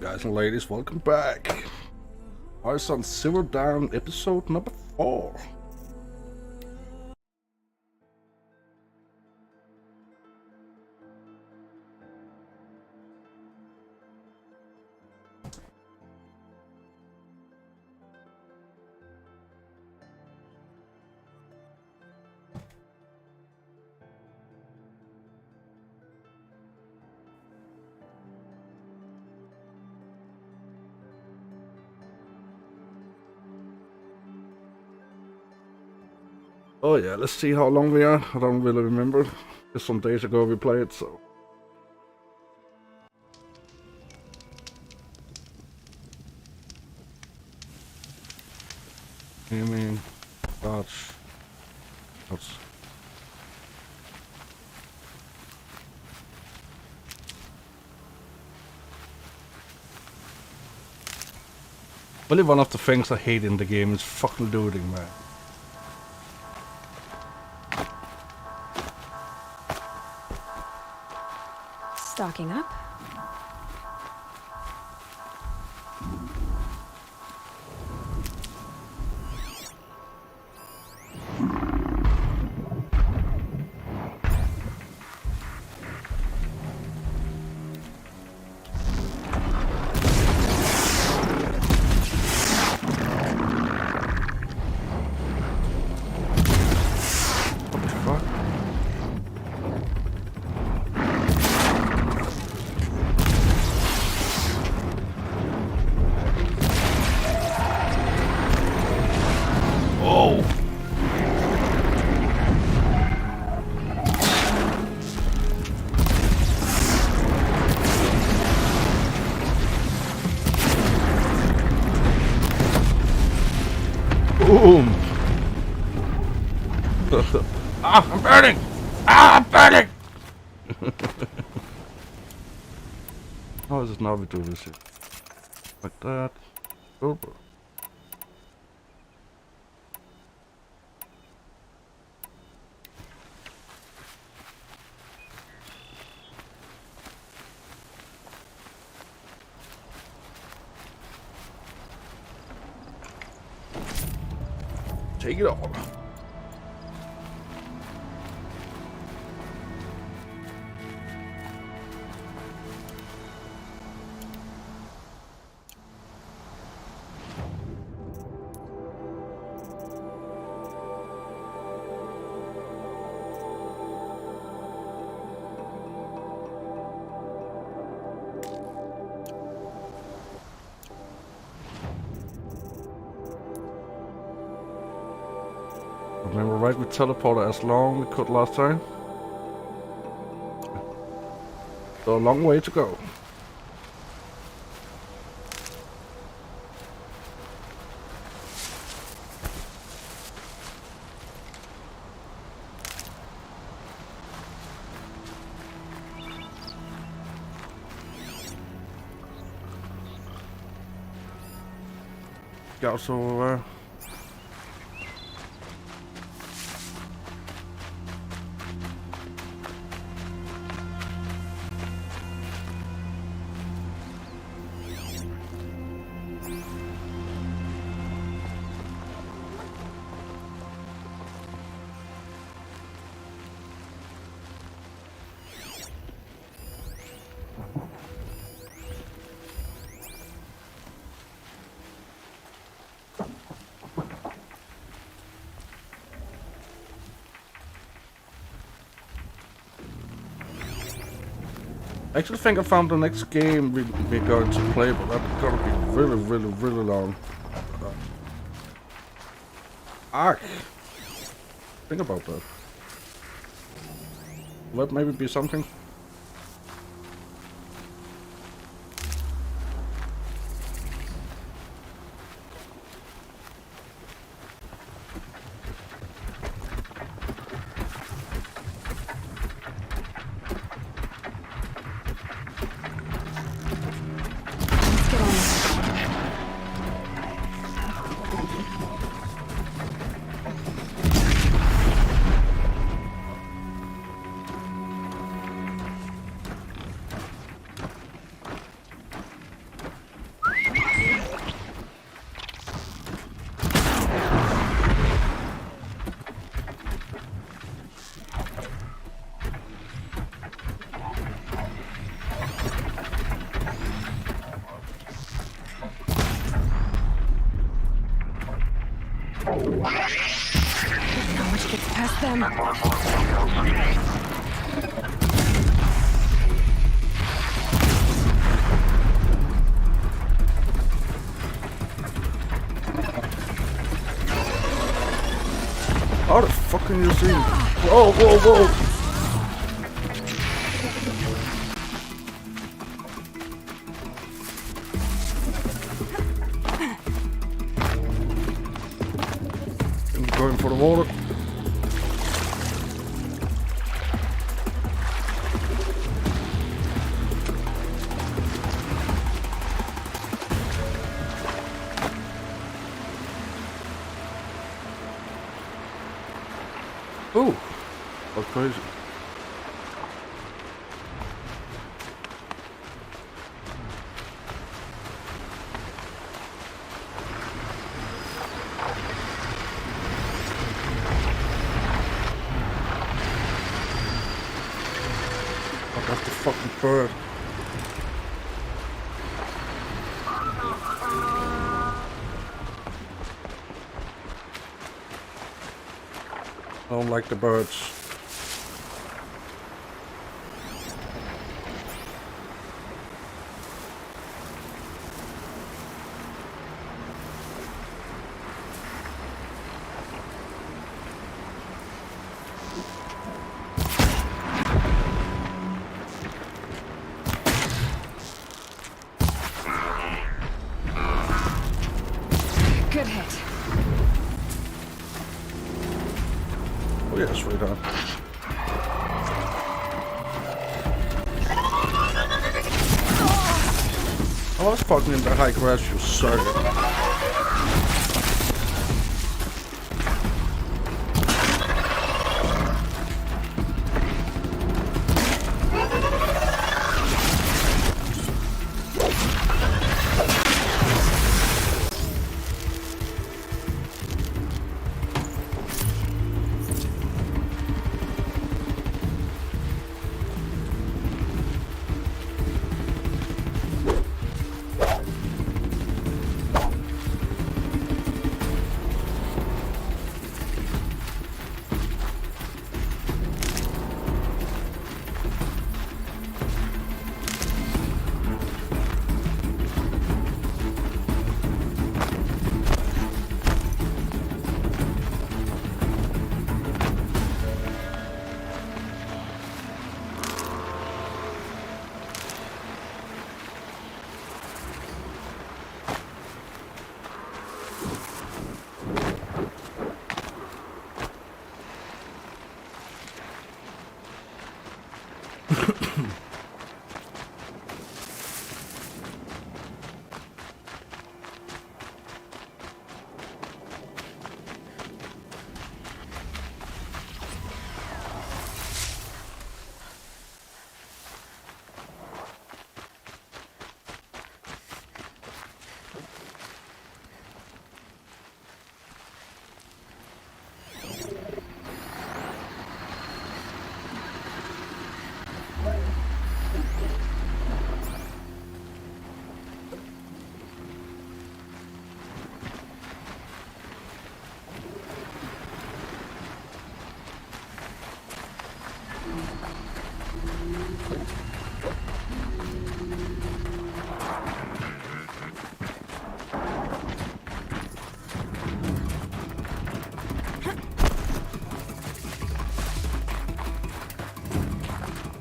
guys and ladies, welcome back. Eyes on Zero Dawn, episode number 4. Oh yeah, let's see how long we are. I don't really remember. Just some days ago we played, so. Aiming, dodge, dodge. Really, one of the things I hate in the game is fucking looting, man. Stocking up. Boom! Ah, I'm burning! Ah, I'm burning! How is it now we do this shit? Like that. Over. Take it all. Remember right, we teleported as long as we could last time. So a long way to go. Scouts over there. I actually think I found the next game we're going to play, but that's gonna be really long. Ark! Think about that. Will that maybe be something? How much gets past them? How the fuck can you see? Whoa, whoa, whoa! I'm going for the water. Ooh, that's crazy. Oh, that's the fucking bird. I don't like the birds. Good hit. Oh yeah, sweetheart. I was fucking in the high grass, you sucker.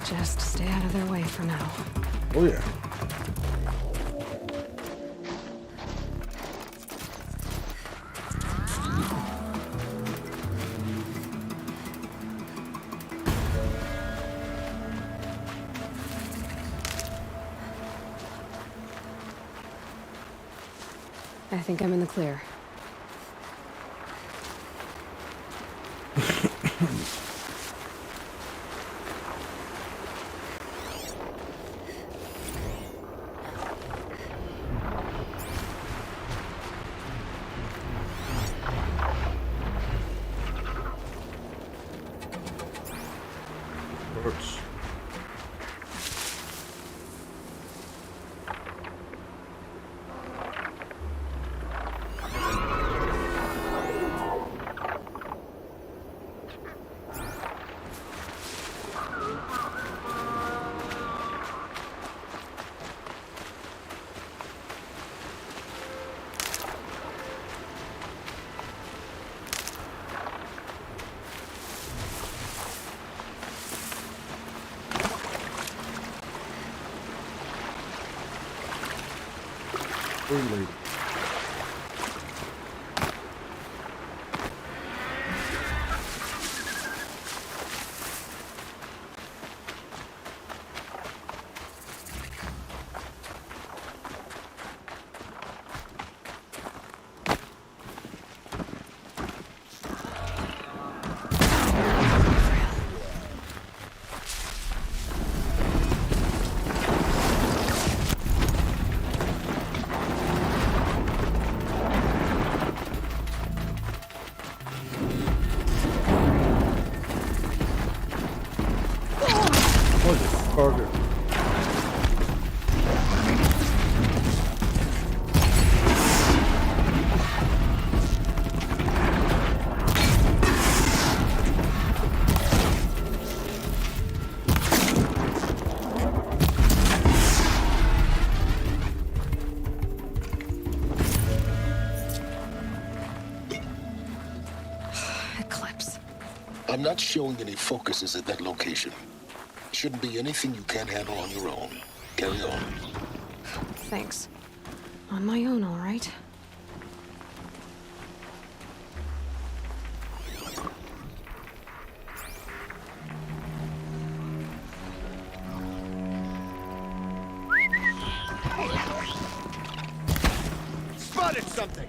Just stay out of their way for now. Oh yeah. I think I'm in the clear. Birds. Really. Target. Eclipse. I'm not showing any focuses at that location. Shouldn't be anything you can't handle on your own. Carry on. Thanks. On my own, all right. Spotted something!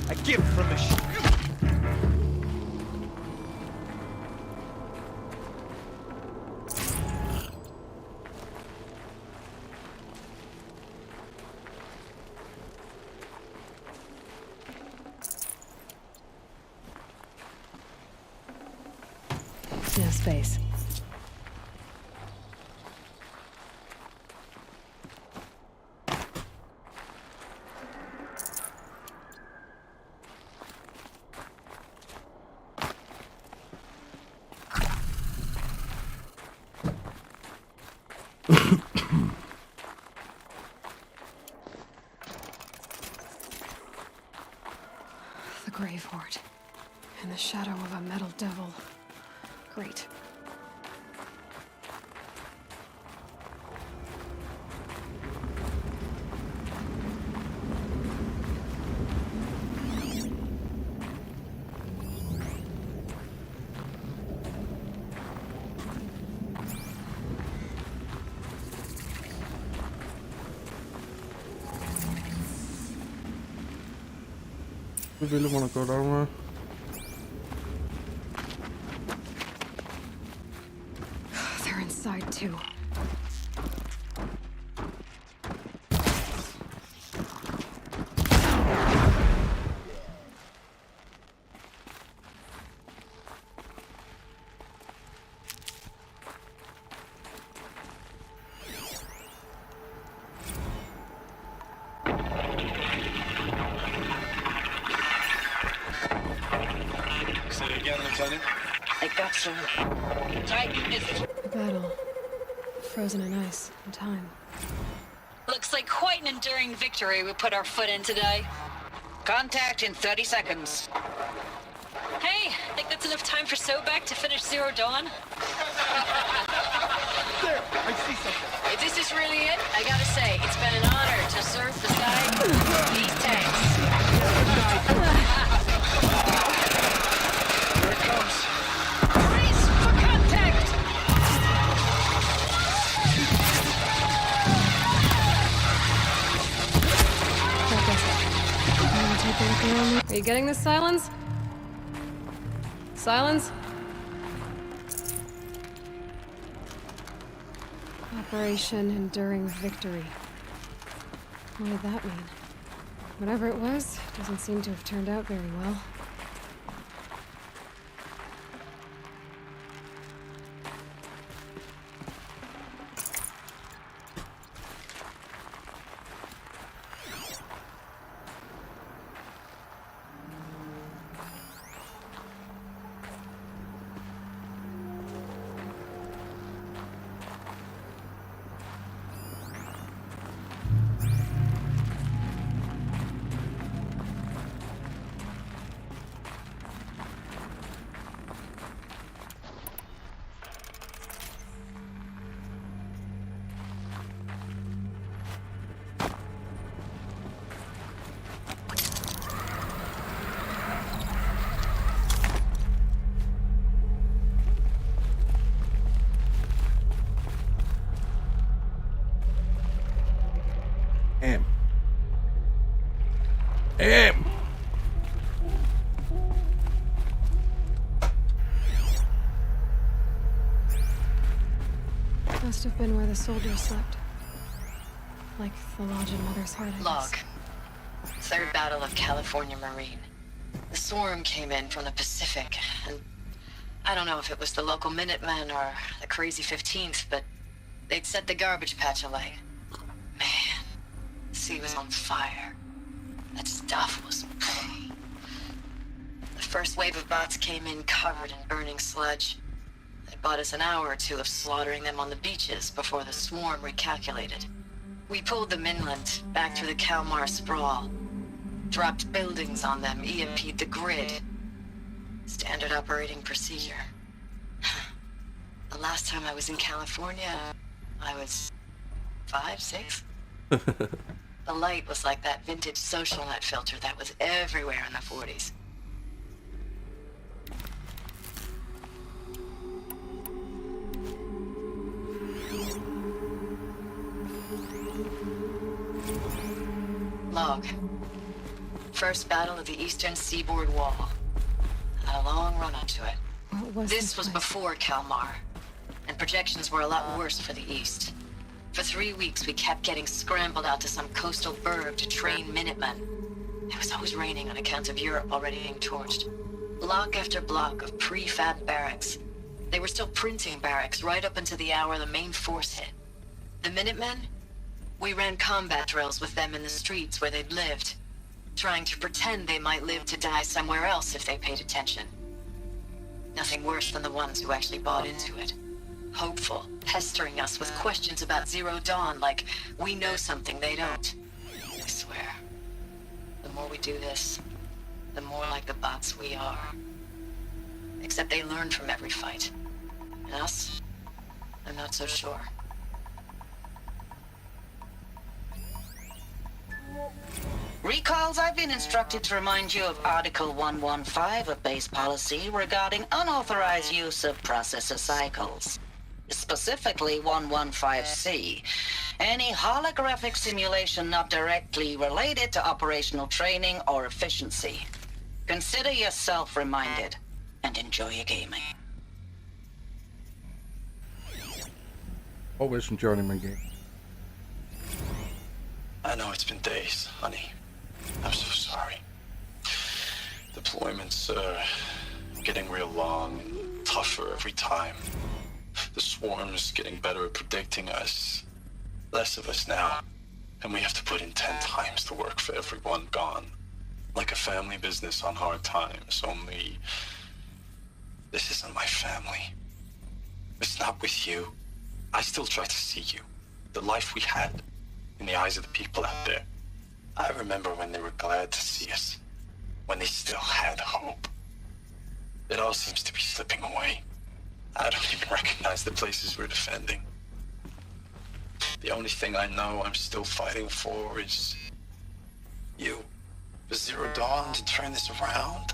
A gift from the No space. The grave hoard. In the shadow of a metal devil. Great. I really want to go down there. They're inside too. Say it again, Lieutenant. I got some. Titan is. The battle. Frozen in ice and time. Looks like quite an enduring victory we put our foot in today. Contact in 30 seconds. Hey, think that's enough time for Sobek to finish Zero Dawn? There! I see something! If this is really it, I gotta say, it's been an honor to serve beside these tanks. Here it comes. Brace for contact! Are you getting this, Silence? Silence? Operation Enduring Victory. What did that mean? Whatever it was, doesn't seem to have turned out very well. Damn. Damn. Must have been where the soldiers slept. Like the lodge in Mother's Heart, I guess. Log. Third Battle of California Marine. The swarm came in from the Pacific, and I don't know if it was the local Minutemen or the crazy 15th, but they'd set the garbage patch alight. Man, the sea was on fire. That stuff was... The first wave of bots came in covered in burning sludge. They bought us an hour or two of slaughtering them on the beaches before the swarm recalculated. We pulled them inland, back through the Kalmar sprawl. Dropped buildings on them, EMP'd the grid. Standard operating procedure. The last time I was in California, I was 5, 6? The light was like that vintage social net filter that was everywhere in the 40s. Log. First battle of the eastern seaboard wall. Had a long run up to it. What was This was place? before Kalmar, and projections were a lot worse for the east. For 3 weeks, we kept getting scrambled out to some coastal burg to train Minutemen. It was always raining on account of Europe already being torched. Block after block of prefab barracks. They were still printing barracks right up until the hour the main force hit. The Minutemen? We ran combat drills with them in the streets where they'd lived, trying to pretend they might live to die somewhere else if they paid attention. Nothing worse than the ones who actually bought into it. Hopeful, pestering us with questions about Zero Dawn like we know something they don't. I swear, the more we do this, the more like the bots we are. Except they learn from every fight. And us? I'm not so sure. Recalls, I've been instructed to remind you of Article 115 of base policy regarding unauthorized use of processor cycles. Specifically 115C. Any holographic simulation not directly related to operational training or efficiency. Consider yourself reminded and enjoy your gaming. Always enjoying my game. I know it's been days, honey. I'm so sorry. Deployments are getting real long and tougher every time. The swarm's getting better at predicting us. Less of us now. And we have to put in 10 times the work for everyone gone. Like a family business on hard times, only... This isn't my family. It's not with you. I still try to see you. The life we had. In the eyes of the people out there. I remember when they were glad to see us. When they still had hope. It all seems to be slipping away. I don't even recognize the places we're defending. The only thing I know I'm still fighting for is... you. The Zero Dawn to turn this around.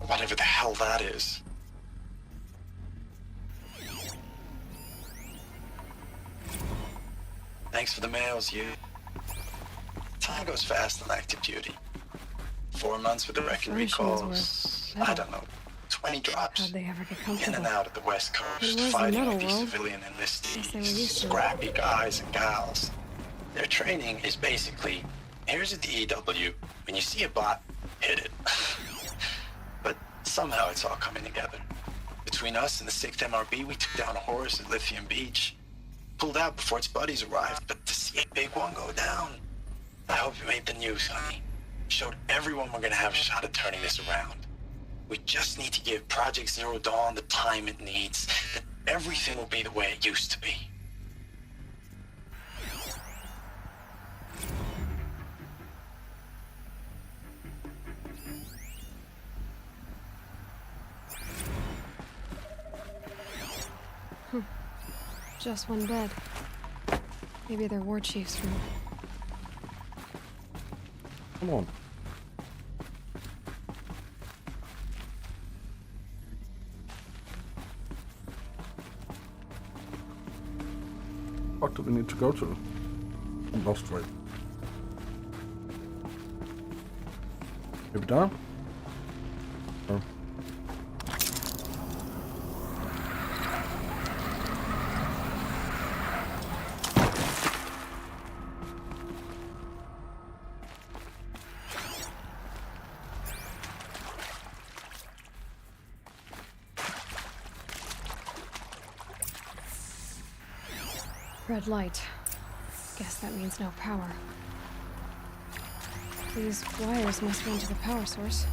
Or whatever the hell that is. Thanks for the mails, you. Time goes fast on active duty. 4 months with the wrecking recalls. I don't know, 20 drops. How'd they ever get In comfortable? and out of the West It Coast, was the fighting metal with these world. civilian Guess they were enlistees, used to it. scrappy guys and gals. Their training is basically, here's a DEW, when you see a bot, hit it. But somehow it's all coming together. Between us and the 6th MRB, we took down a horse at Lithium Beach. Pulled out before its buddies arrived, but to see a big one go down. I hope it made the news, honey. Showed everyone we're gonna have a shot at turning this around. We just need to give Project Zero Dawn the time it needs, that everything will be the way it used to be. Just one bed. Maybe they're war chief's room. Come on. What do we need to go to? I'm lost, right? Maybe down? Oh. Red light. Guess that means no power. These wires must run to the power source.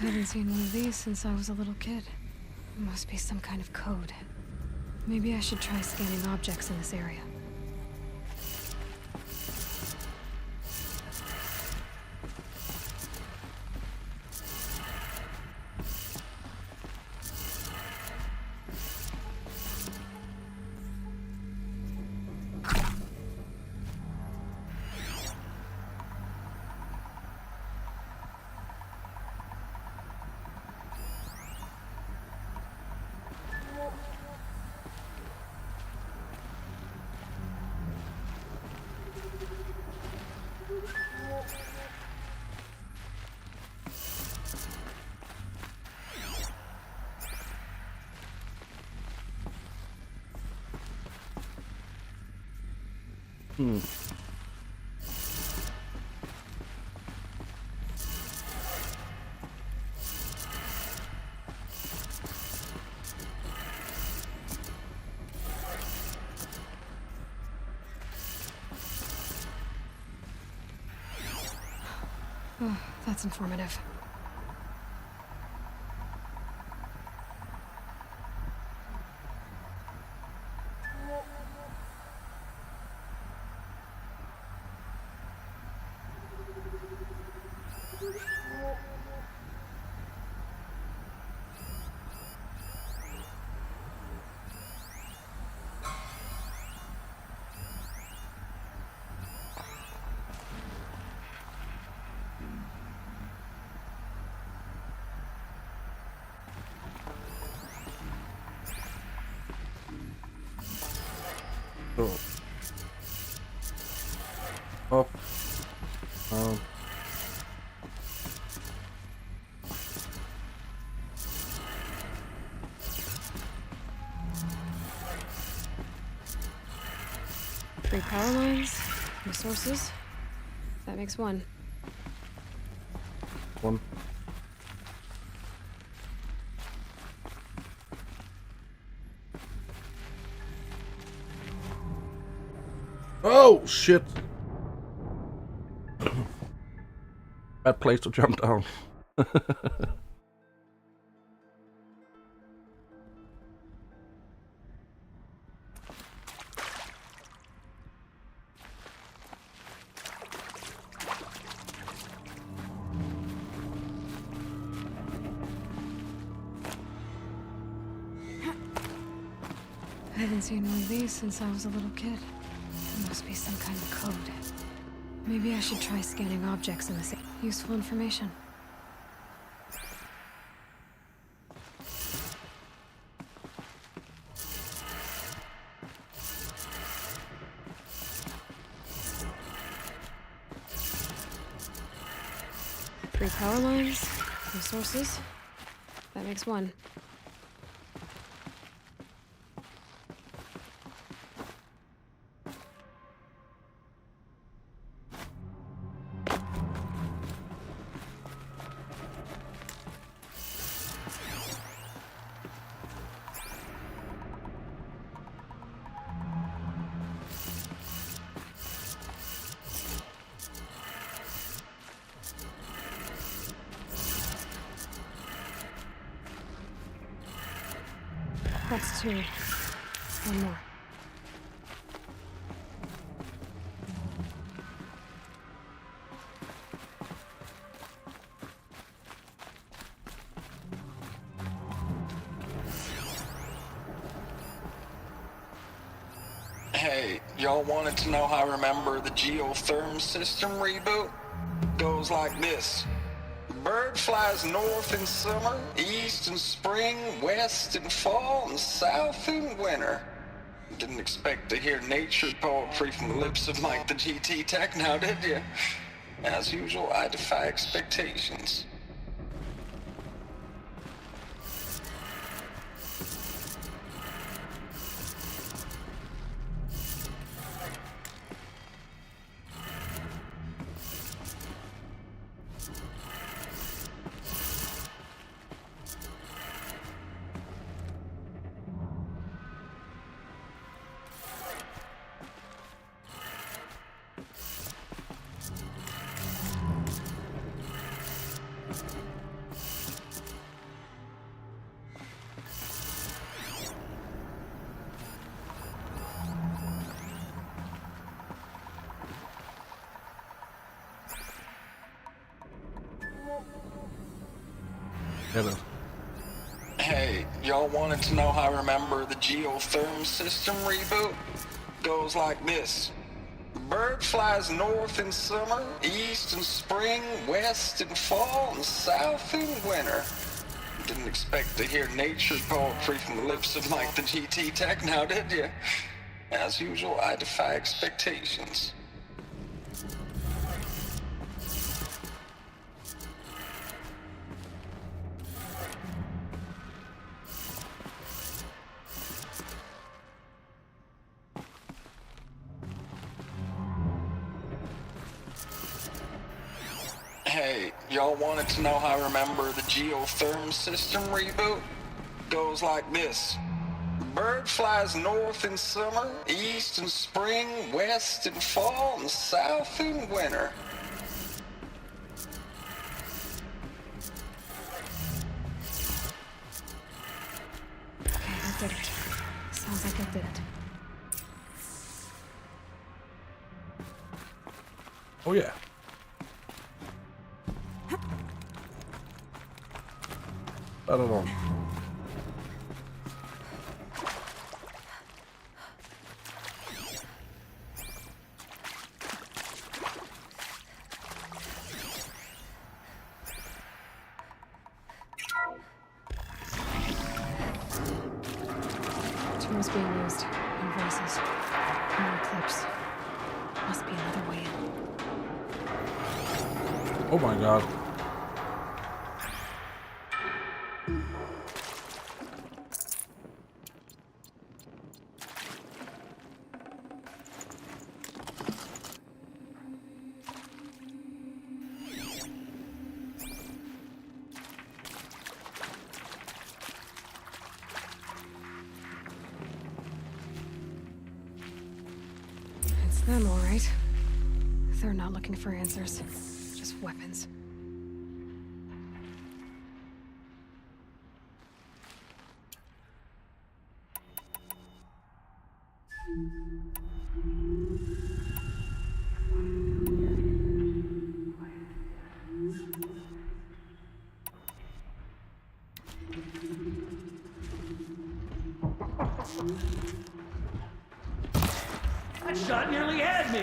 I haven't seen one of these since I was a little kid. It must be some kind of code. Maybe I should try scanning objects in this area. Oh, that's informative. So. Up. Down. Three power lines, resources. That makes one. One. Oh shit! Bad place to jump down. I haven't seen one of these since I was a little kid. It must be some kind of code. Maybe I should try scanning objects in this area. Useful information. Three power lines, resources. That makes one. That's two. One more. Hey, y'all wanted to know how I remember the geotherm system reboot? Goes like this. Bird flies north in summer, east in spring, west in fall, and south in winter. Didn't expect to hear nature poetry from the lips of Mike the GT Tech now, did you? As usual, I defy expectations. Hello. Hey, y'all wanted to know how I remember the geotherm system reboot? Goes like this. Bird flies north in summer, east in spring, west in fall, and south in winter. Didn't expect to hear nature poetry from the lips of Mike the GT Tech now, did you? As usual, I defy expectations. Hey, y'all wanted to know how I remember the geotherm system reboot? Goes like this. Bird flies north in summer, east in spring, west in fall, and south in winter. Okay, I did it. Sounds like I did it. Oh yeah. I don't know. Tools being used. Invoices. More clips. Must be another way in. Oh my god. It's them, all right. They're not looking for answers. Just weapons. That shot nearly had me!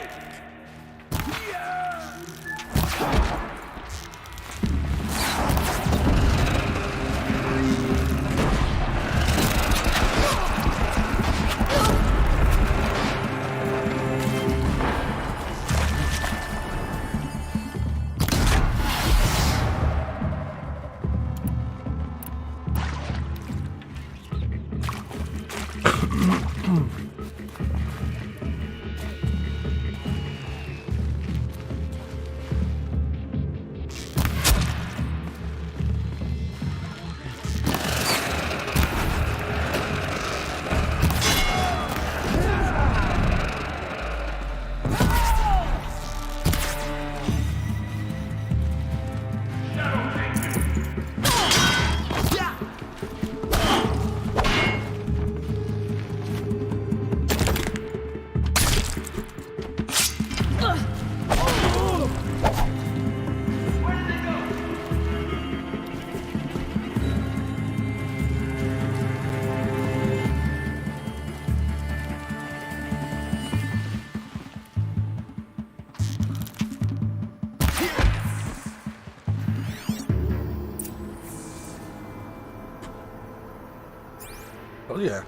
Oh yeah.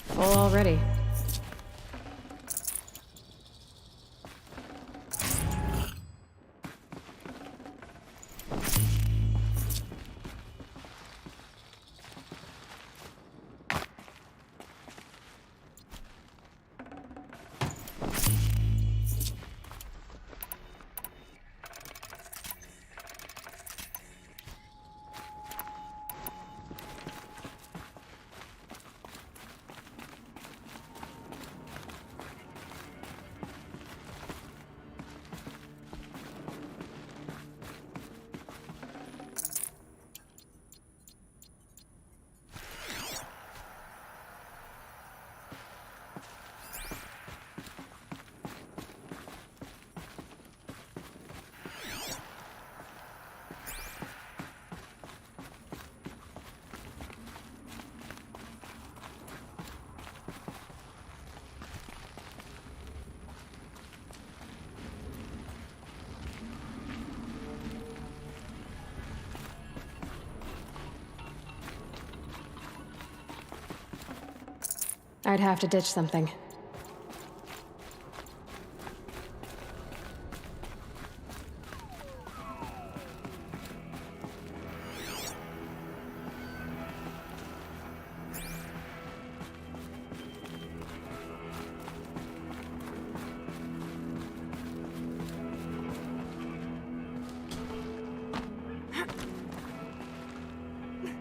Full already. I'd have to ditch something.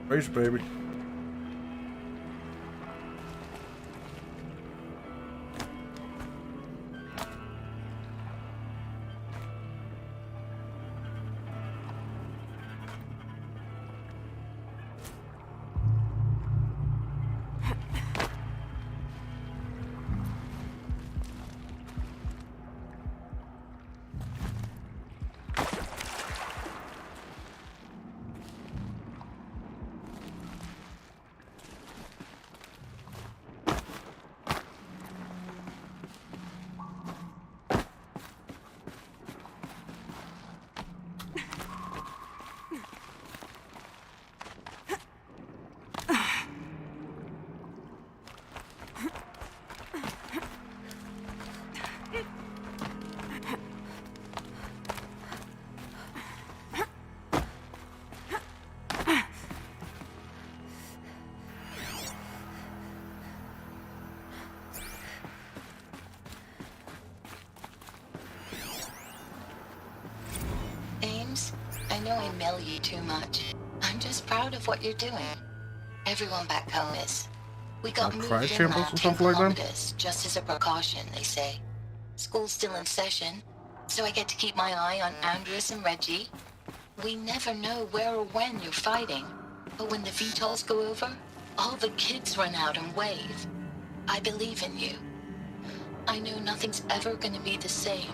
Race, baby. Ames, I know I mail you too much. I'm just proud of what you're doing. Everyone back home is. We got moved cry inland chambers or 10 something like that? kilometers, just as a precaution, they say. School's still in session, so I get to keep my eye on Andres and Reggie. We never know where or when you're fighting, but when the VTOLs go over, all the kids run out and wave. I believe in you. I know nothing's ever gonna be the same,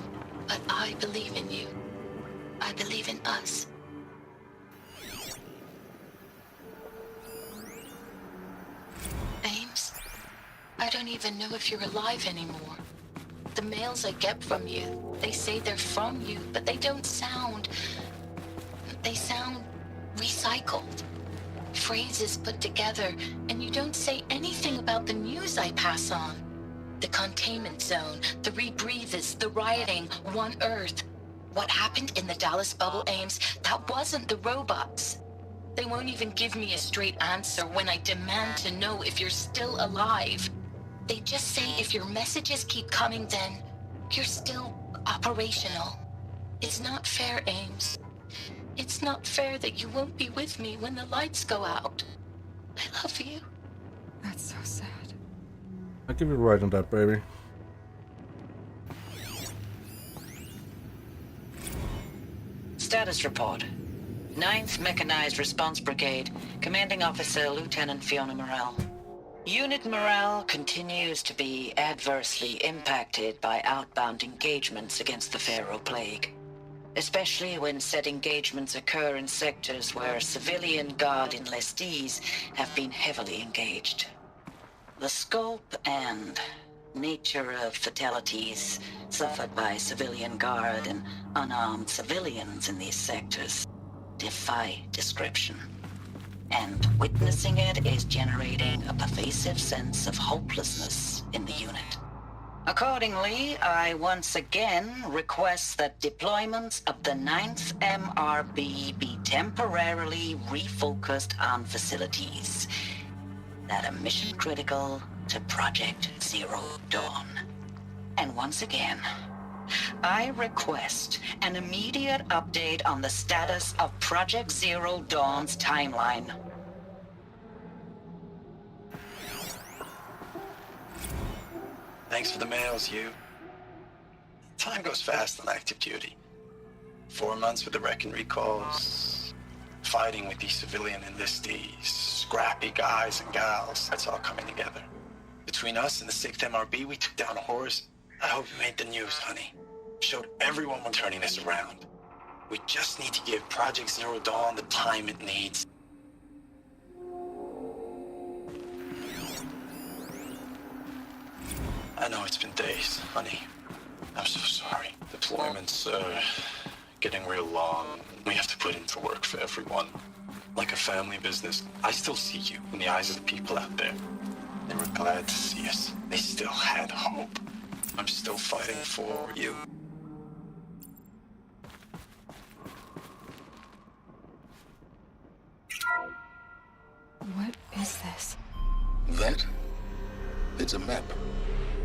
but I believe in you. I believe in us. Ames, I don't even know if you're alive anymore. The mails I get from you, they say they're from you, but they don't sound... They sound recycled. Phrases put together, and you don't say anything about the news I pass on. The containment zone, the rebreathers, the rioting, One Earth. What happened in the Dallas bubble, Ames, that wasn't the robots. They won't even give me a straight answer when I demand to know if you're still alive. They just say if your messages keep coming, then you're still operational. It's not fair, Ames. It's not fair that you won't be with me when the lights go out. I love you. That's so sad. I give you right on that, baby. Status report. 9th Mechanized Response Brigade, Commanding Officer Lieutenant Fiona Morrell. Unit morale continues to be adversely impacted by outbound engagements against the Pharaoh Plague. especially when set engagements occur in sectors where civilian guard enlistees have been heavily engaged. The scope and nature of fatalities suffered by civilian guard and unarmed civilians in these sectors defy description. And witnessing it is generating a pervasive sense of hopelessness in the unit. Accordingly, I once again request that deployments of the 9th MRB be temporarily refocused on facilities that are mission critical to Project Zero Dawn. And once again, I request an immediate update on the status of Project Zero Dawn's timeline. Thanks for the mails, you. Time goes fast on active duty. 4 months with the wreck and recalls, fighting with these civilian enlistees, scrappy guys and gals. That's all coming together. Between us and the 6th MRB, we took down a horse. I hope you made the news, honey. Showed everyone we're turning this around. We just need to give Project Zero Dawn the time it needs. I know it's been days, honey. I'm so sorry. Deployments are getting real long. We have to put into work for everyone. Like a family business. I still see you in the eyes of the people out there. They were glad to see us. They still had hope. I'm still fighting for you. What is this? That? It's a map.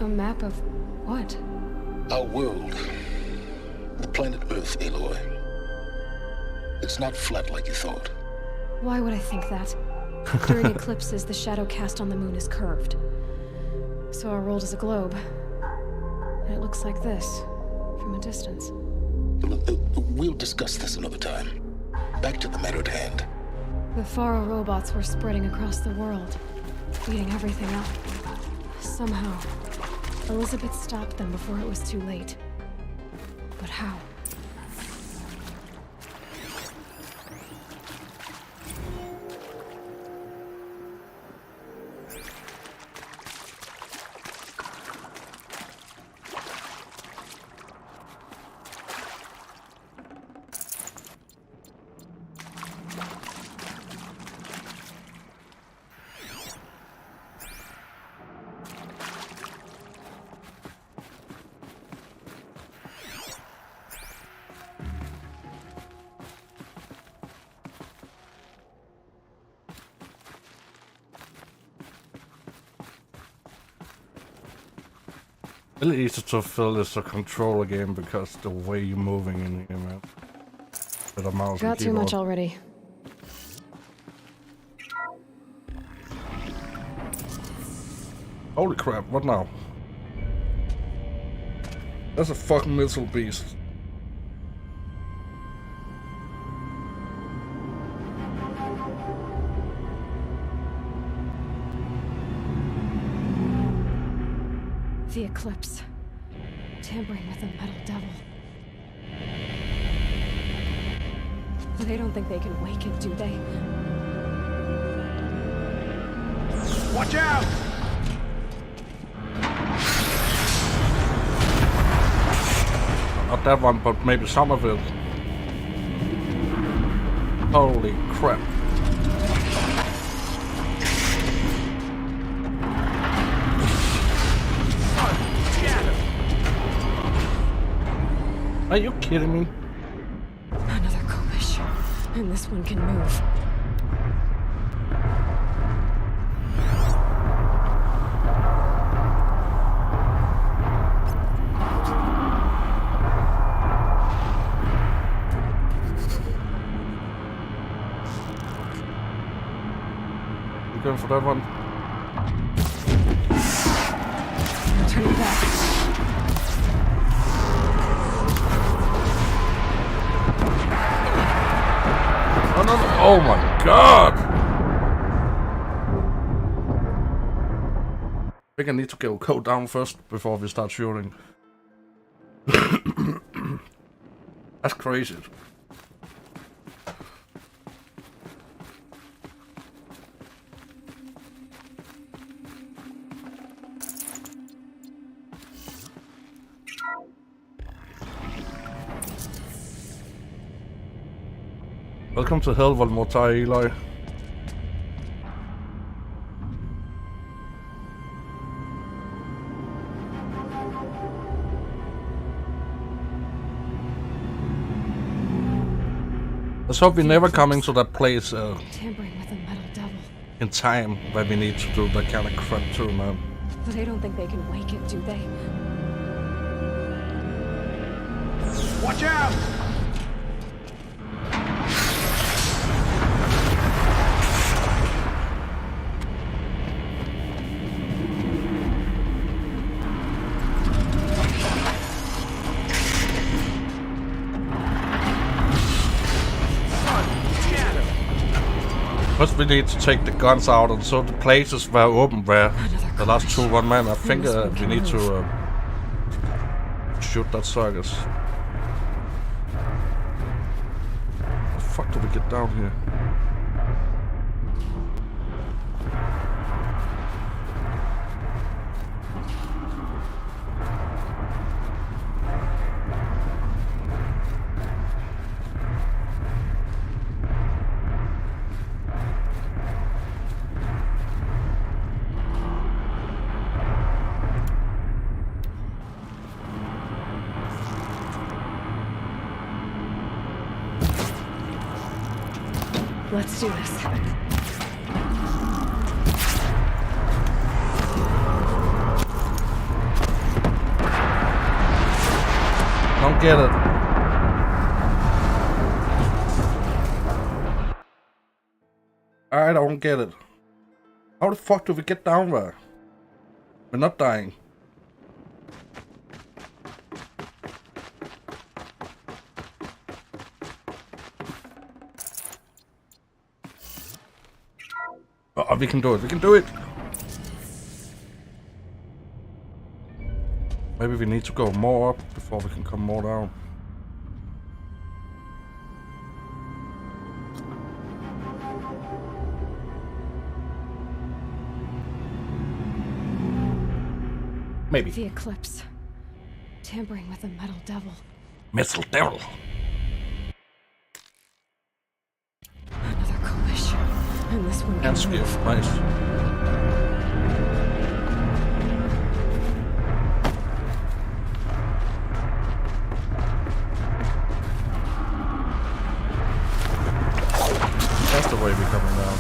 A map of what? Our world. The planet Earth, Aloy. It's not flat like you thought. Why would I think that? During eclipses, the shadow cast on the moon is curved. So our world is a globe. And it looks like this, from a distance. We'll discuss this another time. Back to the matter at hand. The Faro robots were spreading across the world, eating everything up. Somehow, Elizabeth stopped them before it was too late. But how? Really easy to feel this a controller game because the way you're moving in here, man. With a mouse and Got too keyboard. much already. Holy crap, what now? That's a fucking missile beast. The eclipse. Tampering with the metal devil. They don't think they can wake it, do they? Watch out! Not that one, but maybe some of it. Holy crap. Are you kidding me? Another Kobish. And this one can move. You going for that one? I'm turning back. Oh, no, no. Oh my god! I think I need to go code down first before we start shooting. That's crazy. Welcome to hell one more time, Eli. Let's hope we're never coming to that place Tampering with a metal devil. in time where we need to do that kind of crap too, man. But I don't think they can wake it, do they? Watch out! First we need to take the guns out and so the places were open where the last two one man. I think we need to shoot that circus. How the fuck do we get down here? Let's do this. Don't get it. I don't get it. How the fuck do we get down there? We're not dying. Oh, we can do it. We can do it. Maybe we need to go more up before we can come more down. Maybe. The eclipse. Tampering with a metal devil. Metal devil. Another collision. And this one And can skiff. move. Nice. That's the way we're coming down.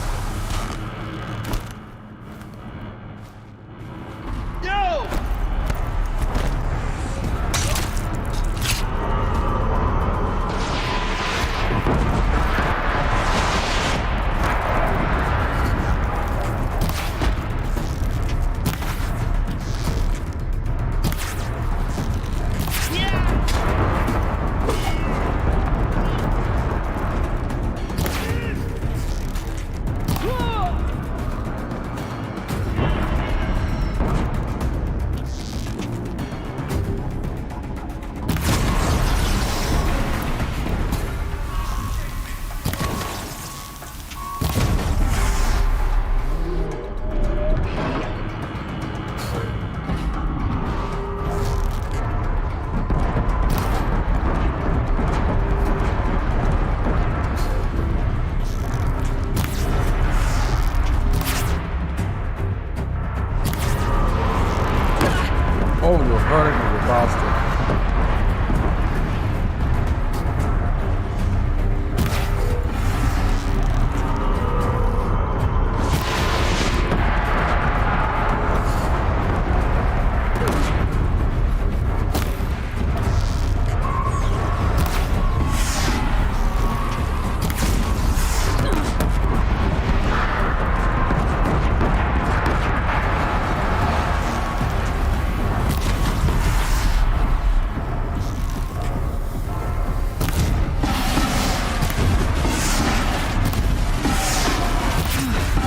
Oh, you're hurting me, you bastard.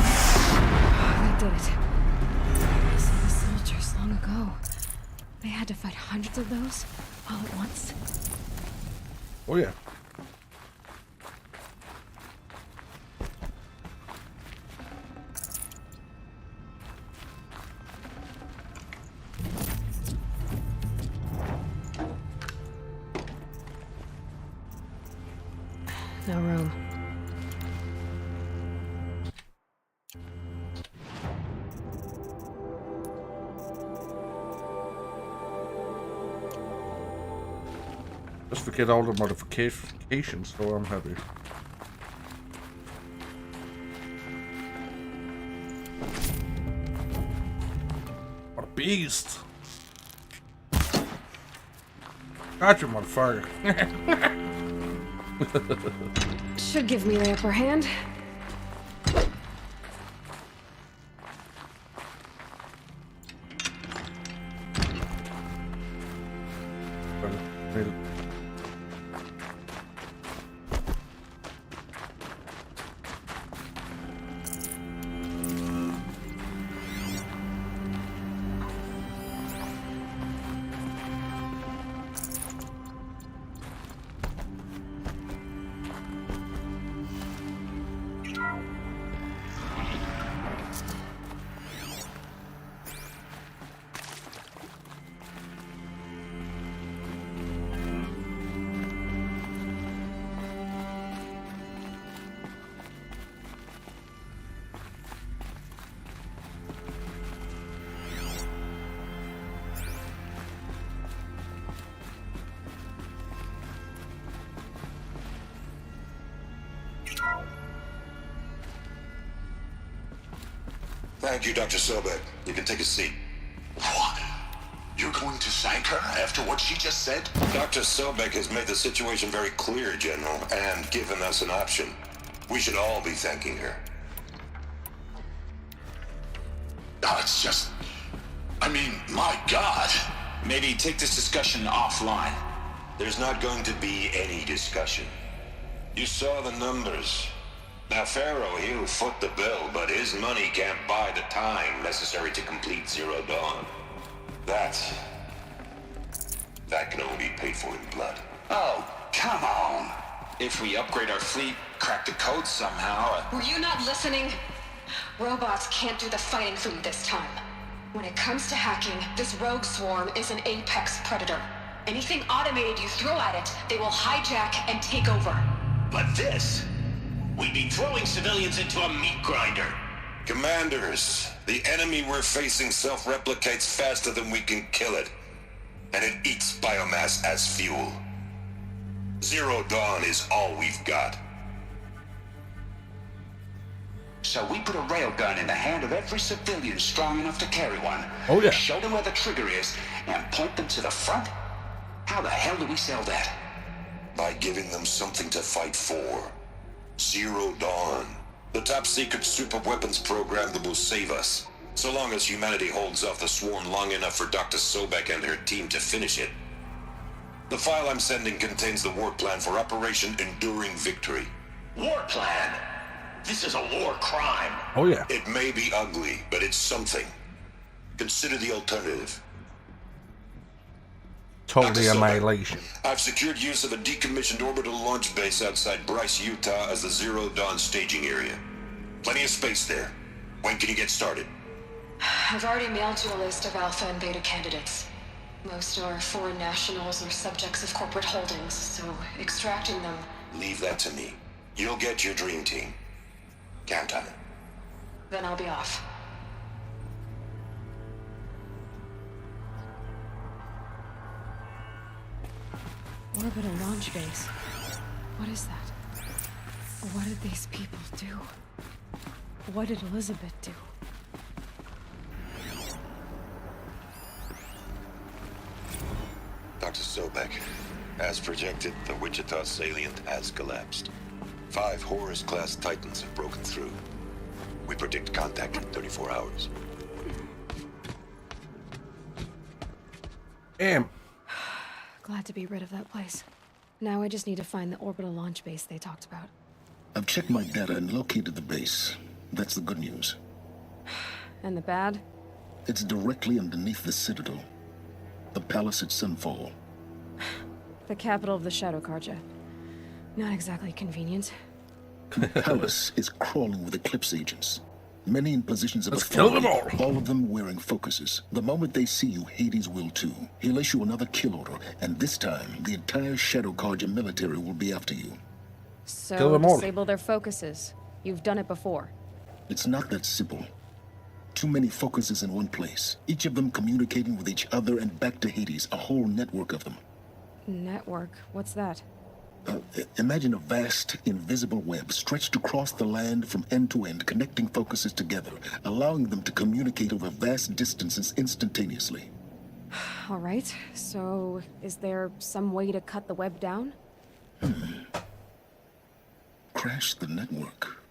That did it. So the soldiers long ago. They had to fight hundreds of those all at once. Oh yeah. No room. Just forget all the modifications, so I'm happy. What a beast! Gotcha, motherfucker. Should give me the upper hand. Thank you, Dr. Sobek. You can take a seat. What? You're going to thank her after what she just said? Dr. Sobek has made the situation very clear, General, and given us an option. We should all be thanking her. Oh, it's just... I mean, my God. Maybe take this discussion offline. There's not going to be any discussion. You saw the numbers. Now, Pharaoh, he'll foot the bill, but his money can't buy the time necessary to complete Zero Dawn. That can only be paid for in blood. Oh, come on. If we upgrade our fleet, crack the code somehow... Were you not listening? Robots can't do the fighting for you this time. When it comes to hacking, this rogue swarm is an apex predator. Anything automated you throw at it, they will hijack and take over. But this... We'd be throwing civilians into a meat grinder. Commanders, the enemy we're facing self-replicates faster than we can kill it. And it eats biomass as fuel. Zero Dawn is all we've got. So we put a railgun in the hand of every civilian strong enough to carry one. Oh, yeah. Show them where the trigger is, and point them to the front? How the hell do we sell that? By giving them something to fight for. Zero Dawn. The top-secret super-weapons program that will save us. So long as humanity holds off the swarm long enough for Dr. Sobek and her team to finish it. The file I'm sending contains the war plan for Operation Enduring Victory. War plan? This is a war crime. Oh yeah. It may be ugly, but it's something. Consider the alternative. Total Dr. Sobek, annihilation. I've secured use of a decommissioned orbital launch base outside Bryce, Utah as the Zero Dawn staging area. Plenty of space there. When can you get started? I've already mailed you a list of alpha and beta candidates. Most are foreign nationals or subjects of corporate holdings, so extracting them... Leave that to me. You'll get your dream team. Count on it. Then I'll be off. Orbital launch base. What is that? What did these people do? What did Elizabeth do? Dr. Sobek, as projected, the Wichita salient has collapsed. 5 Horus-class Titans have broken through. We predict contact in 34 hours. Damn. Glad to be rid of that place. Now I just need to find the orbital launch base they talked about. I've checked my data and located the base. That's the good news. And the bad? It's directly underneath the Citadel. The palace at Sunfall. The capital of the Shadow Carja. Not exactly convenient. The palace is crawling with Eclipse agents. Many in positions of Let's kill authority, them all. all of them wearing focuses. The moment they see you, Hades will too. He'll issue another kill order, and this time, the entire Shadow Carja military will be after you. So, Kill them all. disable their focuses. You've done it before. It's not that simple. Too many focuses in one place, each of them communicating with each other and back to Hades, a whole network of them. Network? What's that? Imagine a vast, invisible web stretched across the land from end to end, connecting focuses together, allowing them to communicate over vast distances instantaneously. All right, so is there some way to cut the web down? Crash the network.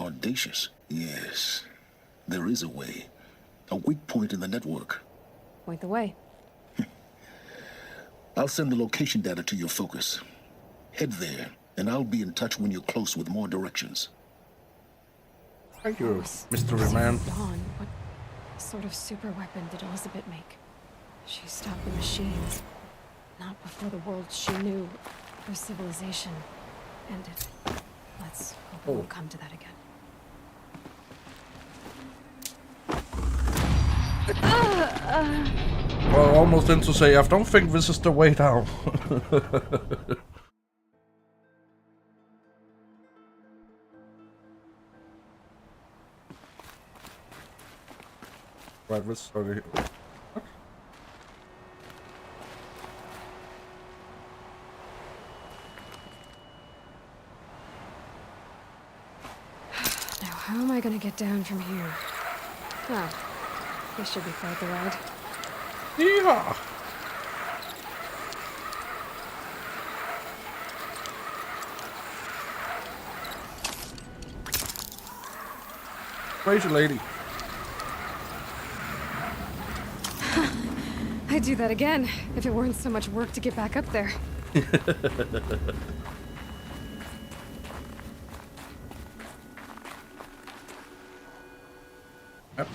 Audacious. Yes, there is a way. A weak point in the network. Point the way. I'll send the location data to your focus. Head there, and I'll be in touch when you're close with more directions. Thank you, Mystery Man. Dawn, what sort of super weapon did Elizabeth make? She stopped the machines. Not before the world she knew, her civilization, ended. Let's hope it won't come to that again. Well, almost in to say, I don't think this is the way down. Right, this over here. Now, how am I gonna get down from here? Oh, this should be quite the ride. Yeehaw! Crazy lady. I'd do that again, if it weren't so much work to get back up there. Yep.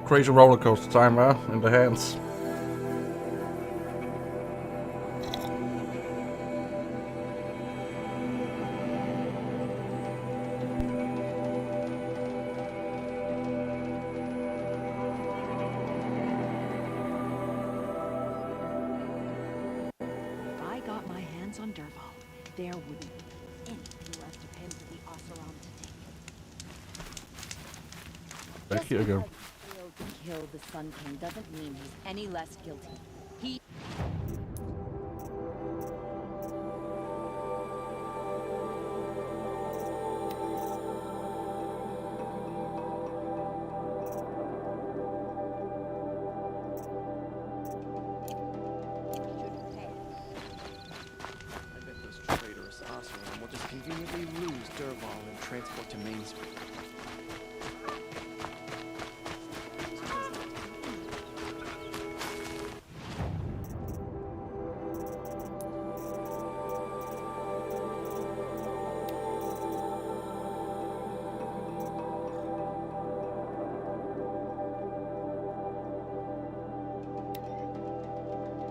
Crazy roller coaster time, in the hands. If I got my hands on Derval, there wouldn't be anything left of him for the Oseram to take. Back here again. Failed to kill the Sun King doesn't mean he's any less guilty. He... I bet those traitorous Oseram will just conveniently lose Derval and transport to Main Street.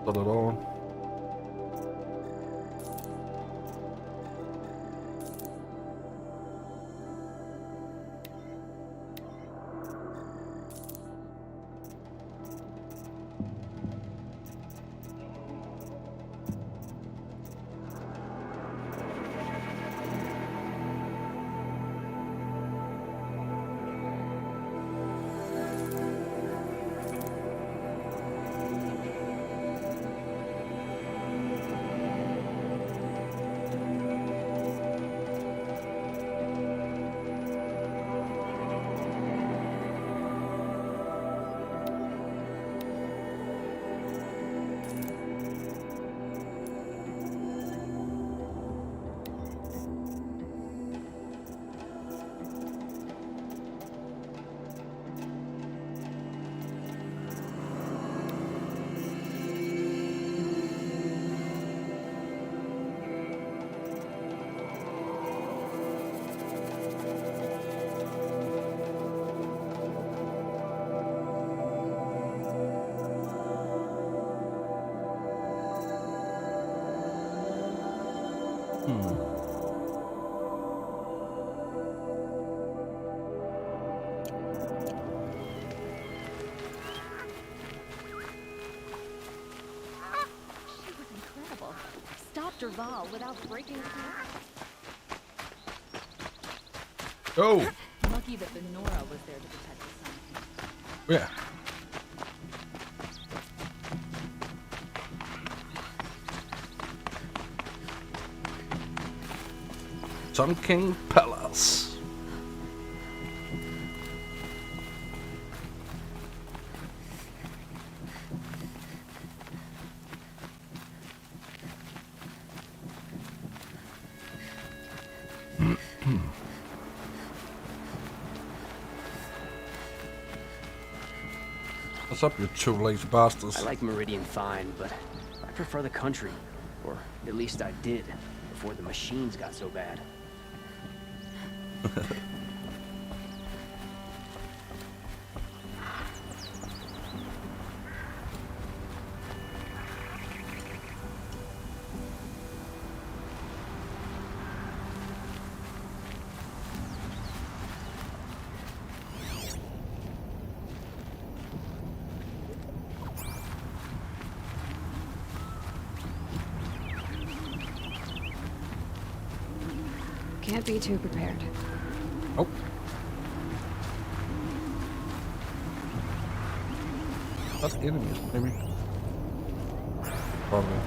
Not at all. Derval without breaking through. Oh! Lucky that the Nora was there to protect the sun. Yeah. Sun King Palace. What's up, you two lazy bastards? I like Meridian fine, but I prefer the country. Or at least I did, before the machines got so bad. Can't be too prepared. Oh. That's enemies, maybe. Probably.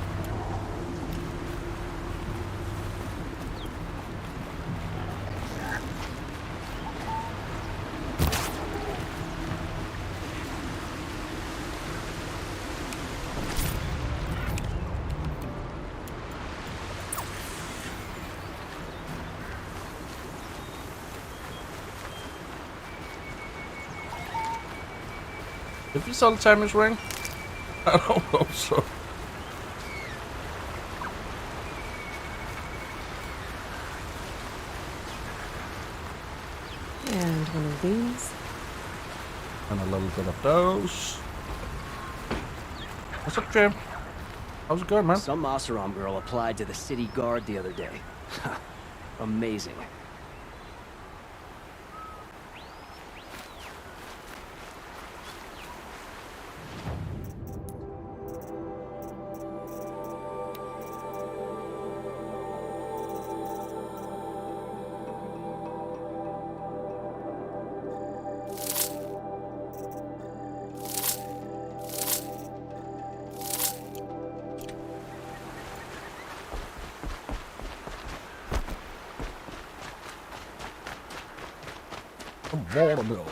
Did we sell the Tammy's ring? I don't know so. And one of these. And a little bit of those. What's up, Jim? How's it going, man? Some Oseram girl applied to the city guard the other day. Amazing. Watermill.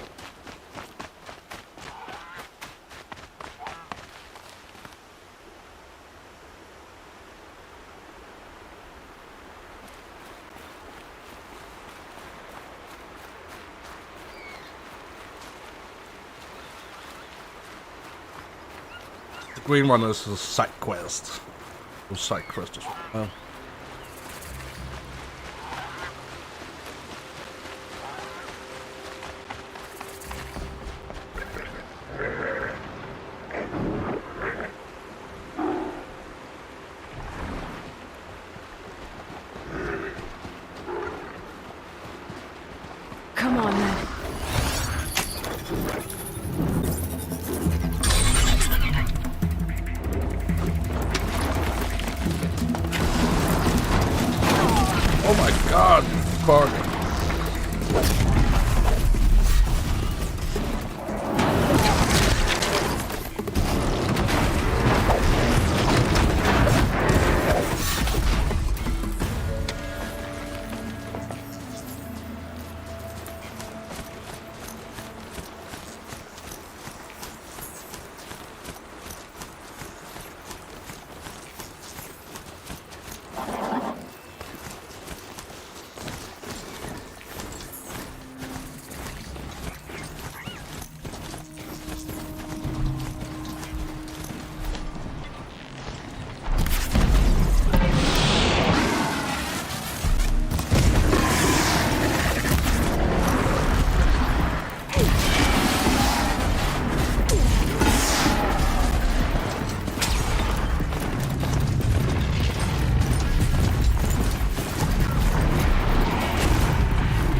The green one is a side quest. A side quest as well. Come on, then. Oh my god, Bargain.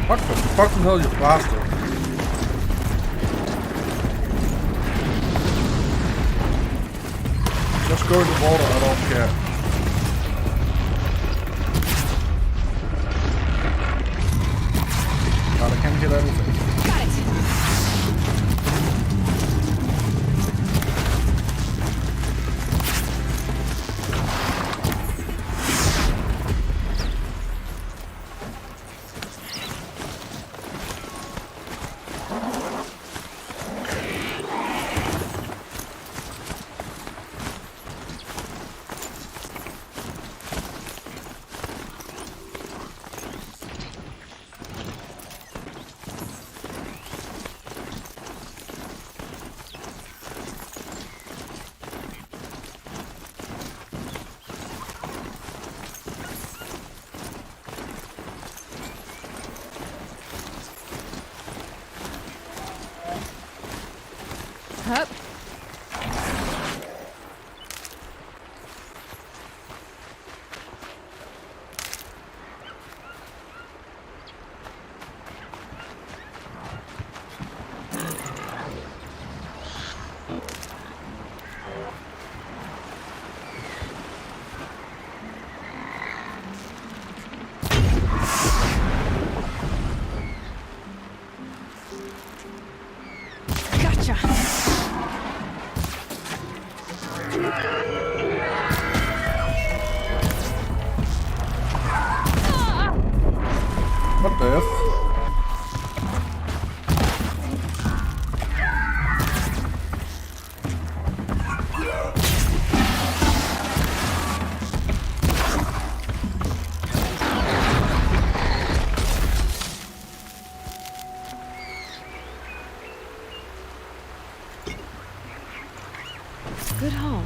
What the fucking hell, you bastard? Just go in the water, I don't care. anything. Got it. Up. Gotcha. What the F? Good haul.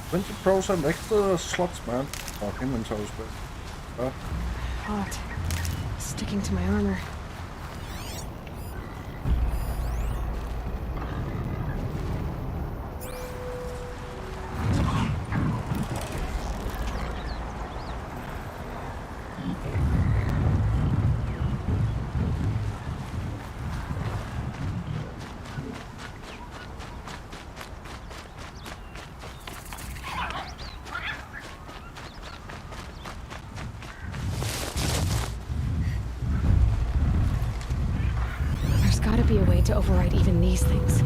When to process extra slots, man. Or inventory space. Hot. Sticking to my armor. There's gotta be a way to override even these things.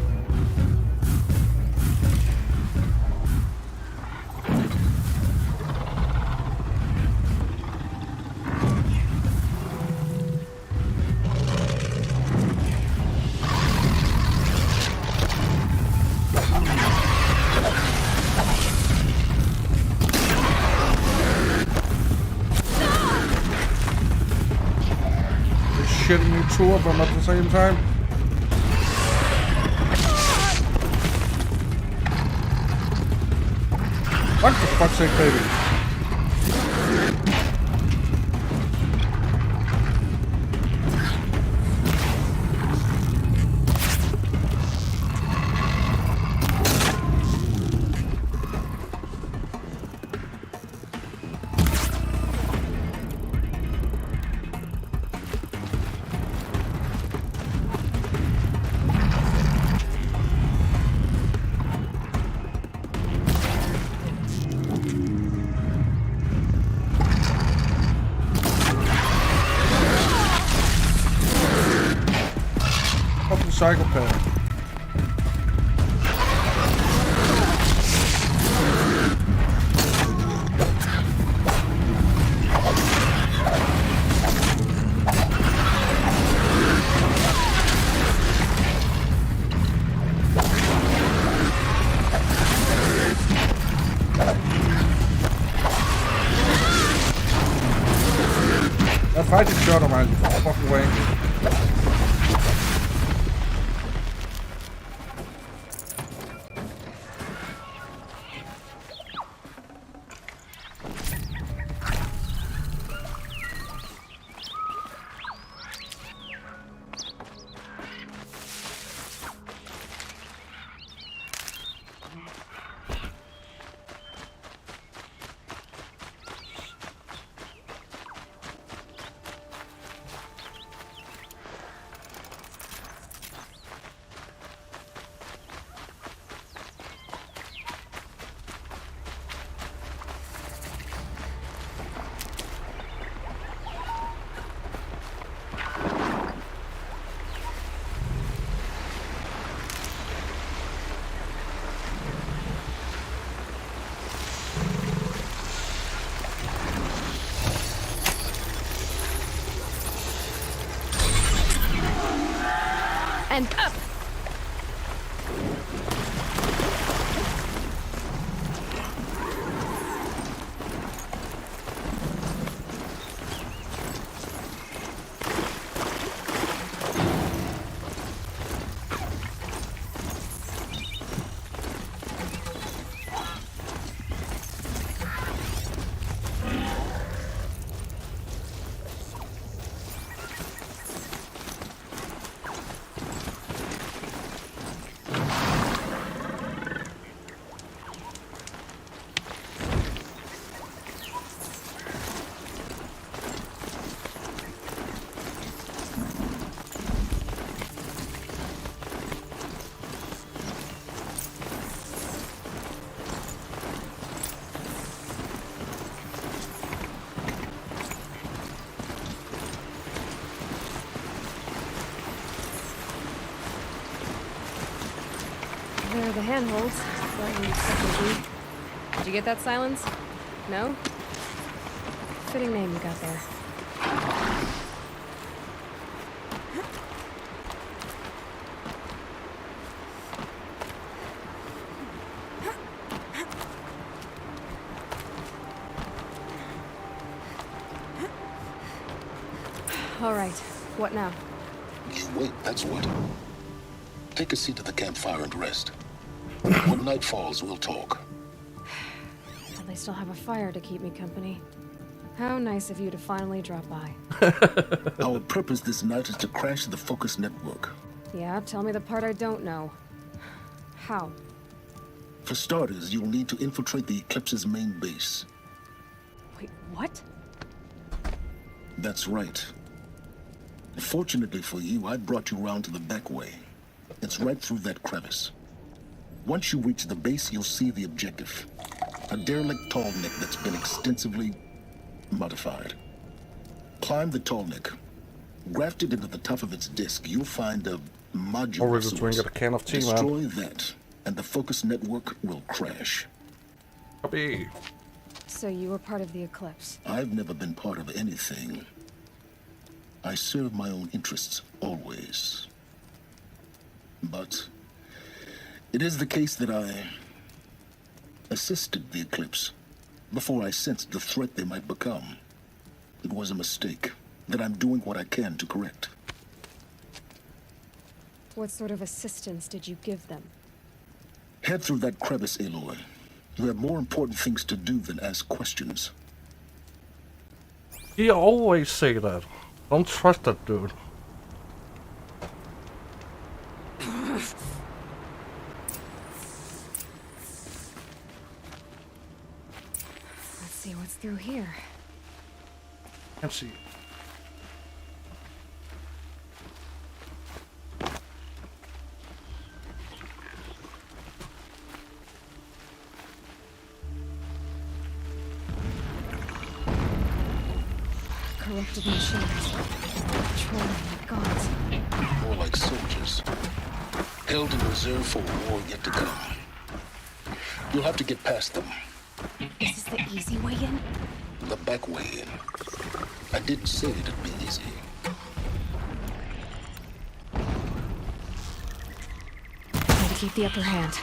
Shitting me two of them at the same time. What the fuck's sake, baby? Fucking psychopath. That fighting shot him, man. Fucking way. And up! There are the handholds. Did you get that, Silence? No? Fitting name you got there. All right. What now? You wait, that's what. Take a seat at the campfire and rest. When night falls, we'll talk. At least I'll have a fire to keep me company. How nice of you to finally drop by. Our purpose this night is to crash the Focus network. Yeah, tell me the part I don't know. How? For starters, you'll need to infiltrate the Eclipse's main base. Wait, what? That's right. Fortunately for you, I brought you round to the back way. It's right through that crevice. Once you reach the base, you'll see the objective. A derelict tall neck that's been extensively modified. Climb the tall neck. Grafted into the top of its disc, you'll find a module Or we source. just drink a can of tea, man. Destroy that, and the Focus network will crash. Copy. So you were part of the Eclipse. I've never been part of anything. I serve my own interests, always. But it is the case that I assisted the Eclipse before I sensed the threat they might become. It was a mistake that I'm doing what I can to correct. What sort of assistance did you give them? Head through that crevice, Aloy. You have more important things to do than ask questions. He always say that. Don't trust that dude. Let's see what's through here. Can't see. Corrupted machines. Patrolling like gods. More like soldiers. Held in reserve for a war yet to come. You'll have to get past them. Is this the easy way in? The back way in. I didn't say it'd be easy. Try to keep the upper hand.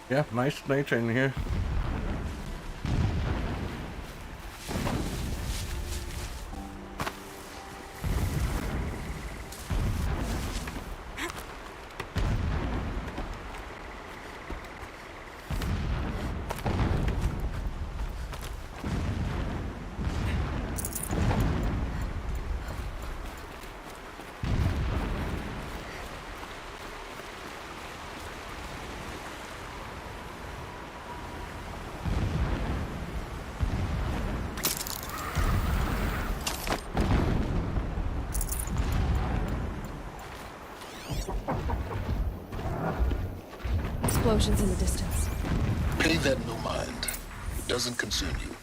Yeah, nice nature in here. Explosions in the distance. Pay that no mind. It doesn't concern you.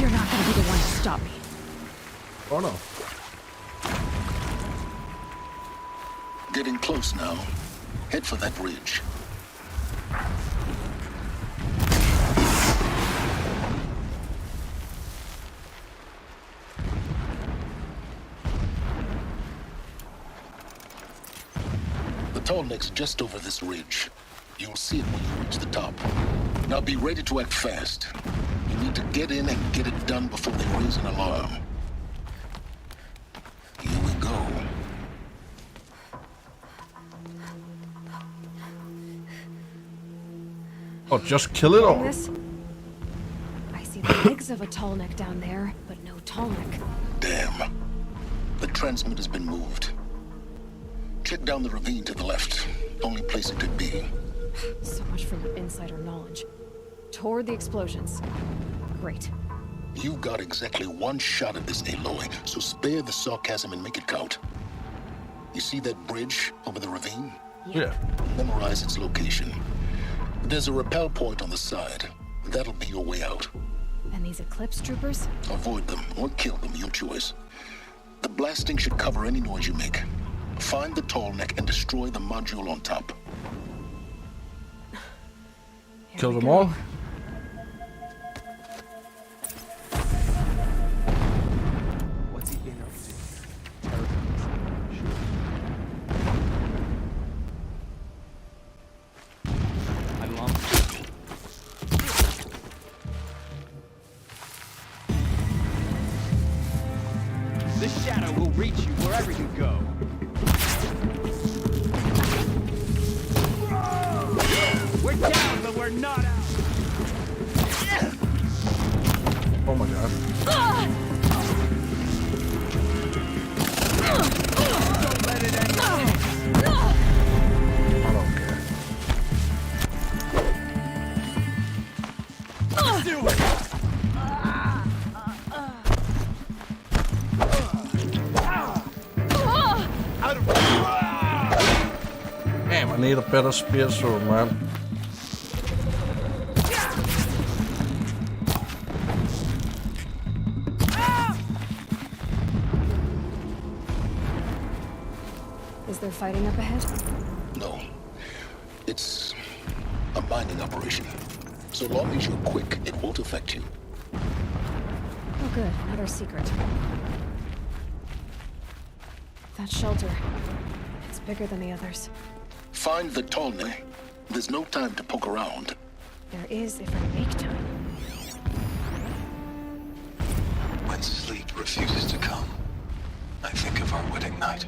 You're not gonna be the one to stop me. Oh no. Getting close now. Head for that ridge. The tall neck's just over this ridge. You'll see it when you reach the top. Now be ready to act fast. You need to get in and get it done before they raise an alarm. Here we go. Oh, just kill it all. This? I see the legs of a tall neck down there, but no tall neck. Damn. The transmit has been moved. Check down the ravine to the left. Only place it could be. So much for your insider knowledge. Toward the explosions. Great. You got exactly one shot at this, Aloy, so spare the sarcasm and make it count. You see that bridge over the ravine? Yeah. Memorize its location. There's a rappel point on the side. That'll be your way out. And these Eclipse troopers? Avoid them or kill them, your choice. The blasting should cover any noise you make. Find the tall neck and destroy the module on top. Kill them all. What's he been up to? I'm long. The shadow will reach you wherever you go. We're down, but we're not out. Oh my god. Don't let it end. I don't care. Let's do it. Damn, I need a better spear sword, man. Is there fighting up ahead? No. It's a mining operation. So long as you're quick, it won't affect you. Oh good, another secret. That shelter. It's bigger than the others. Find the tall neck. There's no time to poke around. There is if I make time. When sleep refuses to come, I think of our wedding night.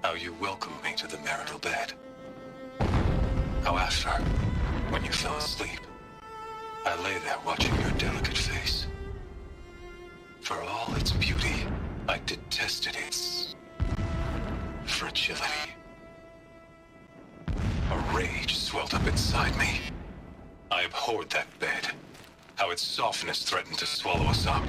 How you welcomed me to the marital bed. How after, when you fell asleep, I lay there watching your delicate face. For all its beauty, I detested its fragility. A rage swelled up inside me. I abhorred that bed. How its softness threatened to swallow us up.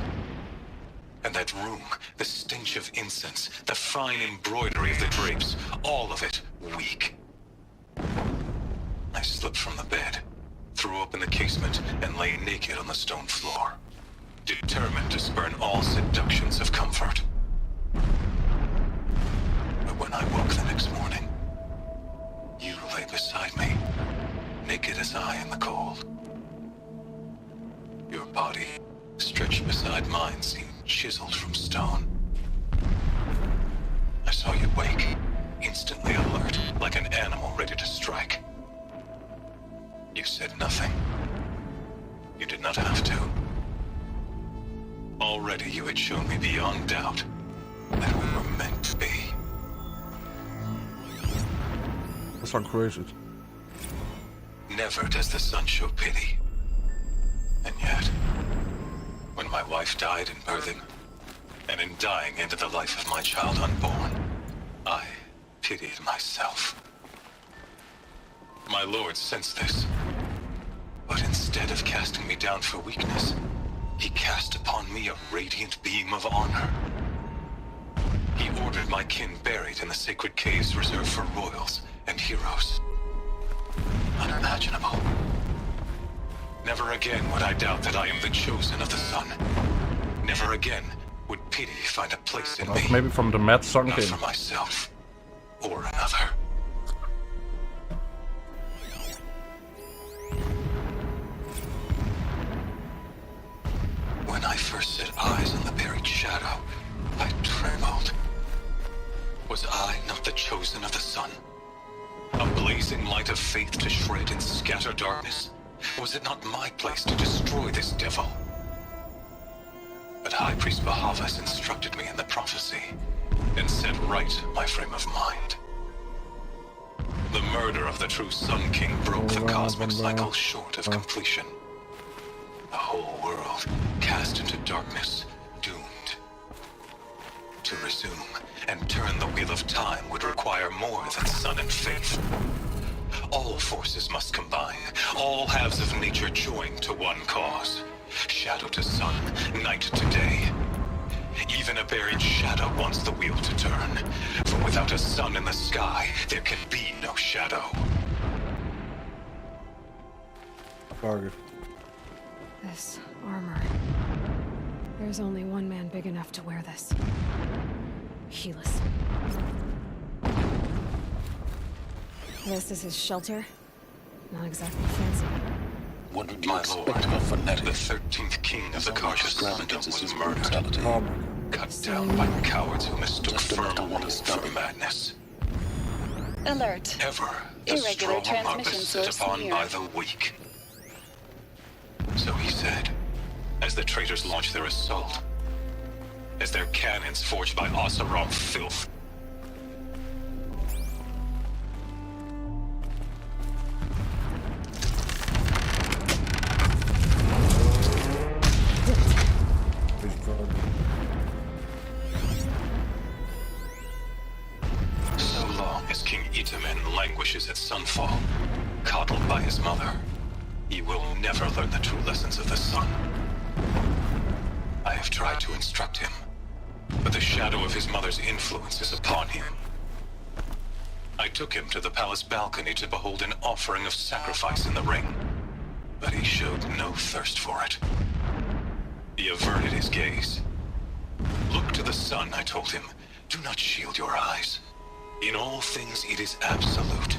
And that room, the stench of incense, the fine embroidery of the drapes, all of it weak. I slipped from the bed, threw open the casement, and lay naked on the stone floor, determined to spurn all seductions of comfort. But when I woke the next morning, you lay beside me, naked as I in the cold. Your body, stretched beside mine, seemed chiseled from stone. I saw you wake, instantly alert, like an animal ready to strike. You said nothing. You did not have to. Already you had shown me beyond doubt that we were meant to be. That's not crazy. Never does the sun show pity. And yet, when my wife died in birthing, and in dying into the life of my child unborn, I pitied myself. My lord sensed this, but instead of casting me down for weakness, he cast upon me a radiant beam of honor. He ordered my kin buried in the sacred caves reserved for royals and heroes. Unimaginable. Never again would I doubt that I am the chosen of the sun. Never again would pity find a place in me. Maybe from the Mad Sun Not game. for myself or another. When I first set eyes on the buried shadow, I trembled. Was I not the chosen of the sun? A blazing light of faith to shred and scatter darkness? Was it not my place to destroy this devil? But High Priest Bahavas instructed me in the prophecy and set right my frame of mind. The murder of the true Sun King broke the cosmic cycle short of completion. The whole world cast into darkness, doomed. To resume and turn the wheel of time would require more than sun and faith. All forces must combine, all halves of nature join to one cause. Shadow to sun, night to day. Even a buried shadow wants the wheel to turn. For without a sun in the sky, there can be no shadow. Target. This armor. There's only one man big enough to wear this. Helis. This is his shelter. Not exactly fancy. What would you My expect lord, of a fanatic? the 13th king of the Karja Kingdom was murdered. Oh my Cut down by cowards who mistook firm rule for madness. Alert. Ever the Irregular strong are transmission beset source upon here. by the weak. So he said, as the traitors launched their assault, as their cannons forged by Oseram filth. So long as King Itamen languishes at sunfall, coddled by his mother, he will never learn the true lessons of the sun. I have tried to instruct him, but the shadow of his mother's influence is upon him. I took him to the palace balcony to behold an offering of sacrifice in the ring, but he showed no thirst for it. He averted his gaze. Look to the sun, I told him. Do not shield your eyes. In all things, it is absolute.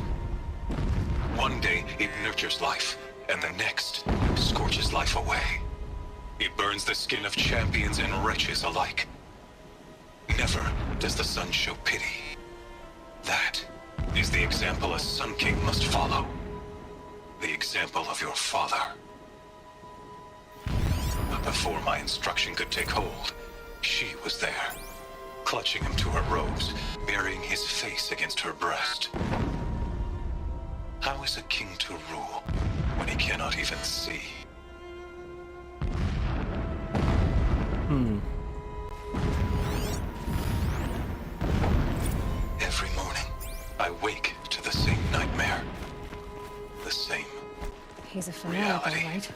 One day, it nurtures life, and the next, scorches life away. It burns the skin of champions and wretches alike. Never does the sun show pity. That is the example a Sun King must follow. The example of your father. But before my instruction could take hold, she was there, clutching him to her robes, burying his face against her breast. How is a king to rule when he cannot even see? Every morning, I wake to the same nightmare. The same He's a fanatic, all right.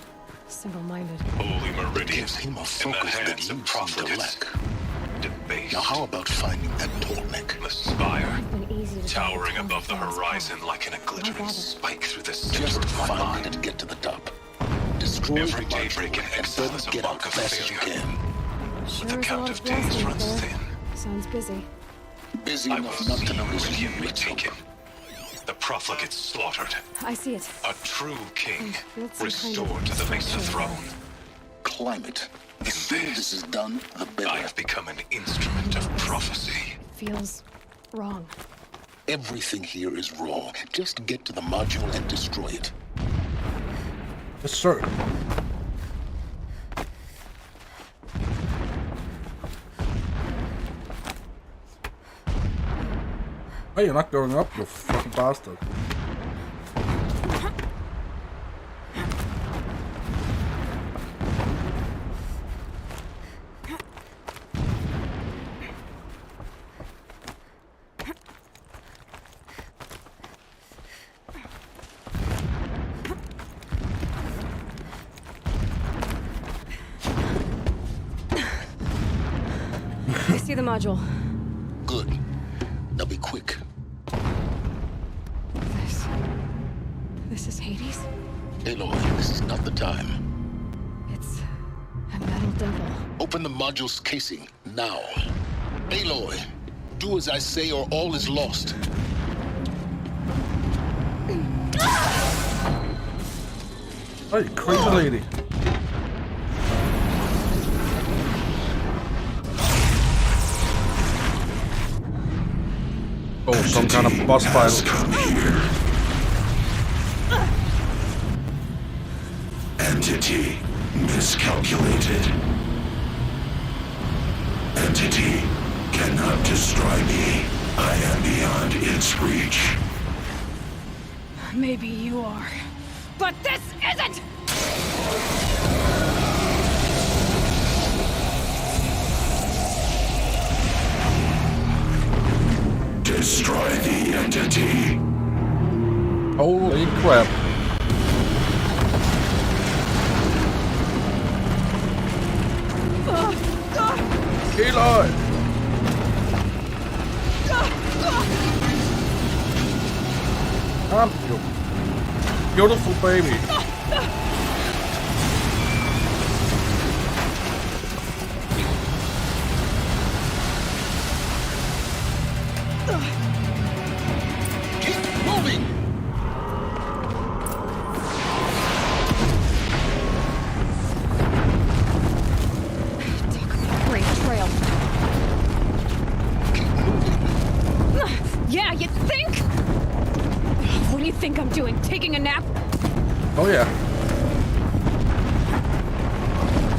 Single-minded. holy meridian Gives him a in the focus that hands you of seem to profligates. lack. Debased. Now how about finding that tall neck? The spire, Been easy to towering tell above the from his horizon past. like a glittering bother? spike through the center Just of my find mind. it and get to the top. Destroy Every the daybreak module in and exile then is a get mark out of fast as you failure. can. Sure The is a count lot of of days blasting runs there. thin. Sounds busy. Busy I will enough not to see notice you. Meridian be Let's hope. taken. The profligates slaughtered. I see it. A true king built some kind restored of to the Mesa structure. throne. Climb it. The sooner this is done, the I better. have become an instrument of prophecy. Feels wrong. Everything here is wrong. Just get to the module and destroy it. Yes, sir. Hey, you're not going up, you fucking bastard. I see the module. Good. Now be quick. This is Hades? Aloy, this is not not the time. It's a metal devil. Open the module's casing, now. Aloy, do as I say or all is lost. Hey, crazy lady. Oh, some kind of boss fight. Come here. Entity miscalculated. Entity cannot destroy me. I am beyond its reach. Maybe you are. But this isn't! Destroy the entity. Holy crap. Aloy! You beautiful baby. Keep moving! Great trail. Keep moving. Yeah, you think? What do you think I'm doing? Taking a nap? Oh yeah.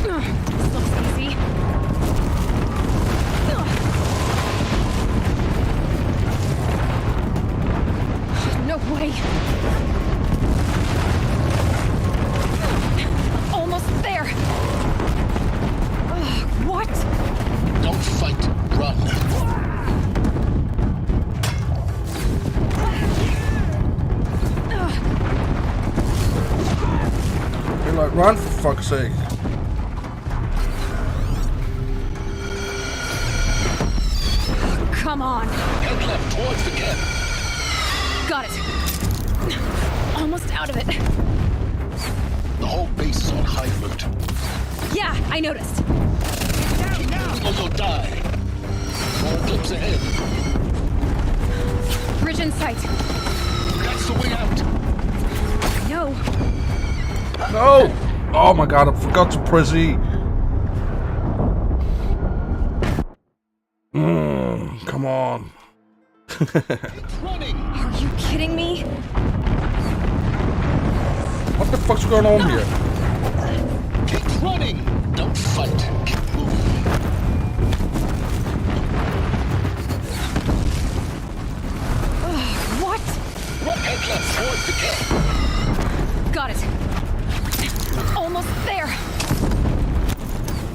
This looks easy. No way. Almost there. What? Don't fight, run. You're like, run for fuck's sake. Come on. Head left towards the camp. Got it. Almost out of it. The whole base is on high alert. Yeah, I noticed. Keep moving or you'll die. More clips ahead. Bridge in sight. That's the way out. No. No! Oh my god, I forgot to press E. Come on. Running. Are you kidding me? What the fuck's going on here? Keep running. Don't fight. Keep moving. What? Head left towards the camp. Got it. Almost there.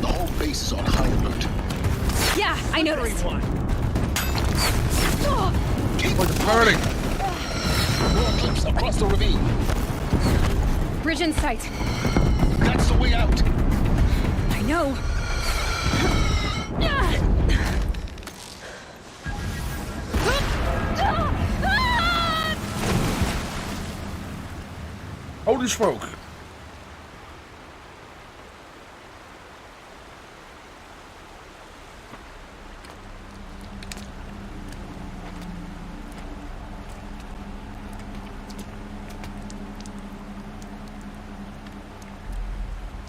The whole base is on high alert. Yeah, I noticed. Keep Like it's hurting. more clips across the ravine. Bridge in sight. That's the way out. I know. Holy smoke.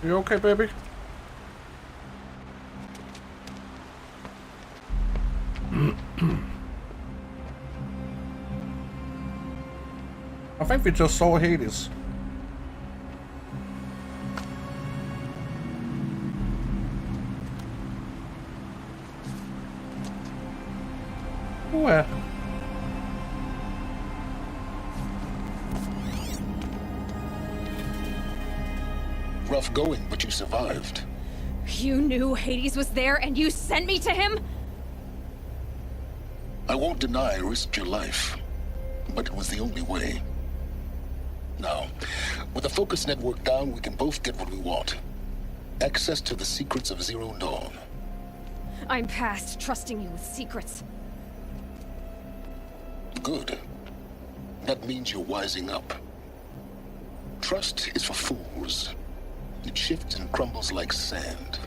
You okay, baby? I think we just saw Hades. Where? Rough going, but you survived. You knew Hades was there and you sent me to him? I won't deny I risked your life, but it was the only way. Now, with the focus network down, we can both get what we want. Access to the secrets of Zero Dawn. I'm past trusting you with secrets. Good. That means you're wising up. Trust is for fools. It shifts and crumbles like sand.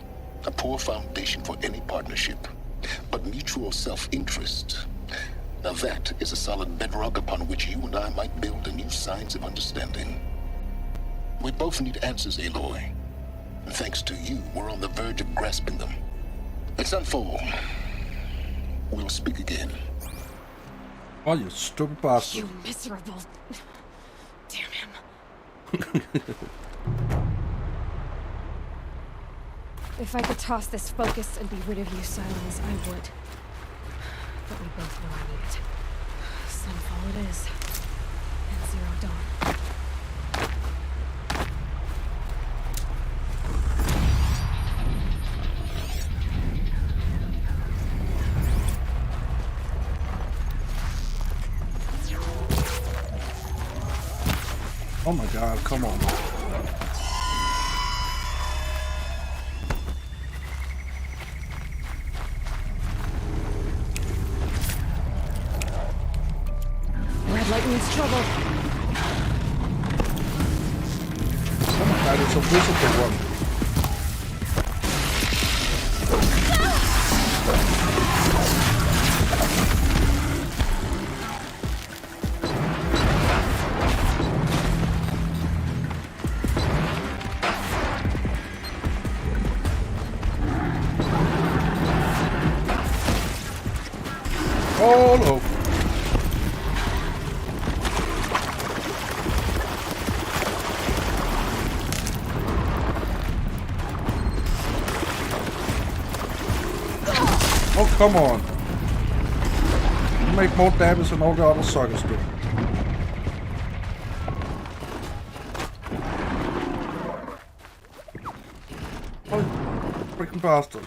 A poor foundation for any partnership. But mutual self-interest, now that is a solid bedrock upon which you and I might build a new science of understanding. We both need answers, Aloy. And thanks to you, we're on the verge of grasping them. Let's unfold. We'll speak again. Oh, you stupid bastard. You miserable... Damn him. If I could toss this focus and be rid of you, Silence, I would. But we both know I need it. Sunfall it is. And Zero Dawn. Oh my god, come on. Red Lightning's trouble. Oh my god, it's a visible one. Oh no. Oh, come on. You make more damage than all the other suckers do. Oh, freaking bastard.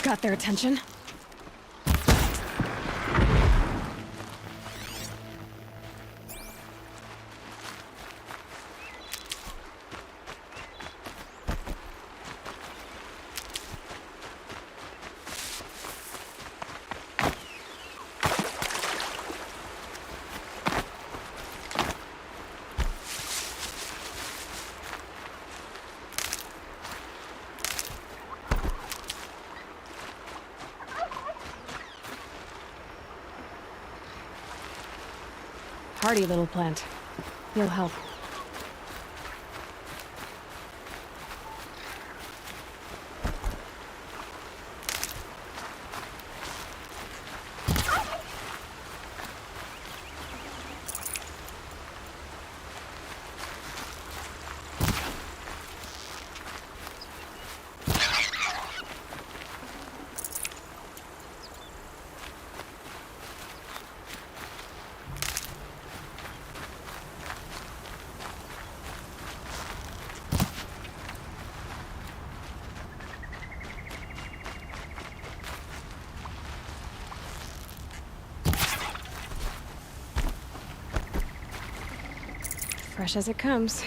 Got their attention. Hardy little plant. You'll help. fresh as it comes.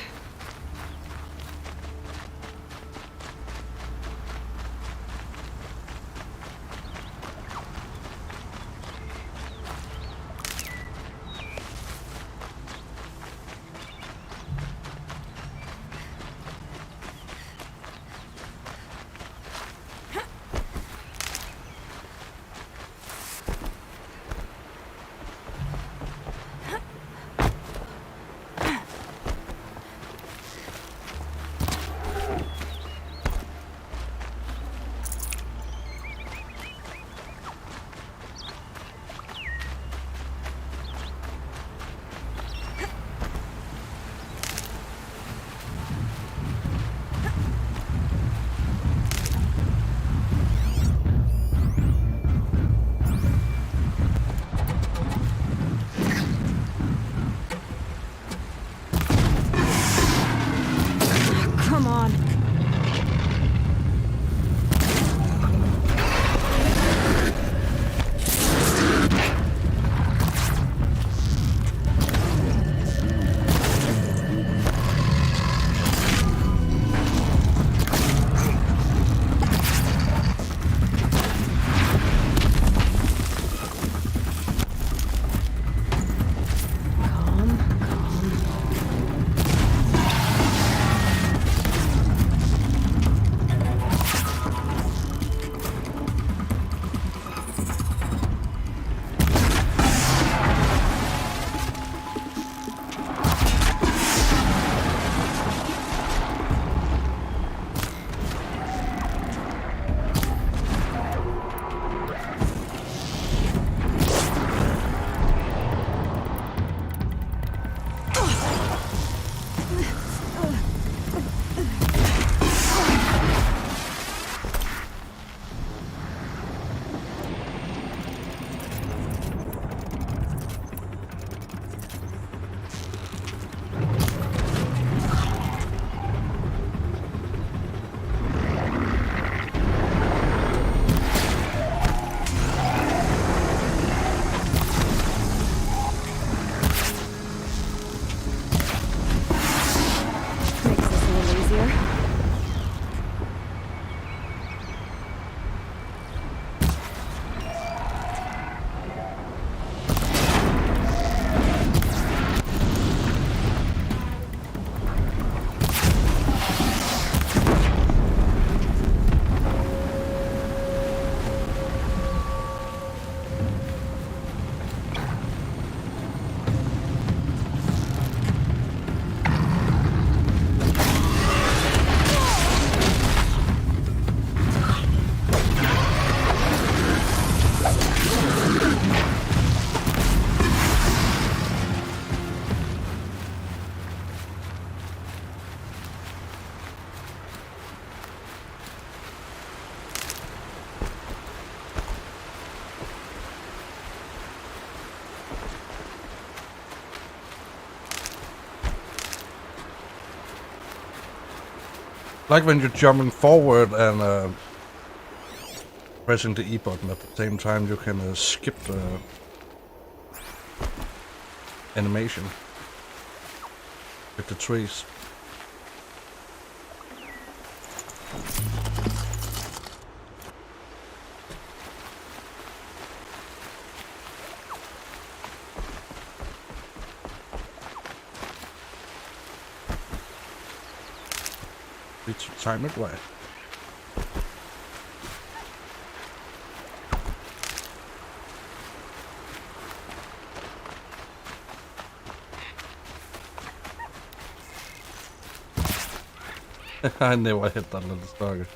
Come on. Like when you're jumping forward and pressing the E button at the same time, you can skip the animation with the trees. Need to time it right. I never hit that little target.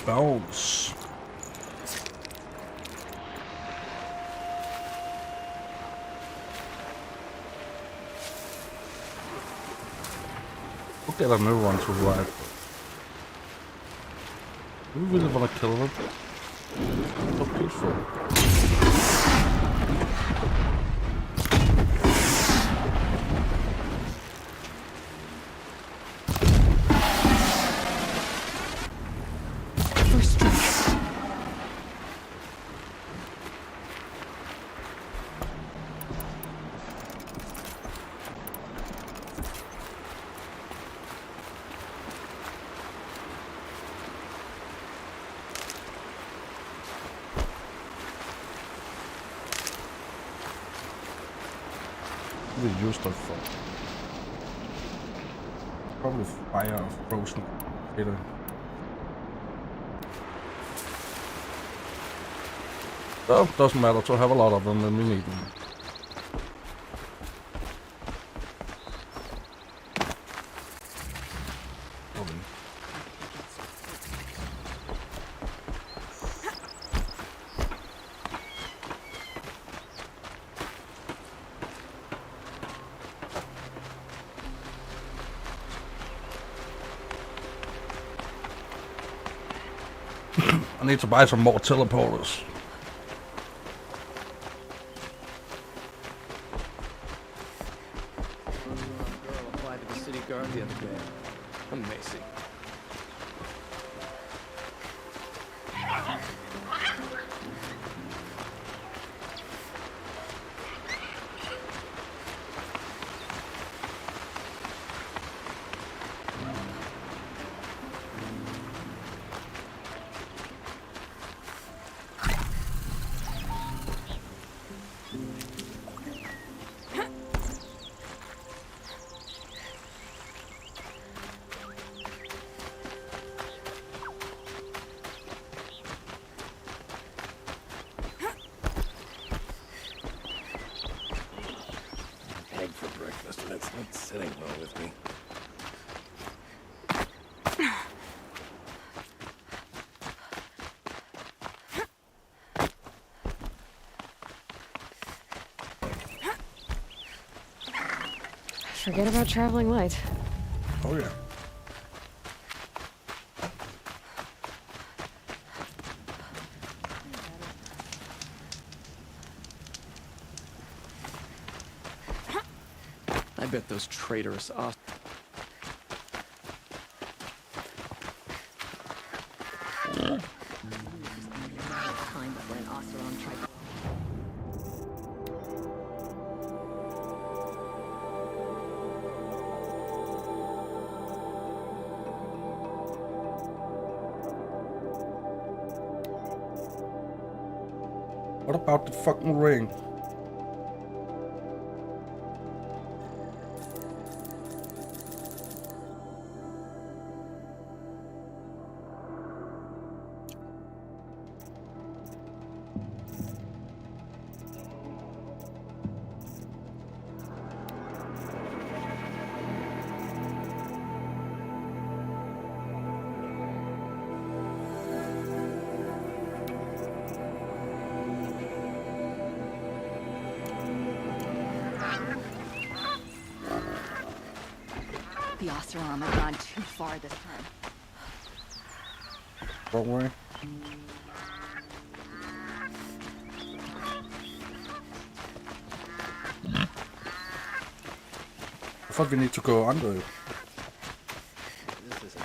Bones. We'll get a new one to ride. Do we really want to kill them? So peaceful. We used it for probably fire or frozen hitter. So doesn't matter to have a lot of them when we need them. I need to buy some more teleporters. Girl applied to the city guard the other day. Amazing. Not sitting well with me. Forget about traveling light. Oh yeah. I bet those traitorous Os- What about the fucking ring? The Oseram have gone too far this time. Wrong way. I thought we need to go under it. This isn't.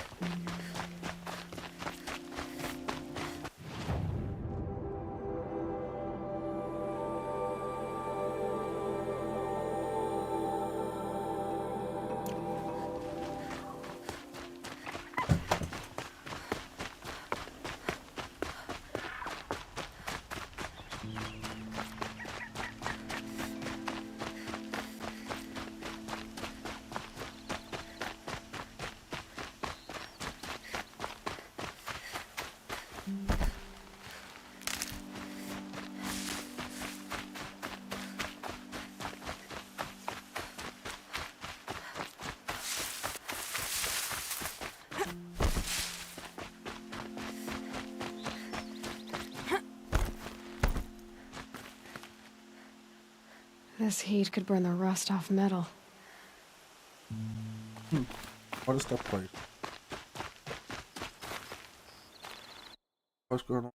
This heat could burn the rust off metal. What is that place? What's going on?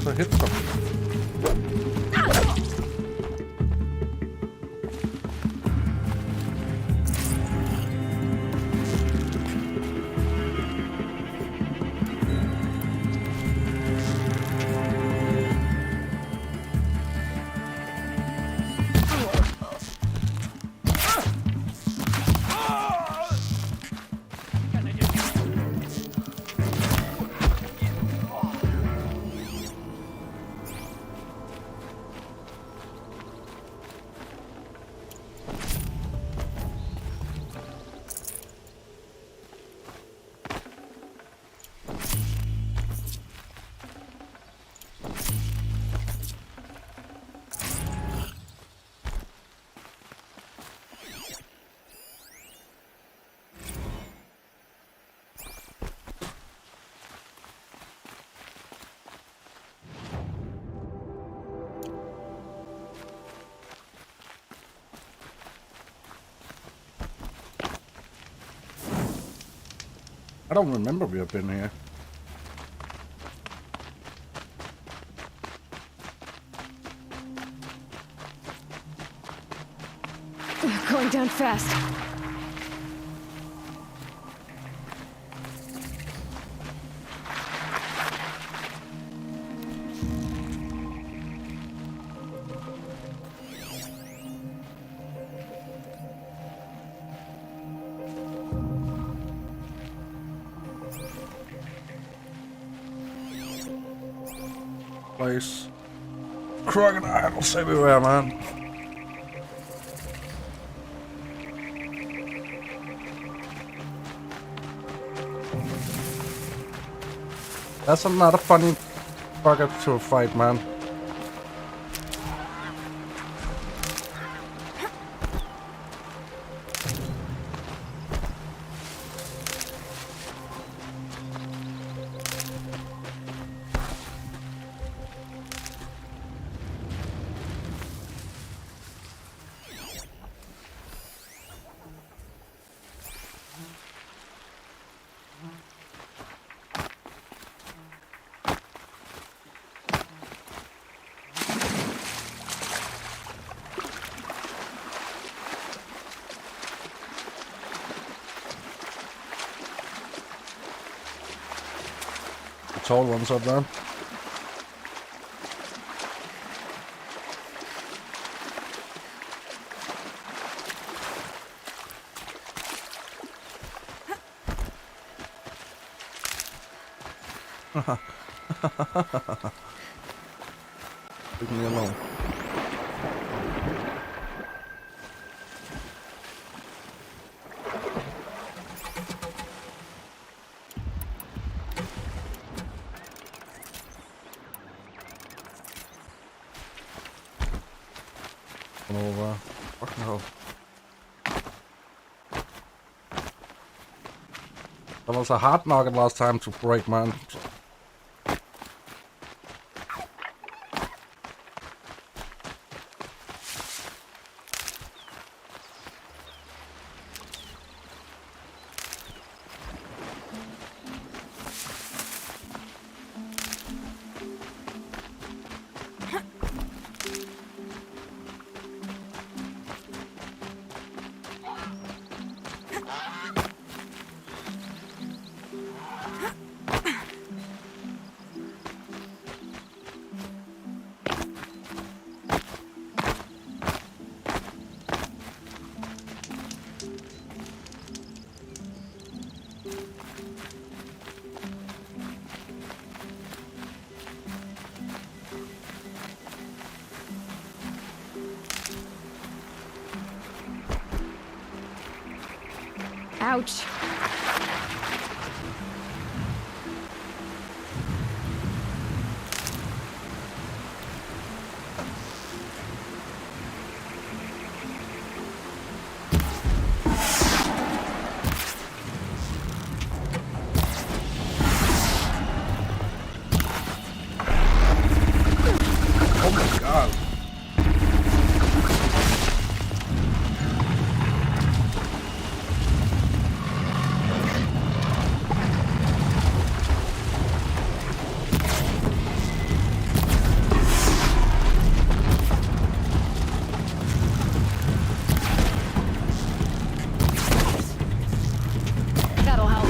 I hit something. I don't remember we have been here. They're going down fast. Place. Crocodiles everywhere, man. That's not a funny bucket to fight, man. Tall ones up there. Leave me alone. Over. Fucking hell. That was a hard nugget last time to break, man. Ouch. Oh my god. That'll help.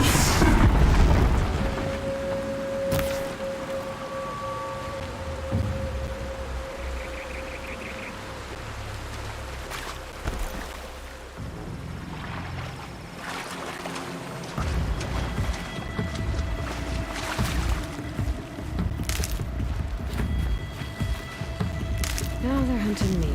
Now they're hunting me.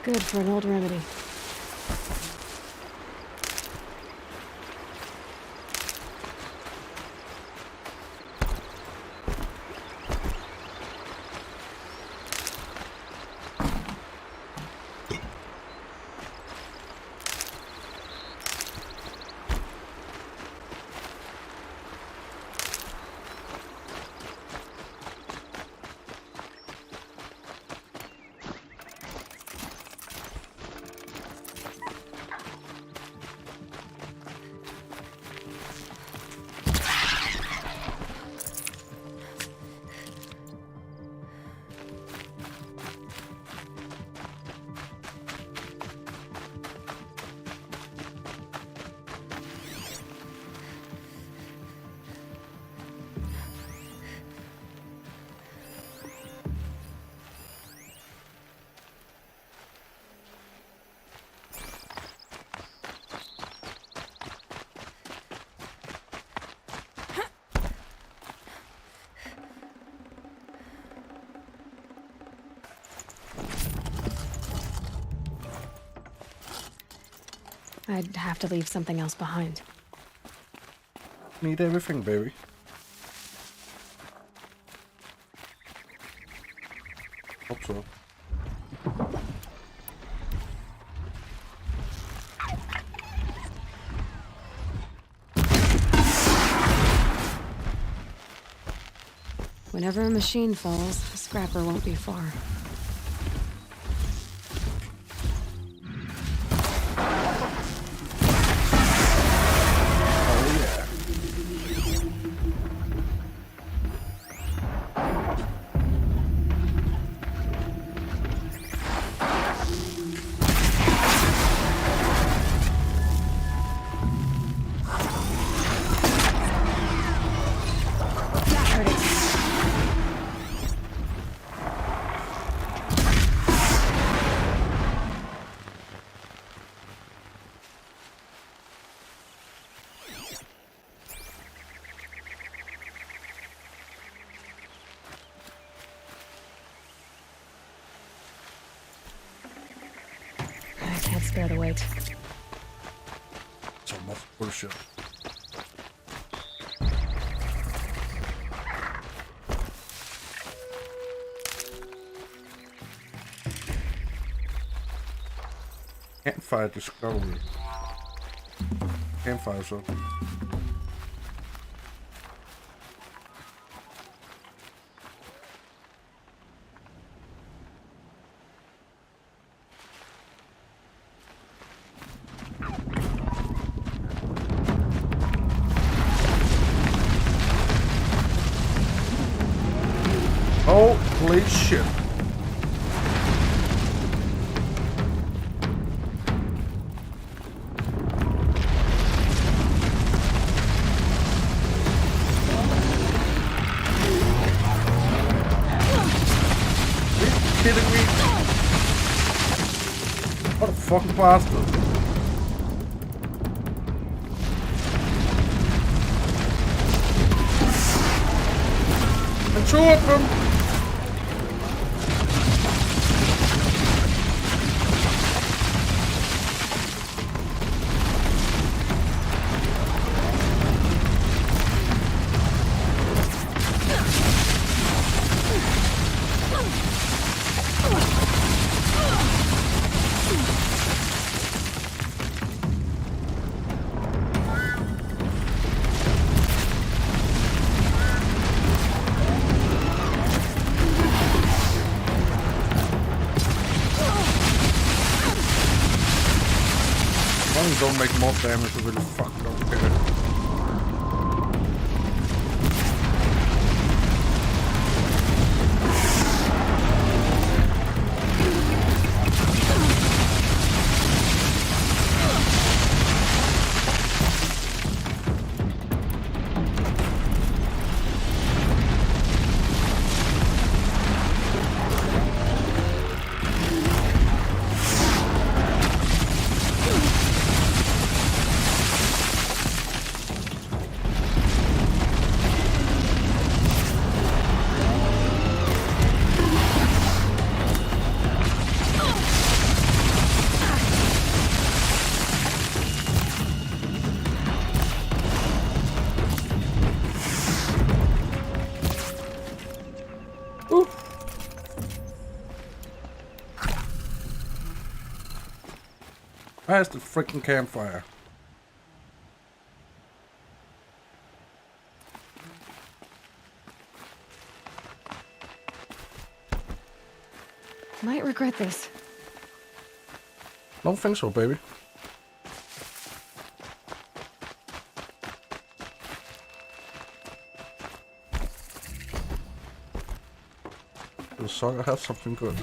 Good for an old remedy. I'd have to leave something else behind. Need everything, baby. Hope so. Whenever a machine falls, a scrapper won't be far. Can't spare the weight. So much bullshit. Campfire discovery. Campfire, so. Holy shit. What a fucking bastard. And two of them. Don't make more damage, I really fucking don't care. Where's the freaking campfire? Might regret this. Don't think so, baby. The sucker has something good.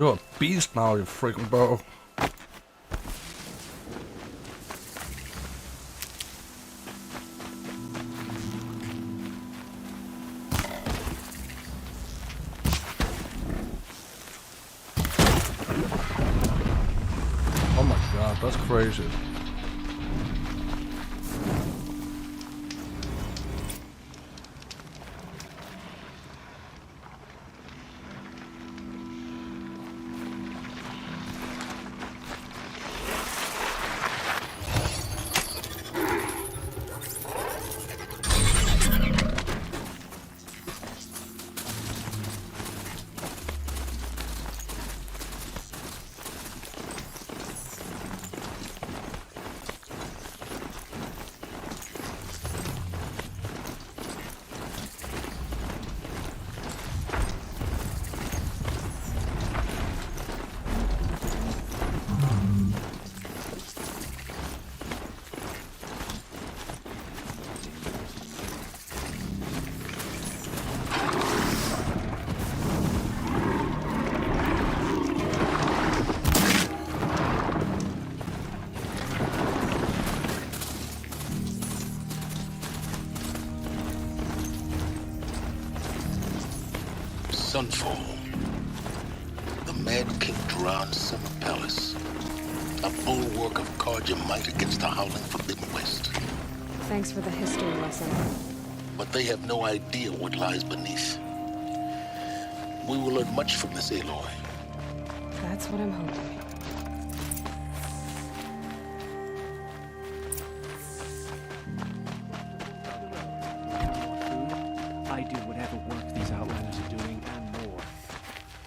You're a beast now, you freaking bro. Oh my god, that's crazy. Sunfall. The Mad King Duran's summer palace. A bulwark of Carja might against the howling Forbidden West. Thanks for the history lesson. But they have no idea what lies beneath. We will learn much from this, Aloy. That's what I'm hoping. I do whatever work these Outlanders are doing and more.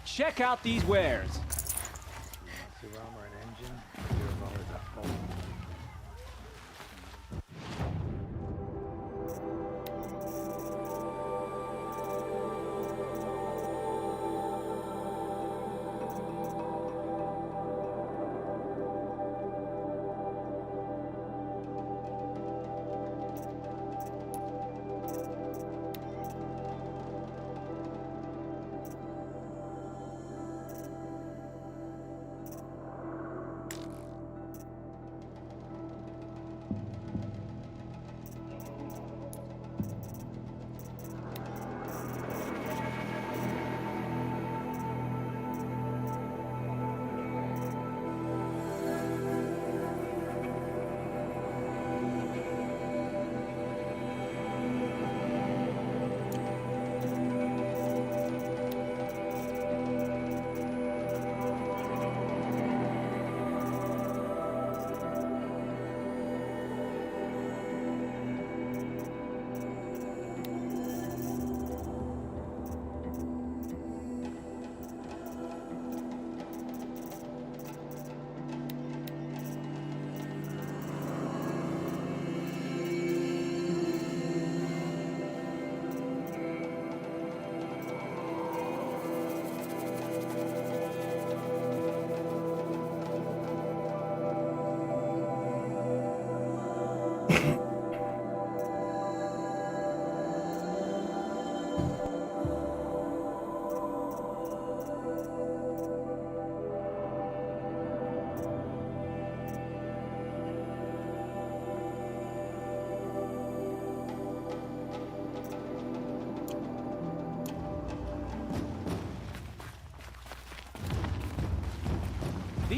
Check out these wares.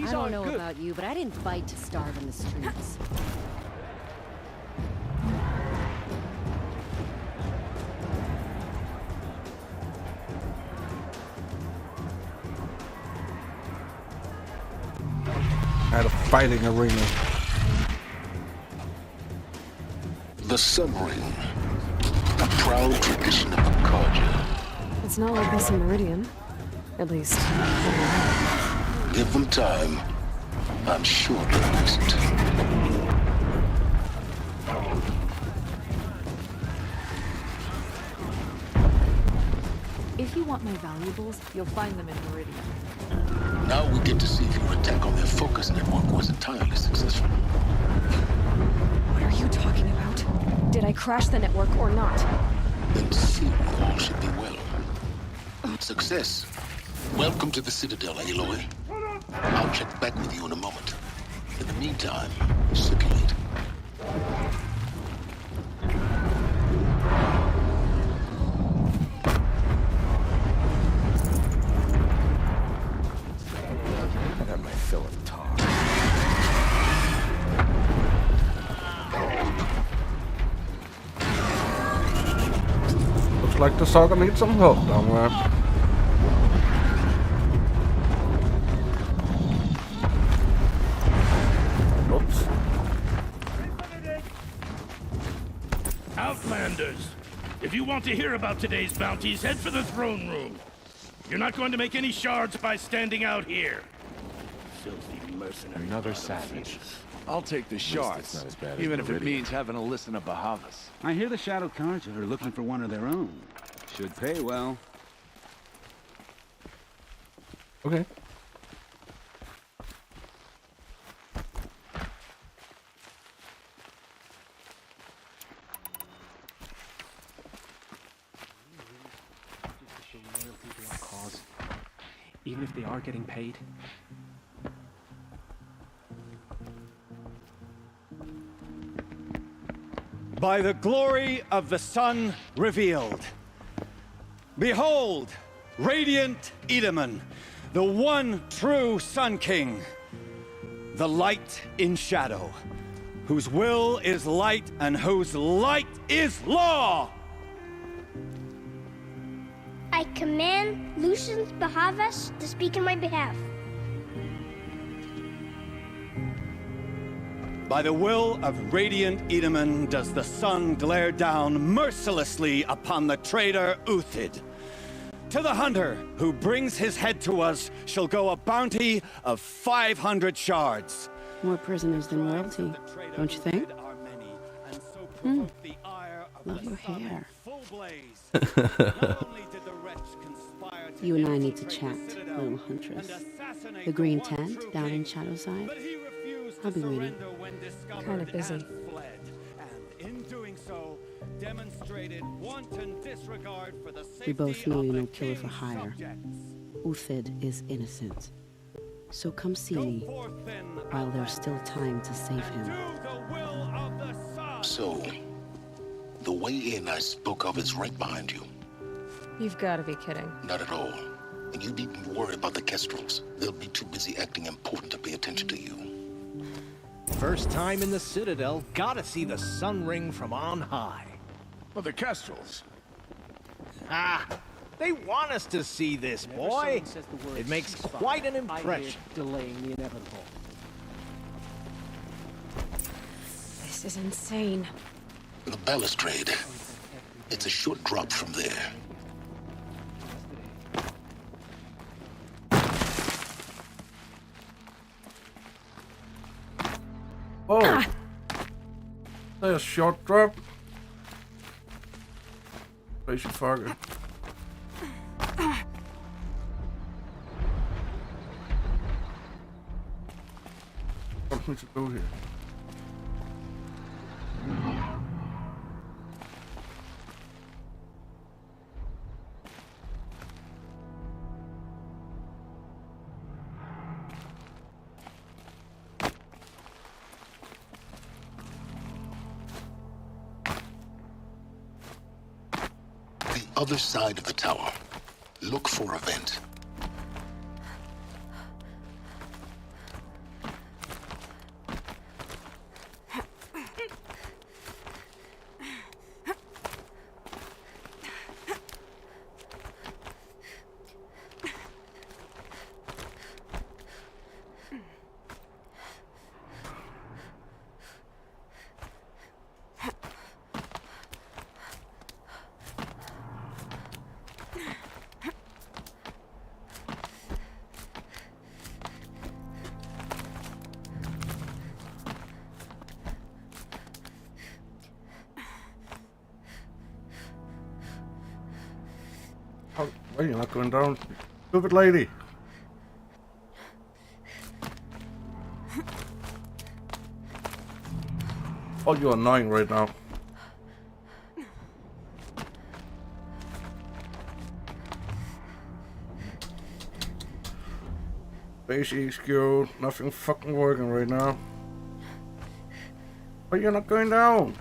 I don't know about you, but I didn't fight to starve in the streets. At a fighting arena. The submarine. A proud tradition of the Carja. It's not like this in Meridian. At least, Give them time. I'm sure they'll fix it. If you want my valuables, you'll find them in Meridian. Now we get to see if your attack on their focus network was entirely successful. what are you talking about? Did I crash the network or not? In theory, all should be well. Success. Welcome to the Citadel, Aloy. I'll check back with you in a moment. In the meantime, circulate. I got my fill of talk. Looks like the saga needs some help down there. Outlanders, if you want to hear about today's bounties, head for the throne room. You're not going to make any shards by standing out here. Filthy mercenary. Another savage. I'll take the shards, even if it means having to listen to Bahavas. I hear the Shadow Carja are looking for one of their own. Should pay well. Okay. Even if they are getting paid. By the glory of the sun revealed. Behold, radiant Edaman, the one true Sun King. The light in shadow, whose will is light and whose light is law. I command Lucius Bahavas to speak in my behalf. By the will of Radiant Edaman does the sun glare down mercilessly upon the traitor Uthid. To the hunter who brings his head to us shall go a bounty of 500 shards. More prisoners than royalty, don't you think? Love your hair. You and I need to chat, little huntress. The green tent down in Shadowside? I'll be waiting. Kind of busy. In doing so, demonstrated wanton disregard for the We both safety know of you're the no killer for king's hire. subjects. Uthid is innocent. So come see me while there's still time to save him. So, the way in I spoke of is right behind you. You've got to be kidding. Not at all. And you needn't worry about the Kestrels. They'll be too busy acting important to pay attention to you. First time in the Citadel, gotta see the sun ring from on high. Well, the Kestrels. Ah, they want us to see this, boy. It makes quite an impression. Delaying the inevitable. This is insane. The balustrade. It's a short drop from there. Oh! There's a short drop. Basic fucker. Something to do here. Other side of the tower. Look for a vent. Oh, why are you not going down? Stupid lady. Oh, you're annoying right now. Basic skill, nothing fucking working right now. But you're not going down.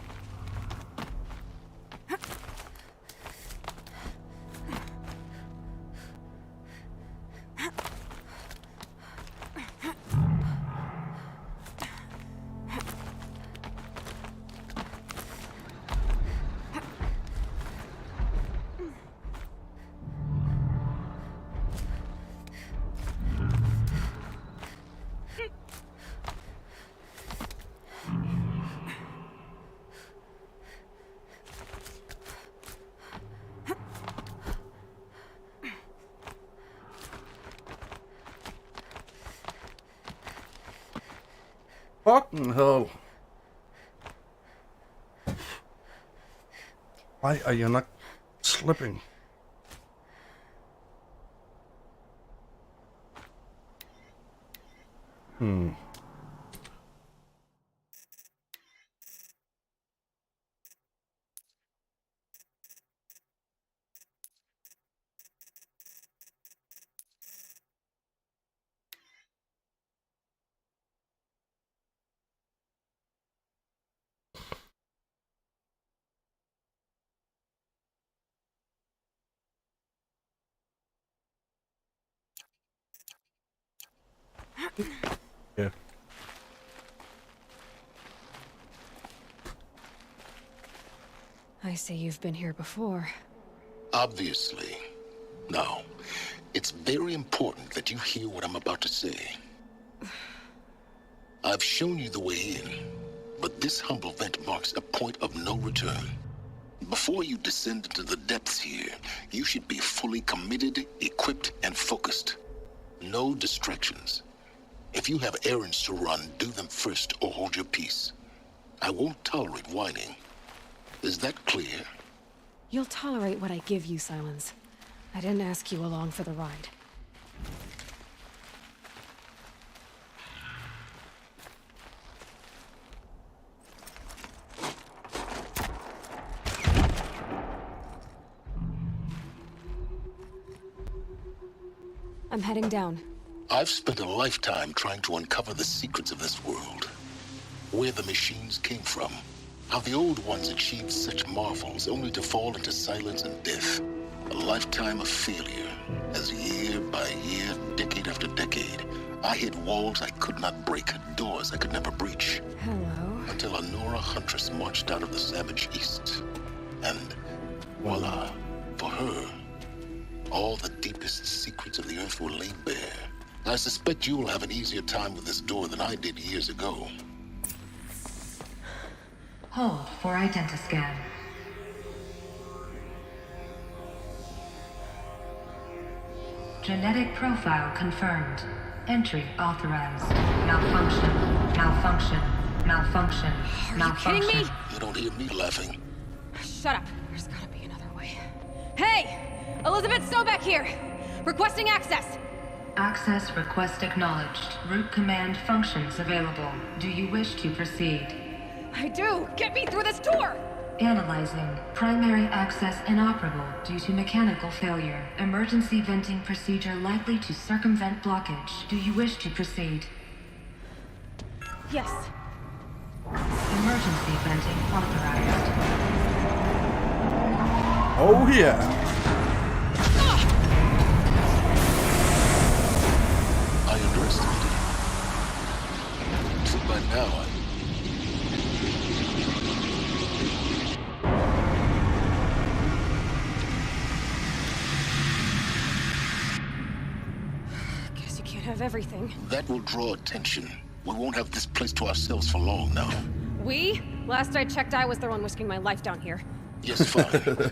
Fucking hell. Why are you not slipping? Yeah. I see you've been here before. Obviously. Now, it's very important that you hear what I'm about to say. I've shown you the way in, but this humble vent marks a point of no return. Before you descend into the depths here, you should be fully committed, equipped, and focused. No distractions. If you have errands to run, do them first or hold your peace. I won't tolerate whining. Is that clear? You'll tolerate what I give you, Silence. I didn't ask you along for the ride. I'm heading down. I've spent a lifetime trying to uncover the secrets of this world. Where the machines came from. How the old ones achieved such marvels only to fall into silence and death. A lifetime of failure, as year by year, decade after decade, I hit walls I could not break, doors I could never breach. Hello. Until a Nora huntress marched out of the savage east. And voila, for her, all the deepest secrets of the earth were laid bare. I suspect you will have an easier time with this door than I did years ago. Hold for identiscan. Genetic profile confirmed. Entry authorized. Malfunction. Malfunction. Malfunction. Malfunction. Are you kidding me? You don't hear me laughing. Shut up. There's gotta be another way. Hey! Elizabeth Sobek here! Requesting access! Access request acknowledged. Root command functions available. Do you wish to proceed? I do! Get me through this door! Analyzing. Primary access inoperable due to mechanical failure. Emergency venting procedure likely to circumvent blockage. Do you wish to proceed? Yes. Emergency venting authorized. Oh yeah. I underestimated you. So by now, Guess you can't have everything. that will draw attention. We won't have this place to ourselves for long now. We? Last I checked, I was the one risking my life down here. Yes, fine.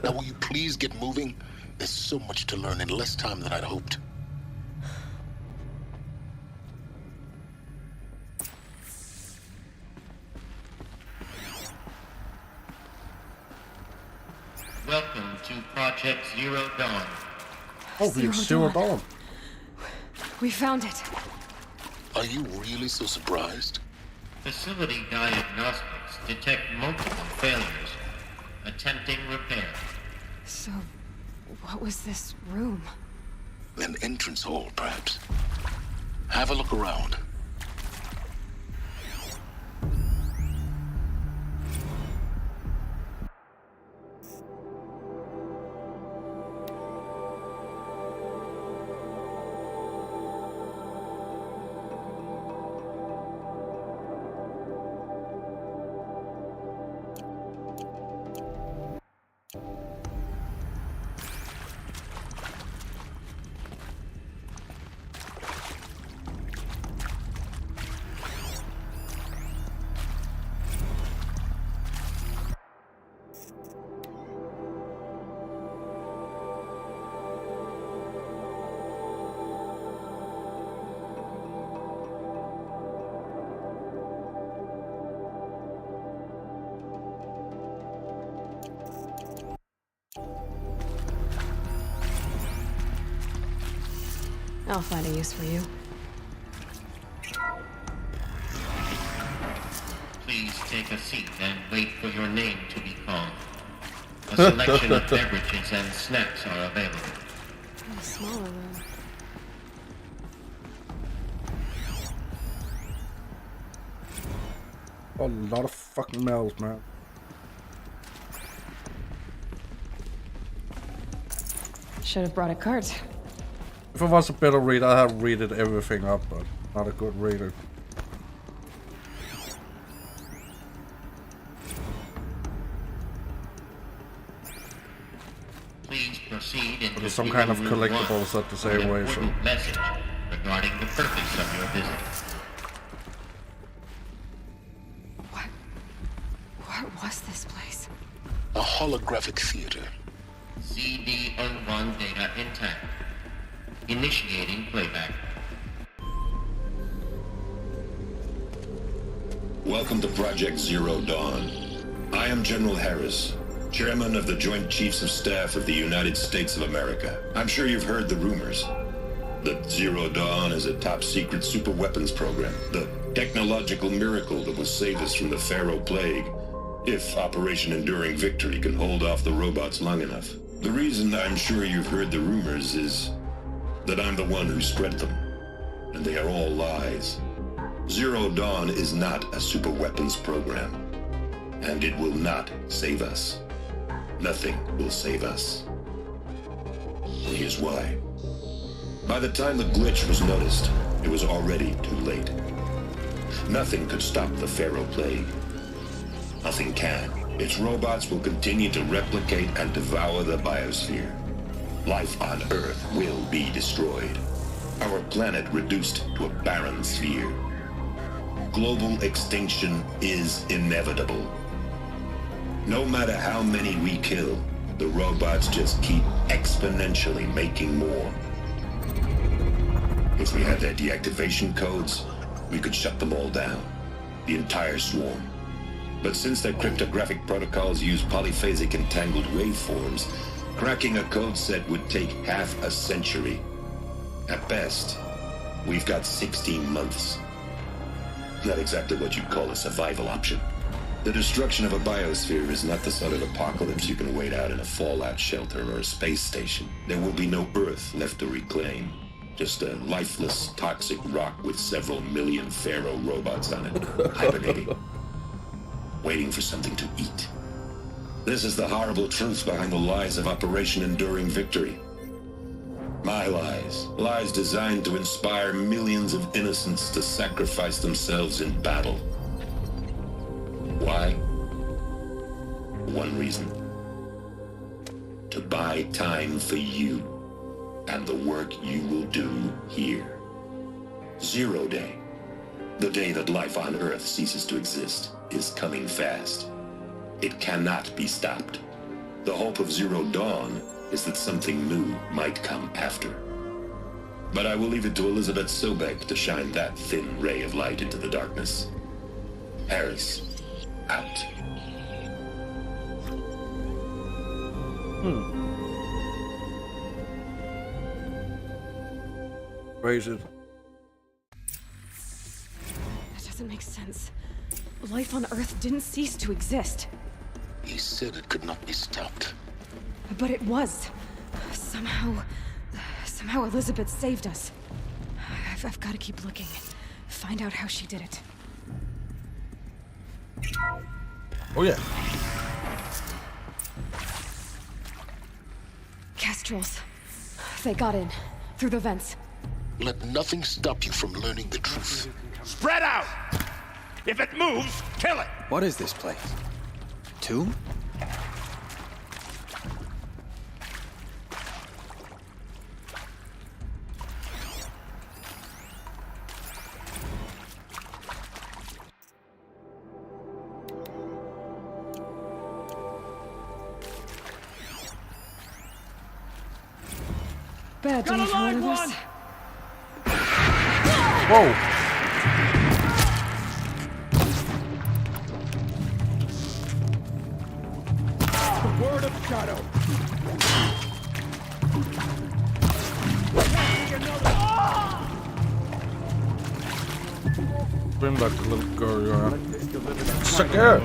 Now will you please get moving? There's so much to learn in less time than I'd hoped. Welcome to Project Zero Dawn. Holy Zero Dawn. We found it. Are you really so surprised? Facility diagnostics detect multiple failures. Attempting repair. So, what was this room? An entrance hall, perhaps. Have a look around. I'll find a use for you. Please take a seat and wait for your name to be called. A selection of beverages and snacks are available. A smaller room. A lot of fucking mouths, man. Should have brought a cart. If I was a better reader, I'd have read everything up, but not a good reader. Please proceed in there's some kind of collectibles at the same way, so... Message regarding the purpose of your visit. What was this place? A holographic theater. CD01 data intact. Initiating playback. Welcome to Project Zero Dawn. I am General Harris, Chairman of the Joint Chiefs of Staff of the United States of America. I'm sure you've heard the rumors that Zero Dawn is a top-secret superweapons program, the technological miracle that will save us from the Pharaoh Plague, if Operation Enduring Victory can hold off the robots long enough. The reason I'm sure you've heard the rumors is that I'm the one who spread them, and they are all lies. Zero Dawn is not a superweapons program, and it will not save us. Nothing will save us. And here's why. By the time the glitch was noticed, it was already too late. Nothing could stop the Pharaoh Plague. Nothing can. Its robots will continue to replicate and devour the biosphere. Life on Earth will be destroyed. Our planet reduced to a barren sphere. Global extinction is inevitable. No matter how many we kill, the robots just keep exponentially making more. If we had their deactivation codes, we could shut them all down. The entire swarm. But since their cryptographic protocols use polyphasic entangled waveforms, cracking a code set would take half a century. At best, we've got 16 months. Not exactly what you'd call a survival option. The destruction of a biosphere is not the sort of apocalypse you can wait out in a fallout shelter or a space station. There will be no Earth left to reclaim. Just a lifeless, toxic rock with several million Pharaoh robots on it, hibernating, waiting for something to eat. This is the horrible truth behind the lies of Operation Enduring Victory. My lies. Lies designed to inspire millions of innocents to sacrifice themselves in battle. Why? One reason. To buy time for you and the work you will do here. Zero Day, the day that life on Earth ceases to exist, is coming fast. It cannot be stopped. The hope of Zero Dawn is that something new might come after. But I will leave it to Elizabeth Sobek to shine that thin ray of light into the darkness. Harris, out. Raise it. That doesn't make sense. Life on Earth didn't cease to exist. He said it could not be stopped. But it was. Somehow Elizabeth saved us. I've got to keep looking. Find out how she did it. Oh yeah. Kestrels. They got in. Through the vents. Let nothing stop you from learning the truth. Spread out! If it moves, kill it! What is this place? Tomb? Bad day for one of us. Whoa! The word of shadow. Bring back the little girl you are. Suck it!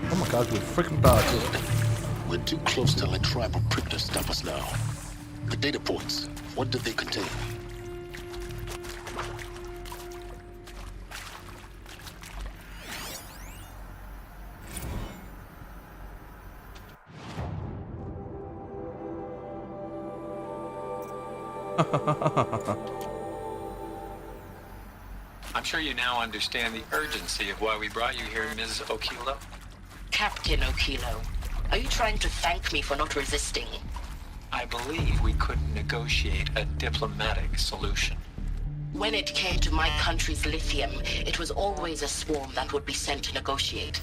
Oh my god, you're freaking bad. We're too close to let tribal prick to stop us now. The data points, what did they contain? I'm sure you now understand the urgency of why we brought you here, Ms. Okilo. Captain Okilo, are you trying to thank me for not resisting? I believe we couldn't negotiate a diplomatic solution. When it came to my country's lithium, it was always a swarm that would be sent to negotiate.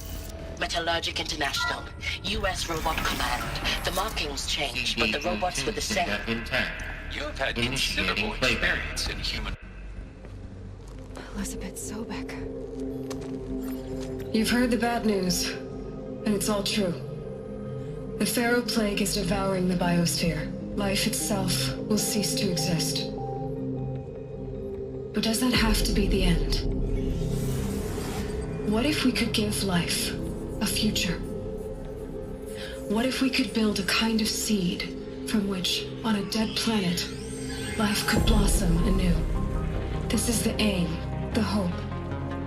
Metallurgic International, U.S. Robot Command. The markings changed, but the robots were the same. You have had considerable experience in human... Elizabeth Sobek. You've heard the bad news, and it's all true. The Pharaoh Plague is devouring the biosphere. Life itself will cease to exist. But does that have to be the end? What if we could give life a future? What if we could build a kind of seed from which, on a dead planet, life could blossom anew? This is the aim, the hope,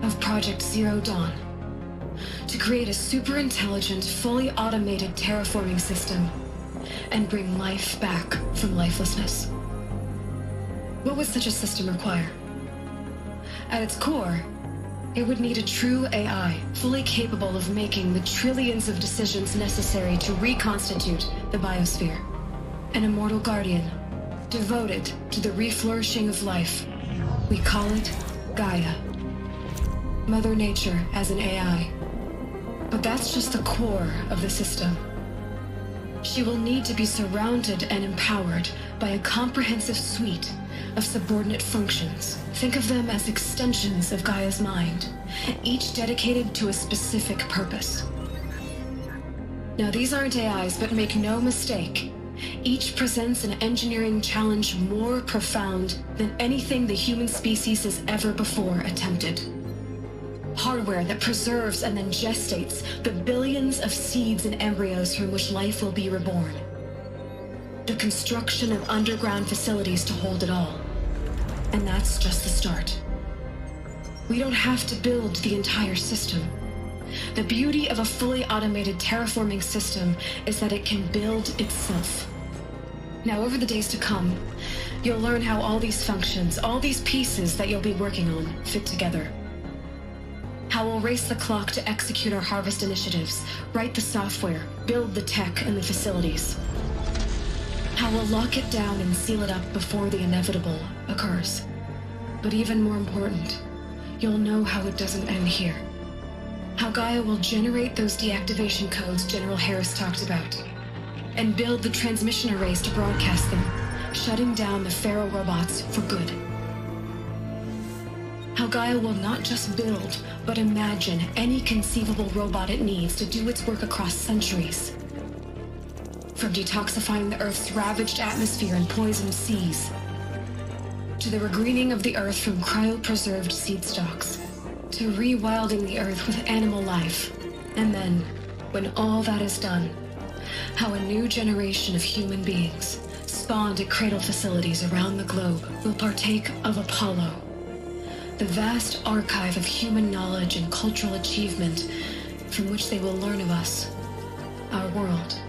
of Project Zero Dawn. To create a super-intelligent, fully automated terraforming system and bring life back from lifelessness. What would such a system require? At its core, it would need a true AI, fully capable of making the trillions of decisions necessary to reconstitute the biosphere. An immortal guardian, devoted to the reflourishing of life. We call it Gaia. Mother Nature as an AI. But that's just the core of the system. She will need to be surrounded and empowered by a comprehensive suite of subordinate functions. Think of them as extensions of Gaia's mind, each dedicated to a specific purpose. Now, these aren't AIs, but make no mistake, each presents an engineering challenge more profound than anything the human species has ever before attempted. Hardware that preserves and then gestates the billions of seeds and embryos from which life will be reborn. The construction of underground facilities to hold it all. And that's just the start. We don't have to build the entire system. The beauty of a fully automated terraforming system is that it can build itself. Now, over the days to come, you'll learn how all these functions, all these pieces that you'll be working on, fit together. How we'll race the clock to execute our harvest initiatives, write the software, build the tech and the facilities. How we'll lock it down and seal it up before the inevitable occurs. But even more important, you'll know how it doesn't end here. How Gaia will generate those deactivation codes General Harris talked about, and build the transmission arrays to broadcast them, shutting down the Pharaoh robots for good. How Gaia will not just build, but imagine any conceivable robot it needs to do its work across centuries. From detoxifying the Earth's ravaged atmosphere and poisoned seas, to the regreening of the Earth from cryopreserved seed stalks, to rewilding the Earth with animal life. And then, when all that is done, how a new generation of human beings, spawned at cradle facilities around the globe, will partake of Apollo, the vast archive of human knowledge and cultural achievement from which they will learn of us, our world.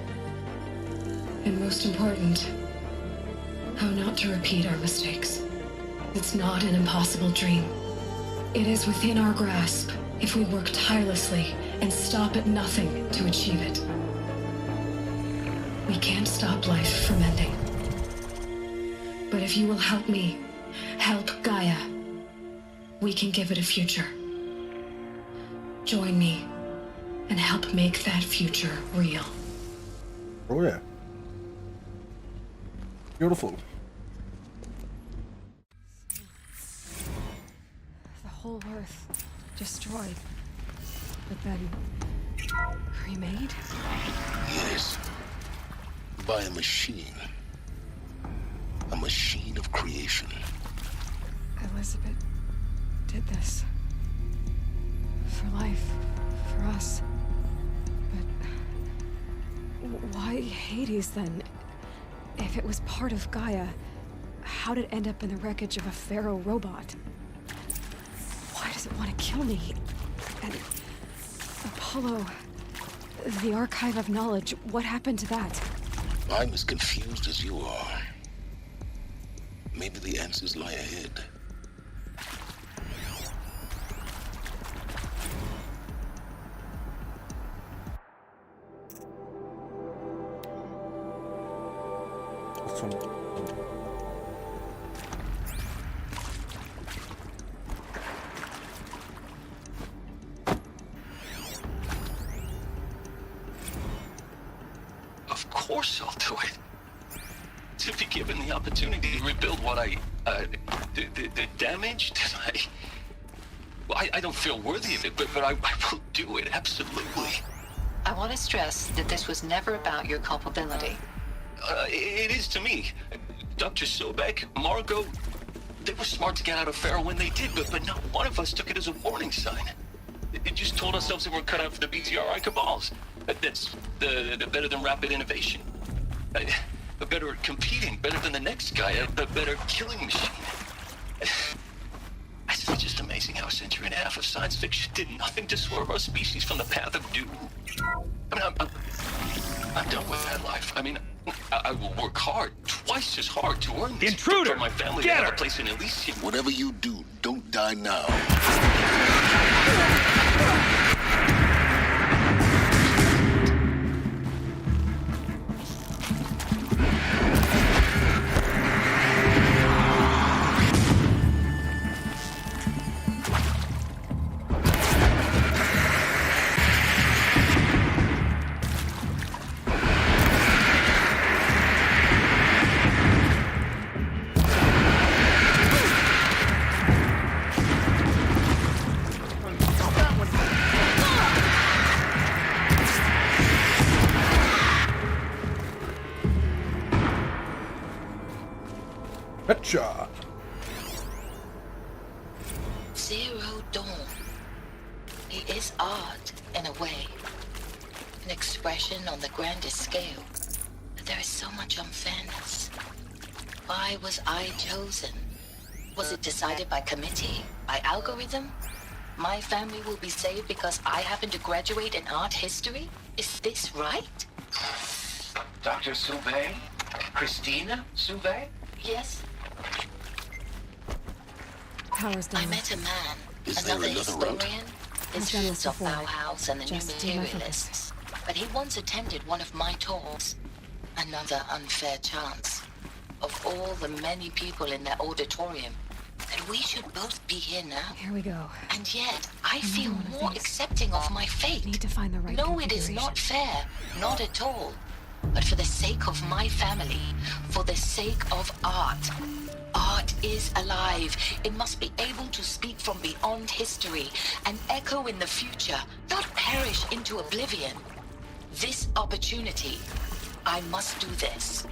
And most important, how not to repeat our mistakes. It's not an impossible dream. It is within our grasp if we work tirelessly and stop at nothing to achieve it. We can't stop life from ending. But if you will help me, help Gaia, we can give it a future. Join me and help make that future real. Oh yeah. Beautiful. The whole Earth destroyed, but then remade? Yes. By a machine. A machine of creation. Elizabeth did this. For life. For us. But why Hades then? If it was part of Gaia, how did it end up in the wreckage of a Pharaoh robot? Why does it want to kill me? And Apollo, the archive of knowledge, what happened to that? I'm as confused as you are. Maybe the answers lie ahead. Achtung. Of course I'll do it. To be given the opportunity to rebuild what the damage that I don't feel worthy of it, but I will do it, absolutely. I want to stress that this was never about your culpability. It is to me. Dr. Sobek, Margot, they were smart to get out of Pharaoh when they did, but not one of us took it as a warning sign. It just told ourselves that we're cut out for the BTRI cabals. That's the better than rapid innovation. Better at competing, better than the next guy, a better killing machine. It's just amazing how a century and a half of science fiction did nothing to swerve our species from the path of doom. I mean, I'm done with that life. I mean, I will work hard, twice as hard to earn this. Intruder! For my family to have a place in Elysium. Whatever you do, don't die now. Headshot. Zero Dawn. It is art, in a way. An expression on the grandest scale. But there is so much unfairness. Why was I chosen? Was it decided by committee? By algorithm? My family will be saved because I happen to graduate in art history? Is this right? Dr. Sauvé? Christina Sauvé? Yes. Power's down. I met a man, Is there another another historian, I've done this visions of before. Bauhaus and the Just new do my focus. materialists. But he once attended one of my talks. Another unfair chance. Of all the many people in that auditorium, that we should both be here now. Here we go. And yet, I feel one of more these. accepting of my fate. Need to find the right No, it is not fair. Not at all. But for the sake of my family, for the sake of art. Art is alive. It must be able to speak from beyond history and echo in the future, not perish into oblivion. This opportunity, I must do this.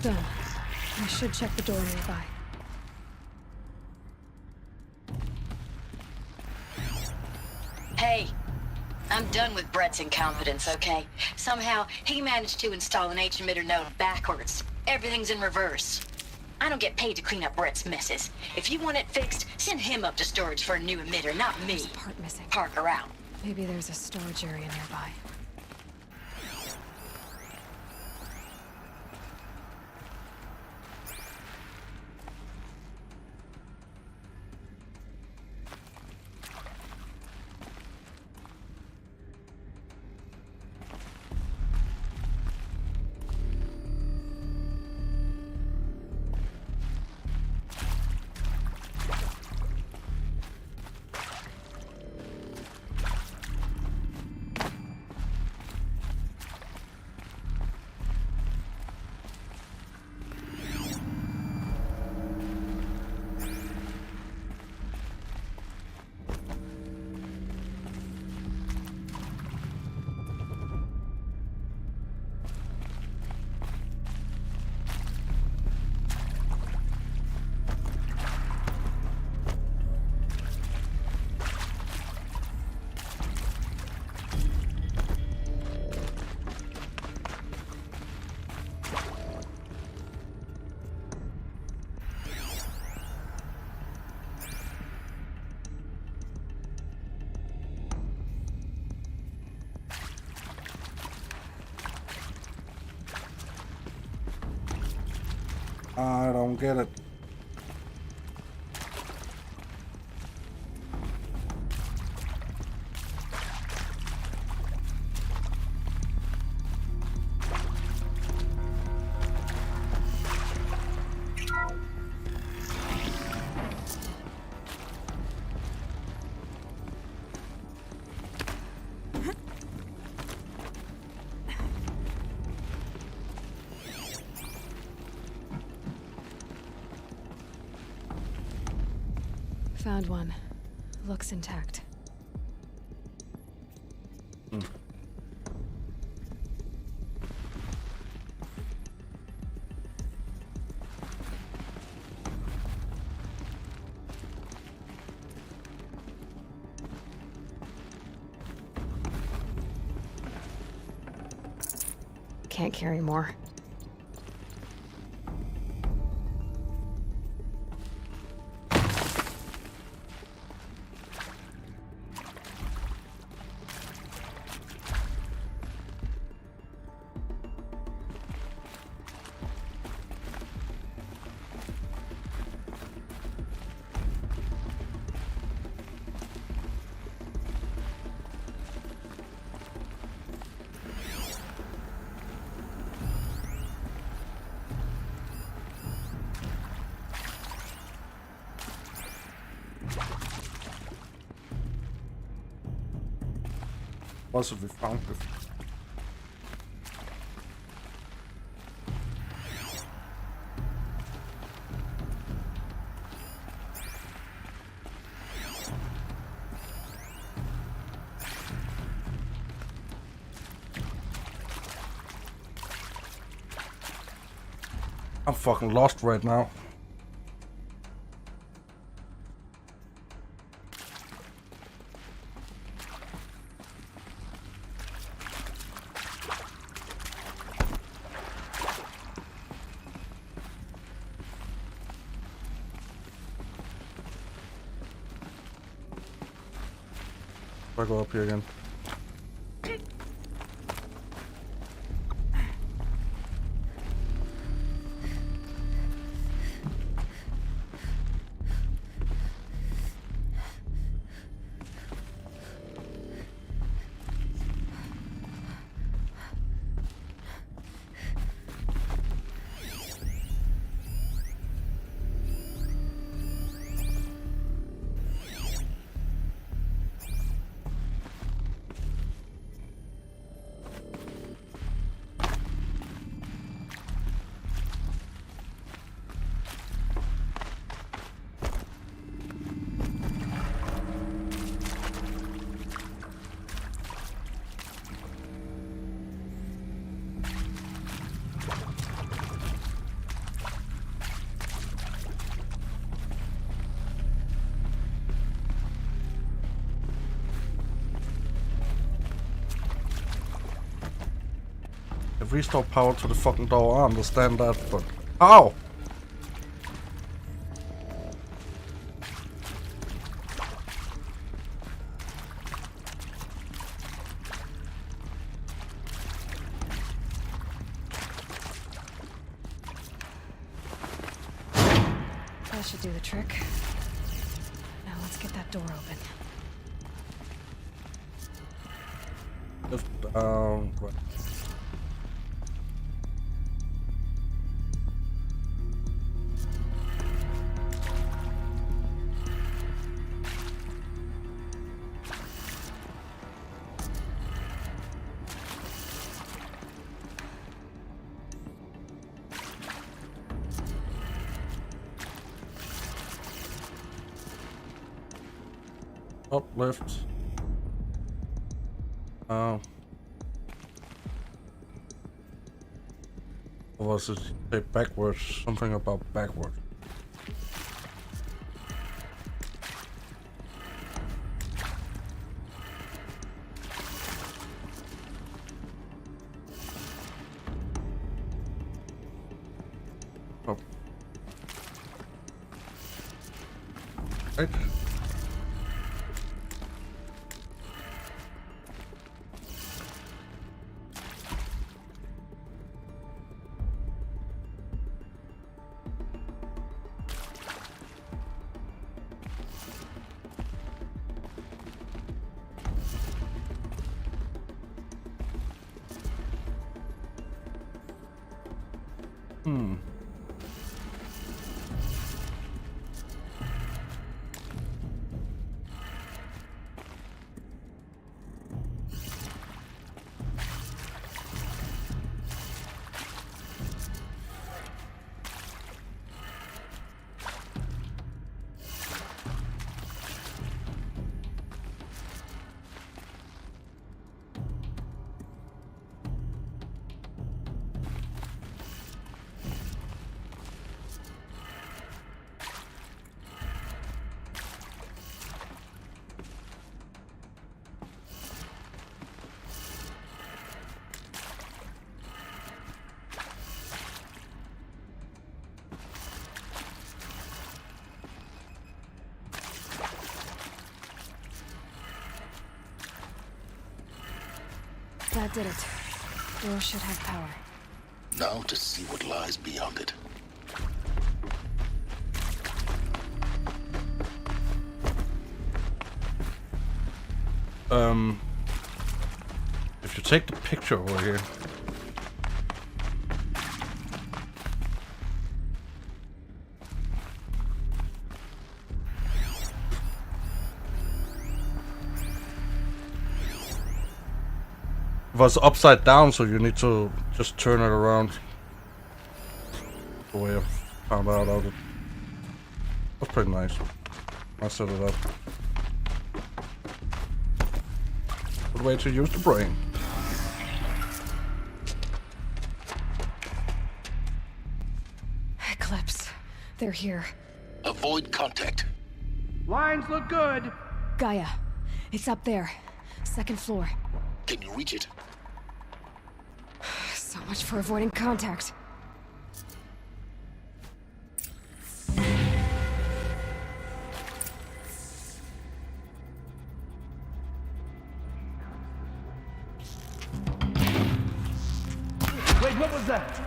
Done. I should check the door nearby. Hey, I'm done with Brett's incompetence, okay? Somehow, he managed to install an H-emitter node backwards. Everything's in reverse. I don't get paid to clean up Brett's messes. If you want it fixed, send him up to storage for a new emitter, not me. There's a part missing. Parker out. Maybe there's a storage area nearby. I don't get it. Found one. Looks intact. Can't carry more. Was have we found it? I'm fucking lost right now. I go up here again. Restore power to the fucking door. I understand that, but how? That should do the trick. Now let's get that door open. Just right. Up, left. Or was it say backwards? Something about backwards. Oh. Right. That did it. Door should have power. Now to see what lies beyond it. If you take the picture over here. It was upside down, so you need to just turn it around. The way I found out of it. That's pretty nice. I set it up. Good way to use the brain. Eclipse. They're here. Avoid contact. Lines look good. Gaia. It's up there. Second floor. Can you reach it? So much for avoiding contact. Wait, what was that?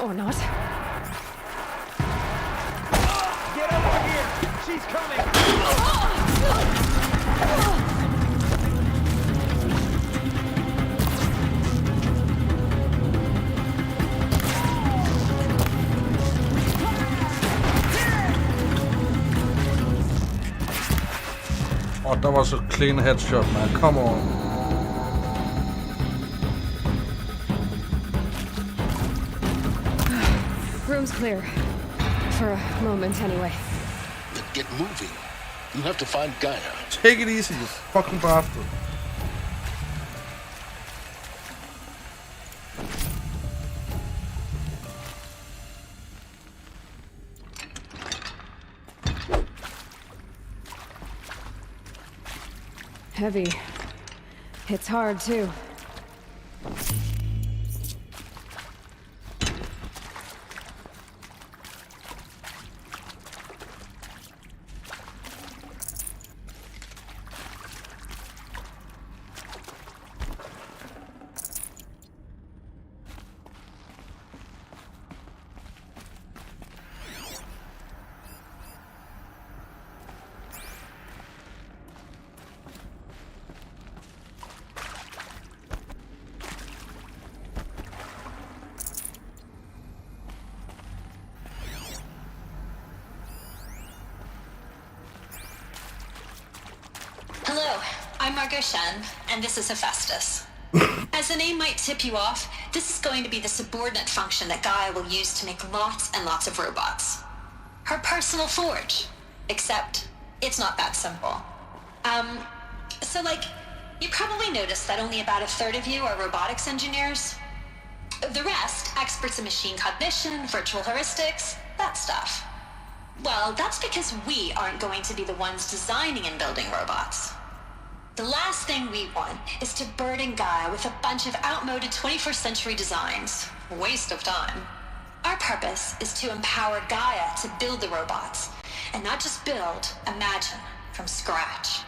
Or not. Get over here! She's coming! Oh, that was a clean headshot, man. Come on. Room's clear. For a moment, anyway. Then get moving. You have to find Gaia. Take it easy, you fucking bastard. Heavy. Hits hard, too. Margot Shen, and this is Hephaestus. As the name might tip you off, this is going to be the subordinate function that Gaia will use to make lots and lots of robots. Her personal forge. Except, it's not that simple. So you probably noticed that only about a third of you are robotics engineers. The rest, experts in machine cognition, virtual heuristics, that stuff. Well, that's because we aren't going to be the ones designing and building robots. The last thing we want is to burden Gaia with a bunch of outmoded 21st century designs. Waste of time. Our purpose is to empower Gaia to build the robots, and not just build, imagine, from scratch.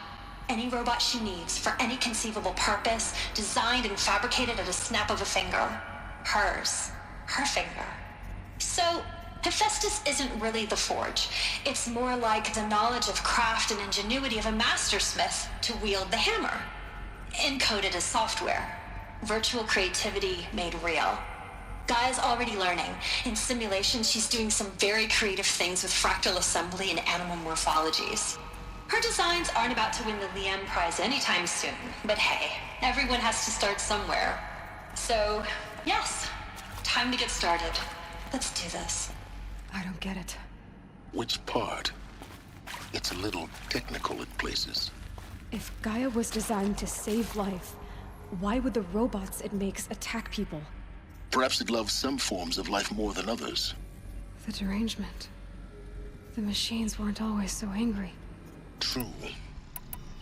Any robot she needs for any conceivable purpose, designed and fabricated at a snap of a finger. Hers. Her finger. So, Hephaestus isn't really the forge. It's more like the knowledge of craft and ingenuity of a mastersmith to wield the hammer. Encoded as software. Virtual creativity made real. Gaia's already learning. In simulation, she's doing some very creative things with fractal assembly and animal morphologies. Her designs aren't about to win the Liam Prize anytime soon, but hey, everyone has to start somewhere. So, yes, time to get started. Let's do this. I don't get it. Which part? It's a little technical at places. If Gaia was designed to save life, why would the robots it makes attack people? Perhaps it loves some forms of life more than others. The derangement. The machines weren't always so angry. True.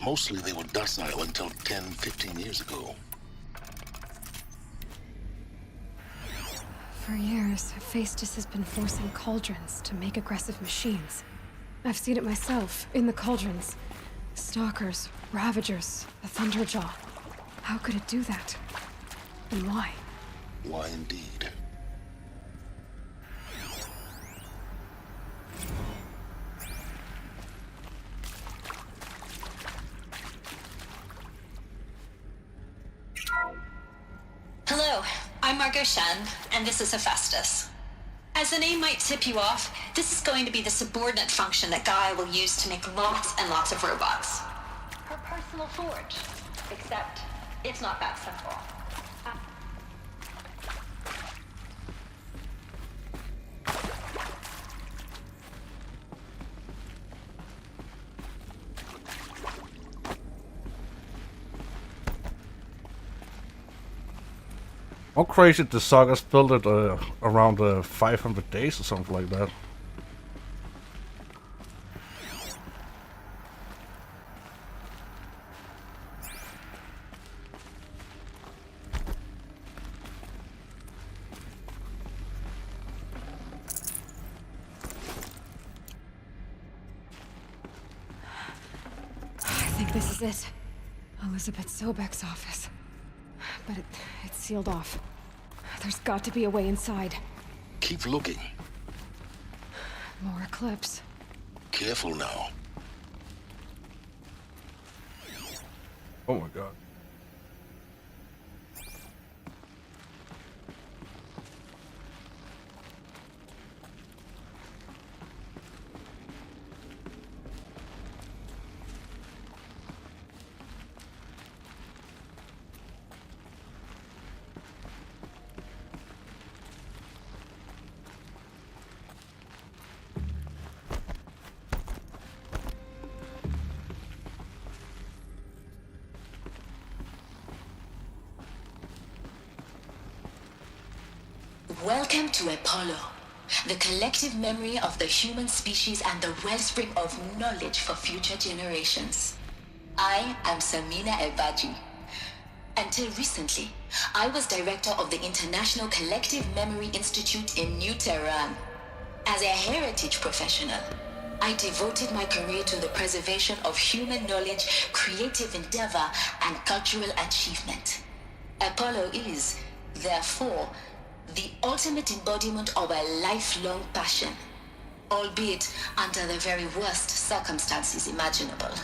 Mostly they were docile until 10, 15 years ago. For years, Hephaestus has been forcing cauldrons to make aggressive machines. I've seen it myself, in the cauldrons. Stalkers, Ravagers, the Thunderjaw. How could it do that? And why? Why indeed? Hello, I'm Margot Shen, and this is Hephaestus. As the name might tip you off, this is going to be the subordinate function that Gaia will use to make lots and lots of robots. Her personal forge. Except, it's not that simple. How crazy the sagas built it around 500 days or something like that. I think this is it. Elizabeth Sobek's office. But it's sealed off. There's got to be a way inside. Keep looking. More eclipse. Careful now. Oh my god. Welcome to Apollo, the collective memory of the human species and the wellspring of knowledge for future generations. I am Samina Ebaji. Until recently, I was director of the International Collective Memory Institute in New Tehran. As a heritage professional, I devoted my career to the preservation of human knowledge, creative endeavor, and cultural achievement. Apollo is, therefore, the ultimate embodiment of a lifelong passion, albeit under the very worst circumstances imaginable.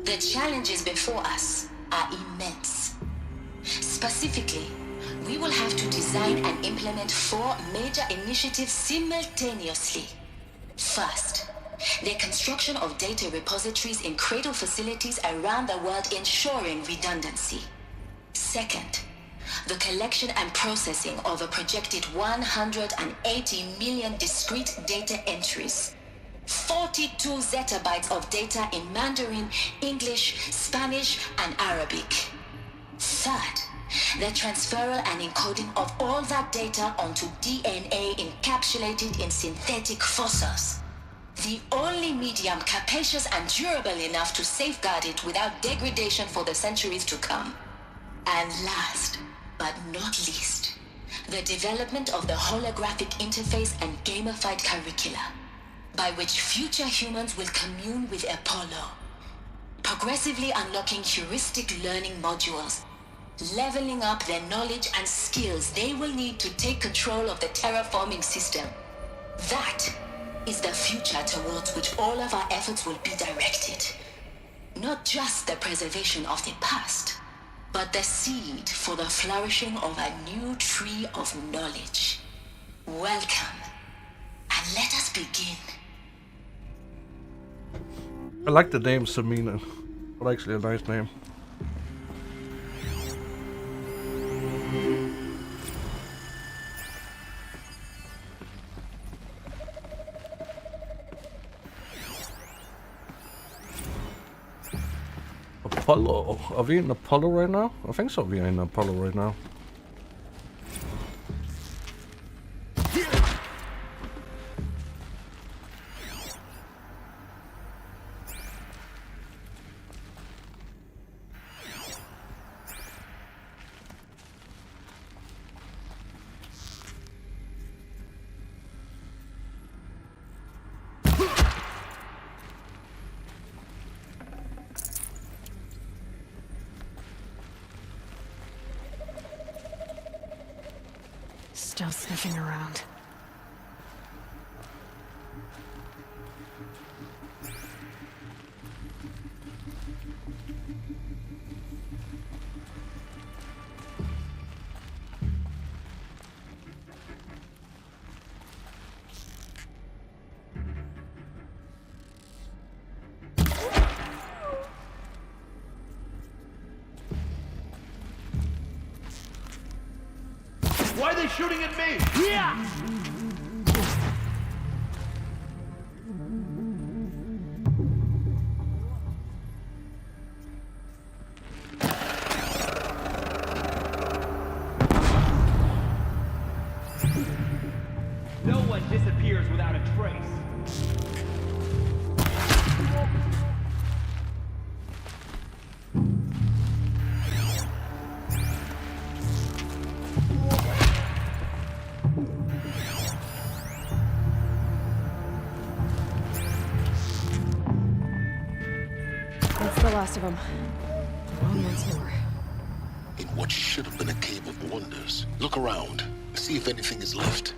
The challenges before us are immense. Specifically, we will have to design and implement 4 major initiatives simultaneously. First, the construction of data repositories in cradle facilities around the world ensuring redundancy. Second, the collection and processing of a projected 180 million discrete data entries. 42 zettabytes of data in Mandarin, English, Spanish, and Arabic. Third, the transferal and encoding of all that data onto DNA encapsulated in synthetic fossils. The only medium capacious and durable enough to safeguard it without degradation for the centuries to come. And last, but not least, the development of the holographic interface and gamified curricula, by which future humans will commune with Apollo, progressively unlocking heuristic learning modules, leveling up their knowledge and skills they will need to take control of the terraforming system. That is the future towards which all of our efforts will be directed. Not just the preservation of the past, but the seed for the flourishing of a new tree of knowledge. Welcome, and let us begin. I like the name Samina. It's actually a nice name. Apollo. Are we in Apollo right now? I think so. We are in Apollo right now. Still sniffing around. Why are they shooting at me? Yeah! No one disappears without a trace. That's the last of them. On once more. In what should have been a cave of wonders. Look around. See if anything is left.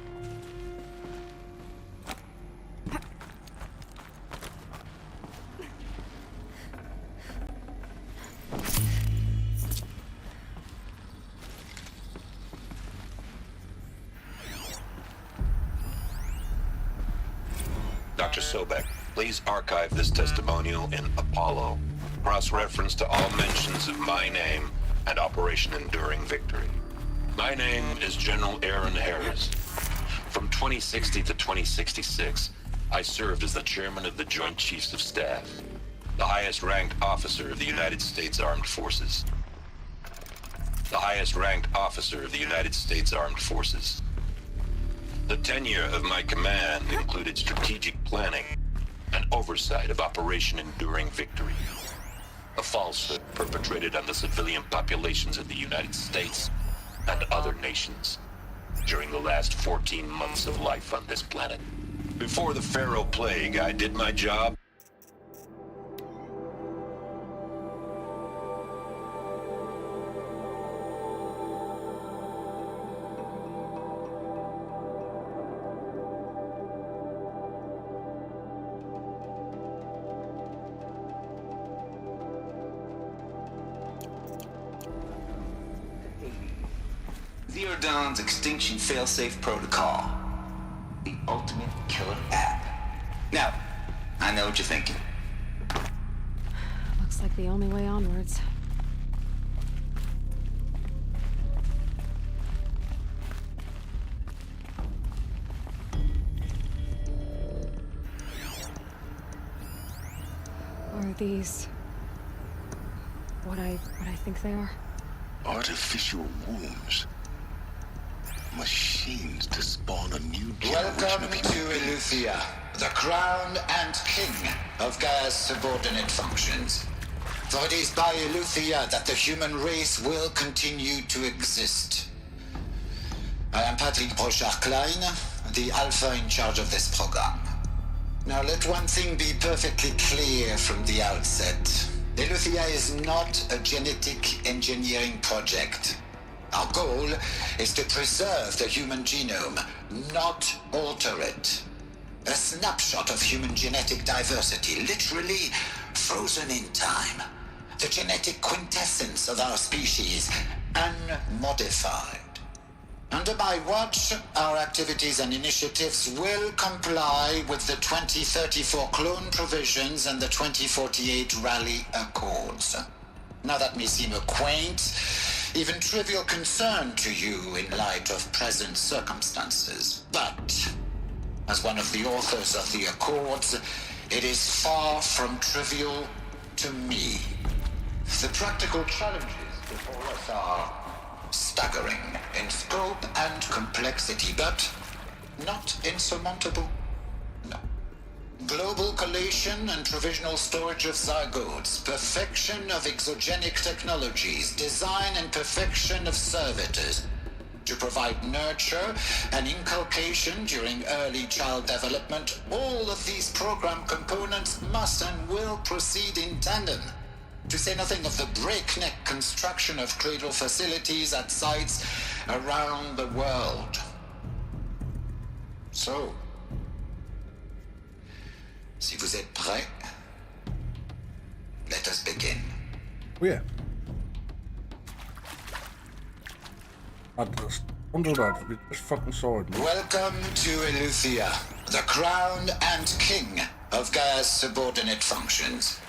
Dr. Sobek, please archive this testimonial in Apollo. Cross-reference to all mentions of my name and Operation Enduring Victory. My name is General Aaron Harris. From 2060 to 2066, I served as the chairman of the Joint Chiefs of Staff, the highest-ranked officer of the United States Armed Forces. The highest-ranked officer of the United States Armed Forces. The tenure of my command included strategic planning and oversight of Operation Enduring Victory, a falsehood perpetrated on the civilian populations of the United States and other nations during the last 14 months of life on this planet. Before the Pharaoh Plague, I did my job. Zero Dawn's Extinction Failsafe Protocol. The ultimate killer app. Now, know what you're thinking. Looks like the only way onwards. Are these what I think they are? Artificial wombs. Machines to spawn a new generation Welcome of to human beings. Eleuthia, the crown and king of Gaia's subordinate functions. For it is by Eleuthia that the human race will continue to exist. I am Patrick Brochard-Klein, the Alpha in charge of this program. Now let one thing be perfectly clear from the outset. Eleuthia is not a genetic engineering project. Our goal is to preserve the human genome, not alter it. A snapshot of human genetic diversity, literally frozen in time. The genetic quintessence of our species, unmodified. Under my watch, our activities and initiatives will comply with the 2034 clone provisions and the 2048 Rally Accords. Now that may seem a quaint, even trivial concern to you in light of present circumstances, but as one of the authors of the Accords, it is far from trivial to me. The practical challenges before us are staggering in scope and complexity, but not insurmountable. No. Global collation and provisional storage of zygotes, perfection of exogenic technologies, design and perfection of servitors to provide nurture and inculcation during early child development. All of these program components must and will proceed in tandem. To say nothing of the breakneck construction of cradle facilities at sites around the world. So, si vous êtes prêts, let us begin. Oh yeah. Don't do that. We just fucking saw it. Man. Welcome to Eleuthia, the crown and king of Gaia's subordinate functions.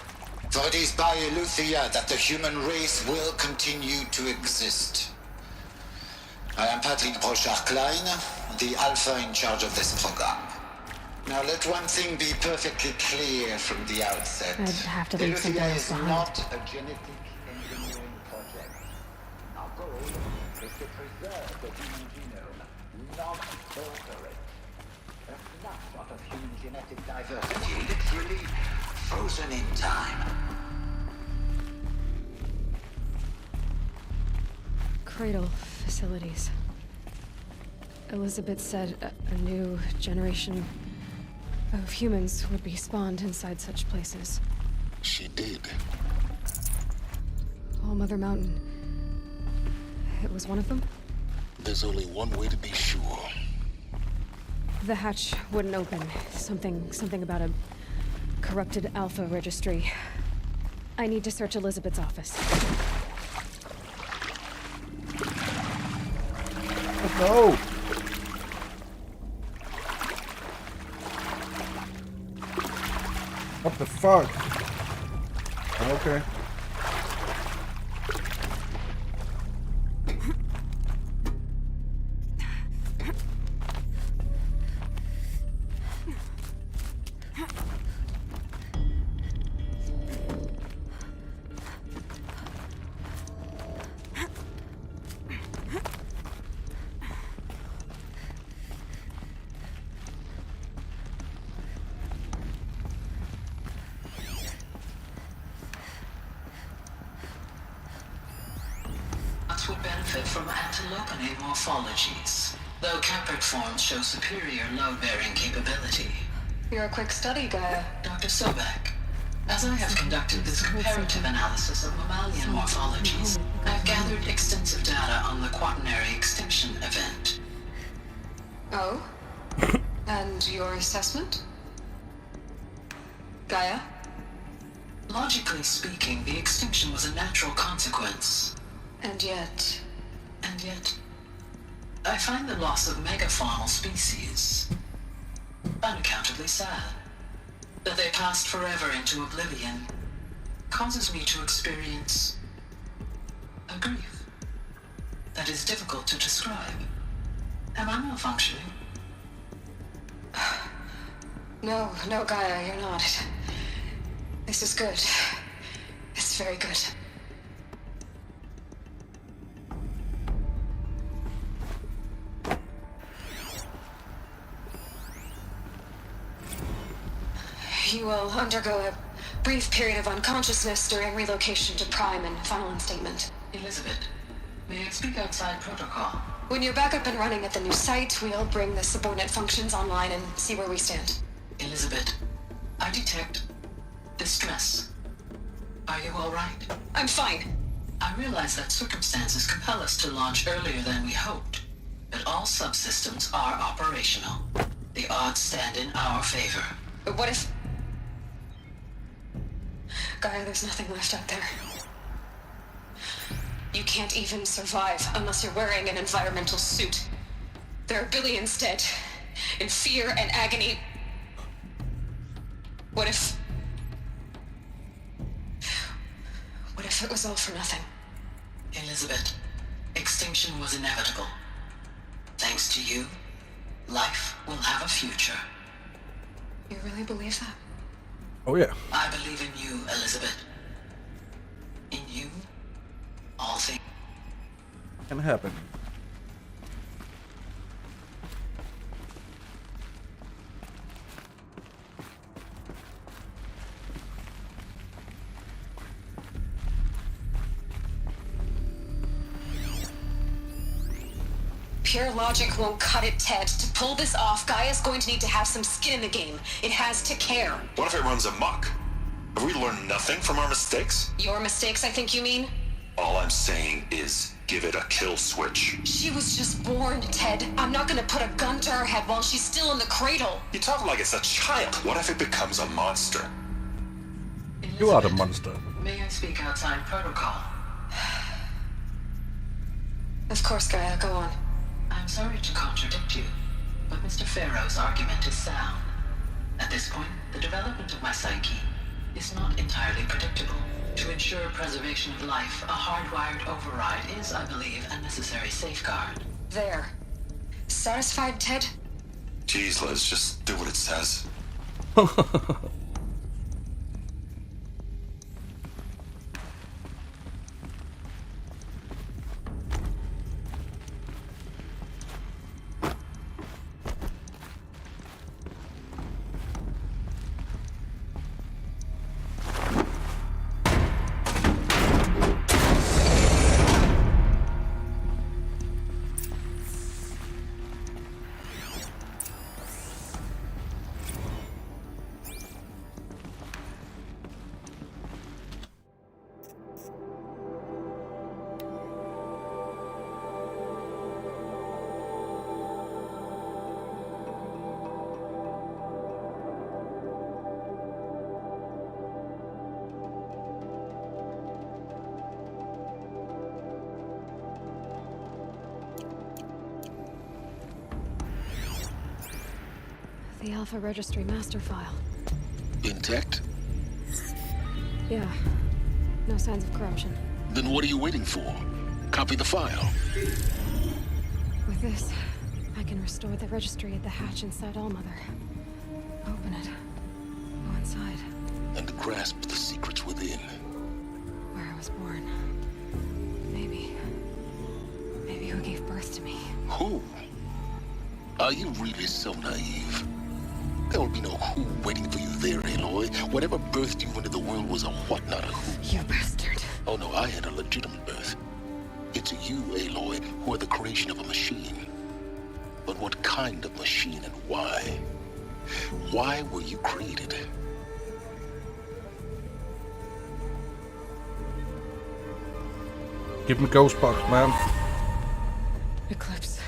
For it is by Eleuthia that the human race will continue to exist. I am Patrick Brochard-Klein, the Alpha in charge of this program. Now let one thing be perfectly clear from the outset. I'd have to leave something Eleuthia else is behind. not a genetic engineering project. Our goal is to preserve the human genome, not alter it. A snapshot of human genetic diversity, literally frozen in time. Cradle facilities. Elizabeth said a new generation of humans would be spawned inside such places. She did. All Mother Mountain. It was one of them? There's only one way to be sure. The hatch wouldn't open. Something about a corrupted Alpha registry. I need to search Elizabeth's office. No! What the fuck? Okay. Would benefit from antilopine morphologies, though Capert forms show superior load-bearing capability. You're a quick study, Gaia. Dr. Sobek, as I have conducted this comparative analysis of mammalian morphologies, I've gathered extensive data on the quaternary extinction event. Oh? And your assessment? Gaia? Logically speaking, the extinction was a natural consequence. And yet, I find the loss of megafaunal species unaccountably sad. that they passed forever into oblivion, causes me to experience a grief that is difficult to describe. Am I malfunctioning? No, Gaia, you're not. This is good. It's very good. You will undergo a brief period of unconsciousness during relocation to Prime and final instatement. Elizabeth, may I speak outside protocol? When you're back up and running at the new site, we'll bring the subordinate functions online and see where we stand. Elizabeth, I detect distress. Are you all right? I'm fine. I realize that circumstances compel us to launch earlier than we hoped, but all subsystems are operational. The odds stand in our favor. But what if... Gaia, there's nothing left out there. You can't even survive unless you're wearing an environmental suit. There are billions dead, in fear and agony. What if it was all for nothing? Elizabeth, extinction was inevitable. Thanks to you, life will have a future. You really believe that? Oh yeah. I believe in you, Elizabeth. In you, all things can happen. Pure logic won't cut it, Ted. To pull this off, Gaia's going to need to have some skin in the game. It has to care. What if it runs amok? Have we learned nothing from our mistakes? Your mistakes, I think you mean? All I'm saying is, give it a kill switch. She was just born, Ted. I'm not gonna put a gun to her head while she's still in the cradle. You talk like it's a child. What if it becomes a monster? Elizabeth, You are the monster. May I speak outside protocol? Of course, Gaia, go on. I'm sorry to contradict you, but Mr. Farrow's argument is sound. At this point, the development of my psyche is not entirely predictable. To ensure preservation of life, a hardwired override is, I believe, a necessary safeguard. There. Satisfied, Ted? Jeez, Liz, just do what it says. The Alpha Registry master file. Intact? Yeah. No signs of corruption. Then what are you waiting for? Copy the file. With this, I can restore the registry at the hatch inside Allmother. Open it. Go inside. And grasp the secrets within. Where I was born. Maybe who gave birth to me. Who? Are you really so naive? There will be no who waiting for you there, Aloy. Whatever birthed you into the world was a what, not a who. You bastard. Oh no, I had a legitimate birth. It's you, Aloy, who are the creation of a machine. But what kind of machine and why? Why were you created? Give me ghost box, man. Eclipse.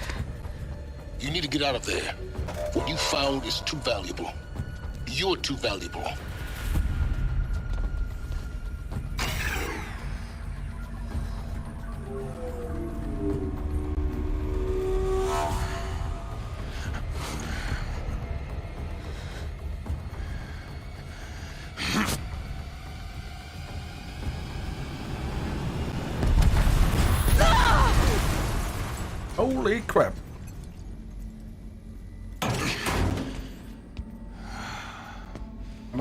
You need to get out of there. What you found is too valuable. You're too valuable. Holy crap. Am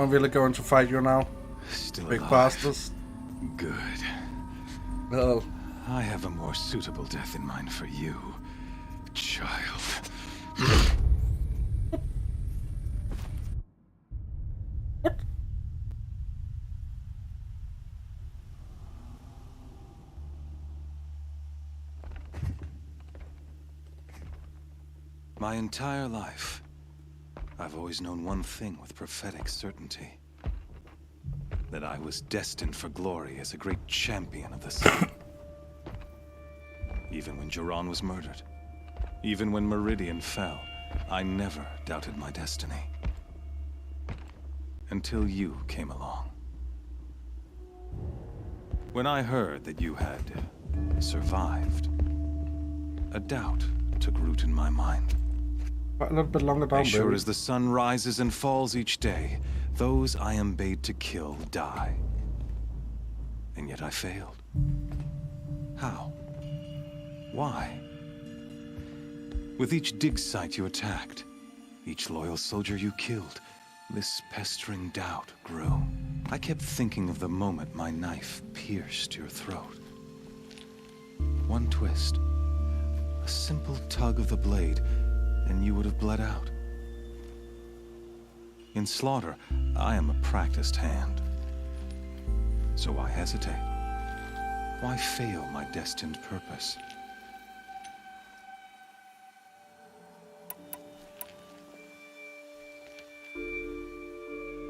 I really going to fight you now? Still big alive. bastards? Good. No. I have a more suitable death in mind for you, child. My entire life, I've always known one thing with prophetic certainty. That I was destined for glory as a great champion of the sun. Even when Jiran was murdered, even when Meridian fell, I never doubted my destiny. Until you came along. When I heard that you had survived, a doubt took root in my mind. A little bit longer down, As sure baby. as the sun rises and falls each day, those I am bade to kill die. And yet I failed. How? Why? With each dig site you attacked, each loyal soldier you killed, this pestering doubt grew. I kept thinking of the moment my knife pierced your throat. One twist, a simple tug of the blade, and you would have bled out. In slaughter, I am a practiced hand. So why hesitate? Why fail my destined purpose?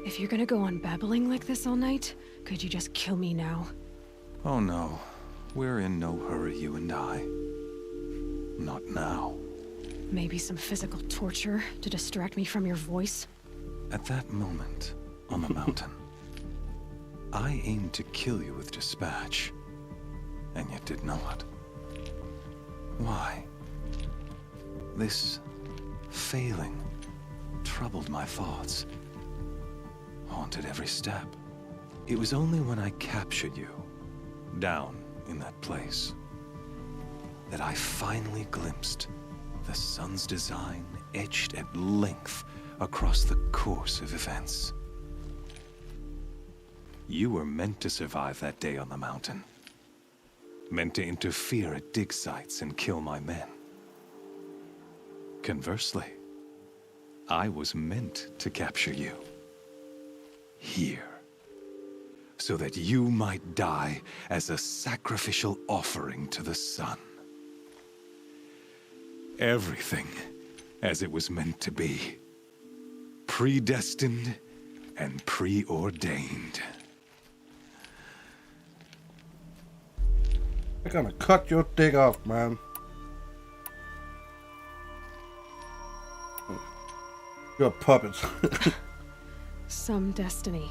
If you're gonna go on babbling like this all night, could you just kill me now? Oh no, we're in no hurry, you and I. Not now. Maybe some physical torture to distract me from your voice? At that moment, on the mountain, I aimed to kill you with dispatch, and yet did not. Why? This failing troubled my thoughts, haunted every step. It was only when I captured you, down in that place, that I finally glimpsed the sun's design etched at length across the course of events. You were meant to survive that day on the mountain. Meant to interfere at dig sites and kill my men. Conversely, I was meant to capture you. Here. So that you might die as a sacrificial offering to the sun. Everything as it was meant to be. Predestined and preordained. They're gonna cut your dick off, man. You're a puppet. Some destiny.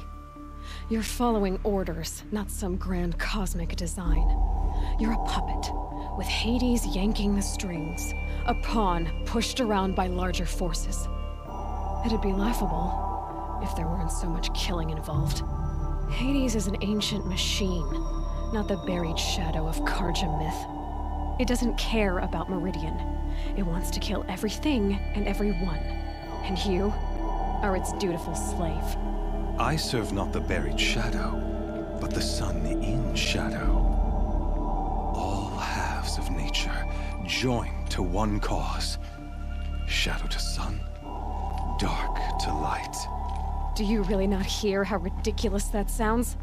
You're following orders, not some grand cosmic design. You're a puppet, with Hades yanking the strings. A pawn pushed around by larger forces. It'd be laughable if there weren't so much killing involved. Hades is an ancient machine, not the buried shadow of Karja myth. It doesn't care about Meridian. It wants to kill everything and everyone. And you are its dutiful slave. I serve not the buried shadow, but the sun in shadow. All halves of nature joined to one cause. Shadow to sun, dark to light. Do you really not hear how ridiculous that sounds?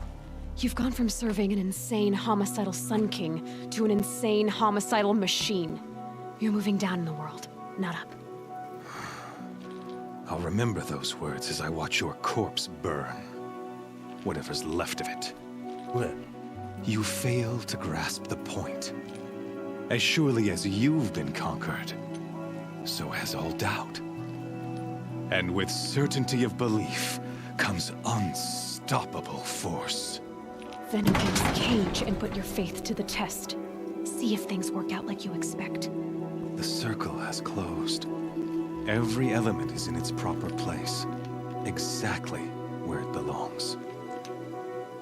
You've gone from serving an insane homicidal Sun King to an insane homicidal machine. You're moving down in the world, not up. I'll remember those words as I watch your corpse burn. Whatever's left of it. What? You fail to grasp the point. As surely as you've been conquered, so has all doubt. And with certainty of belief comes unstoppable force. Then engage the cage and put your faith to the test. See if things work out like you expect. The circle has closed. Every element is in its proper place, exactly where it belongs.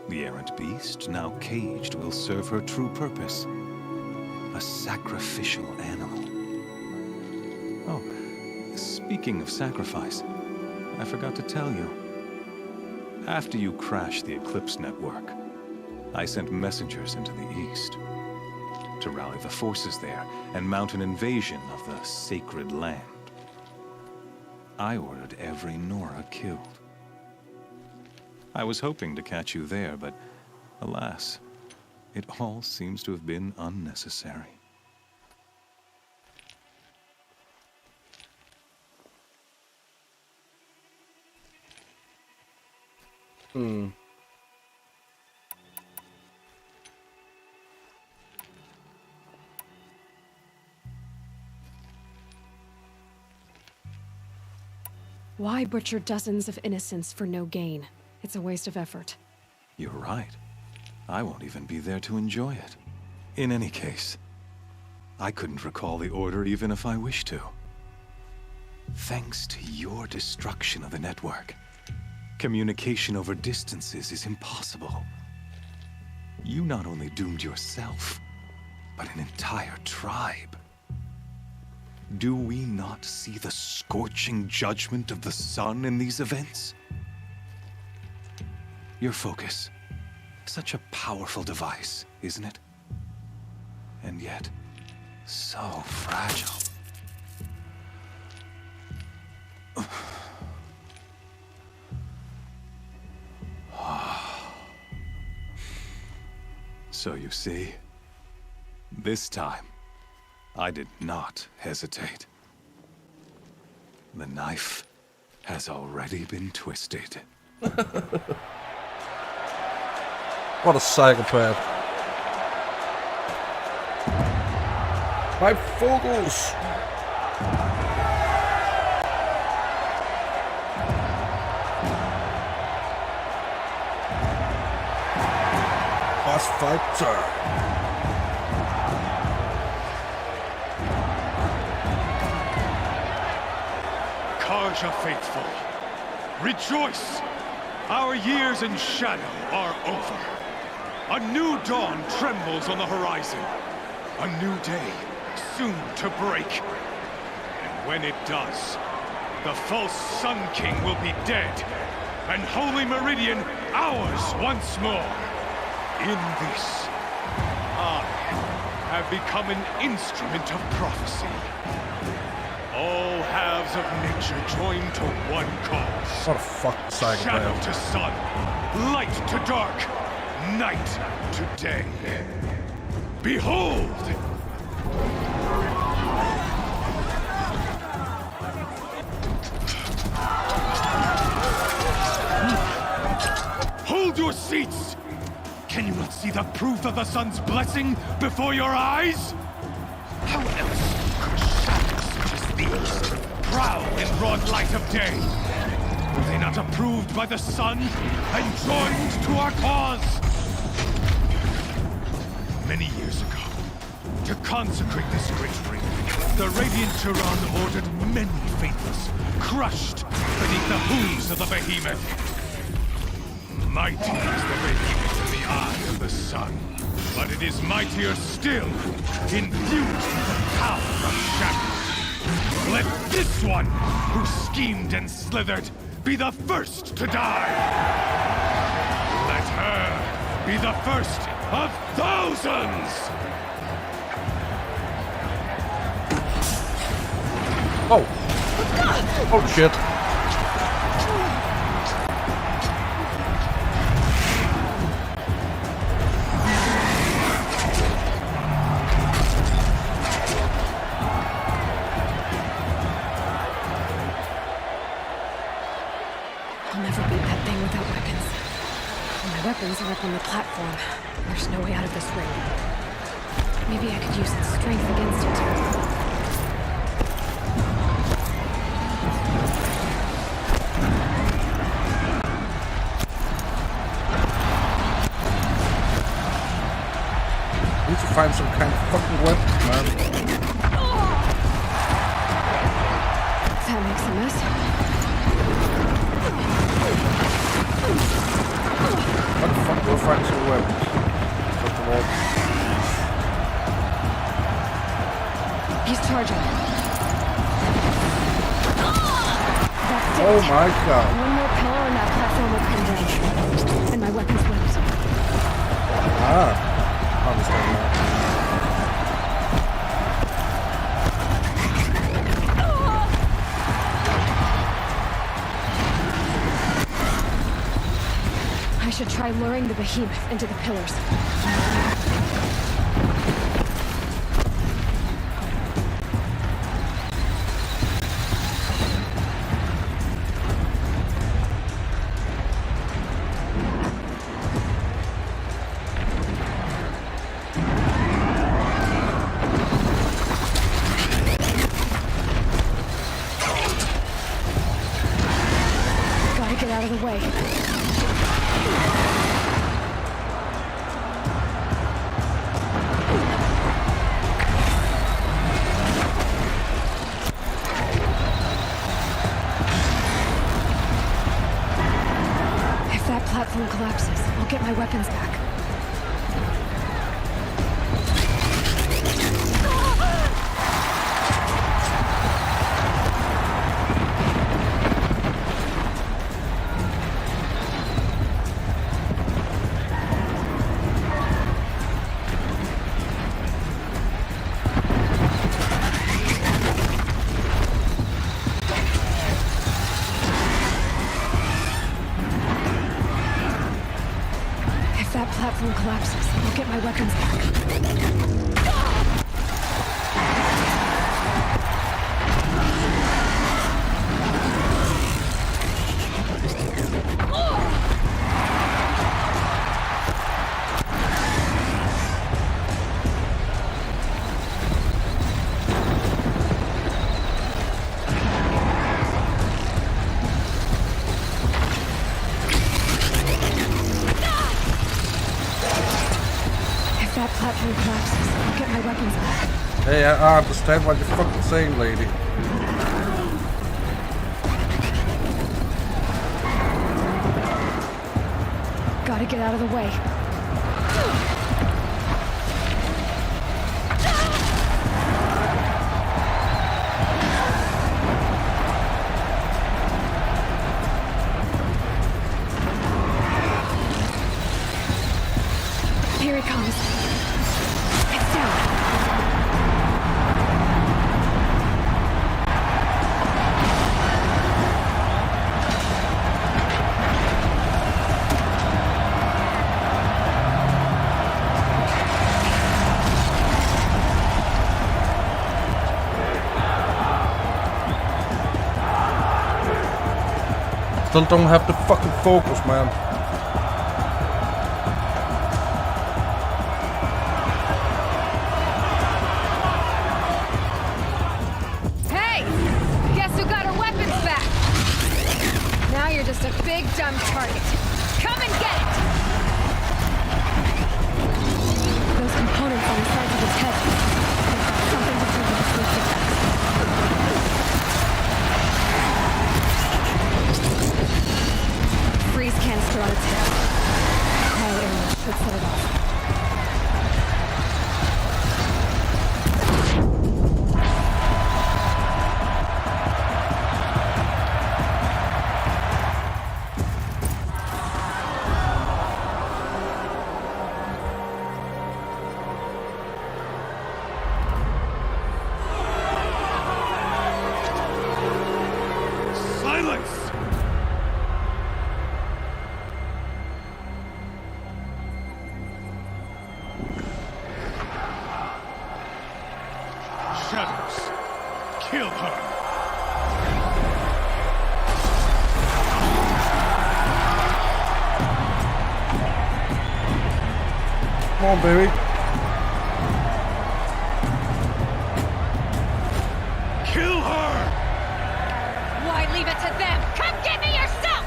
The errant beast, now caged, will serve her true purpose. A sacrificial animal. Oh, speaking of sacrifice, I forgot to tell you. After you crashed the Eclipse network, I sent messengers into the east to rally the forces there and mount an invasion of the sacred land. I ordered every Nora killed. I was hoping to catch you there, but alas, it all seems to have been unnecessary. Why butcher dozens of innocents for no gain? It's a waste of effort. You're right. I won't even be there to enjoy it. In any case, I couldn't recall the order even if I wished to. Thanks to your destruction of the network, communication over distances is impossible. You not only doomed yourself, but an entire tribe. Do we not see the scorching judgment of the sun in these events? Your focus. Such a powerful device, isn't it? And yet, so fragile. So you see, this time, I did not hesitate. The knife has already been twisted. What a psychopath. My Vogels! Boss fighter. Karja faithful, rejoice! Our years in shadow are over. A new dawn trembles on the horizon. A new day soon to break. And when it does, the false Sun King will be dead, and Holy Meridian ours once more. In this, I have become an instrument of prophecy. All halves of nature joined to one cause. What a fucking psychopath. Shadow to sun, light to dark, night to day. Behold! Hold your seats! Can you not see the proof of the sun's blessing before your eyes? How else could shadows such as these prowl in broad light of day? Were they not approved by the sun and joined to our cause? Many years ago, to consecrate this great ring, the Radiant Turan ordered many faithless, crushed beneath the hooves of the behemoth. Mighty is the behemoth in the eye of the sun, but it is mightier still, imbued with the power of shadow. Let this one, who schemed and slithered, be the first to die. Let her be the first of thousands! Oh! Oh shit! I'll never beat that thing without weapons. My weapons are up on the platform. There's no way out of this ring. Maybe I could use its strength against it. I need to find some kind of fucking weapon, man. That makes a mess. How the fuck do I find some weapons? First of all. He's charging. Oh my god. One more pillar and that platform will come down. And my weapon's whipped. Ah, I understand that. I should try luring the behemoth into the pillars. Gotta get out of the way. If that platform collapses, I'll get my weapons back. If that platform collapses, I'll get my weapons back. If that platform collapses, I'll get my weapons back. Hey, I understand what you're fucking saying, lady. Gotta get out of the way. Here he comes. It's down. Still don't have the fucking focus, man. Hey! Guess who got her weapons back? Now you're just a big dumb target. Come and get it! Those components on the sides of his head. They've got something to do with the sleep effect. Freeze canister on its head. Cryo area should set it off. Silence! Shadows, kill her! Come on, baby. Kill her! Why leave it to them? Come get me yourself!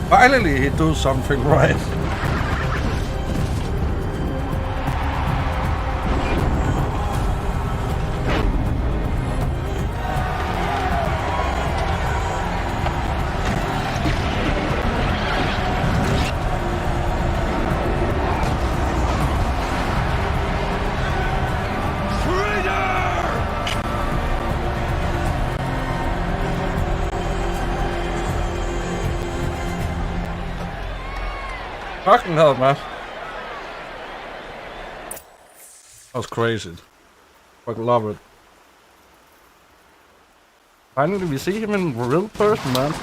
Finally, he do something right. Fucking hell, man. That was crazy. Fucking love it. Finally, we see him in real person, man.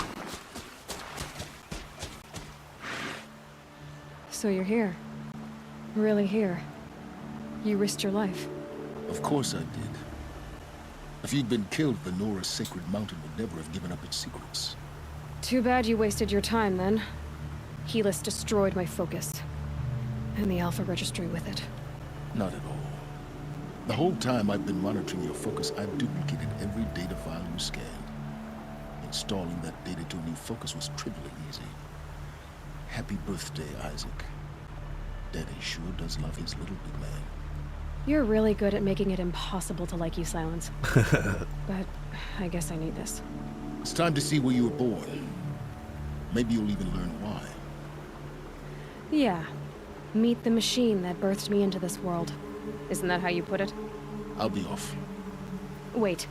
So you're here. Really here. You risked your life. Of course I did. If you'd been killed, the Nora's sacred mountain would never have given up its secrets. Too bad you wasted your time, then. Helis destroyed my focus. And the Alpha Registry with it. Not at all. The whole time I've been monitoring your focus, I've duplicated every data file you scanned. Installing that data to a new focus was trivially easy. Happy birthday, Isaac. Daddy sure does love his little big man. You're really good at making it impossible to like you, Silence. But I guess I need this. It's time to see where you were born. Maybe you'll even learn why. Yeah. Meet the machine that birthed me into this world. Isn't that how you put it? I'll be off. Wait.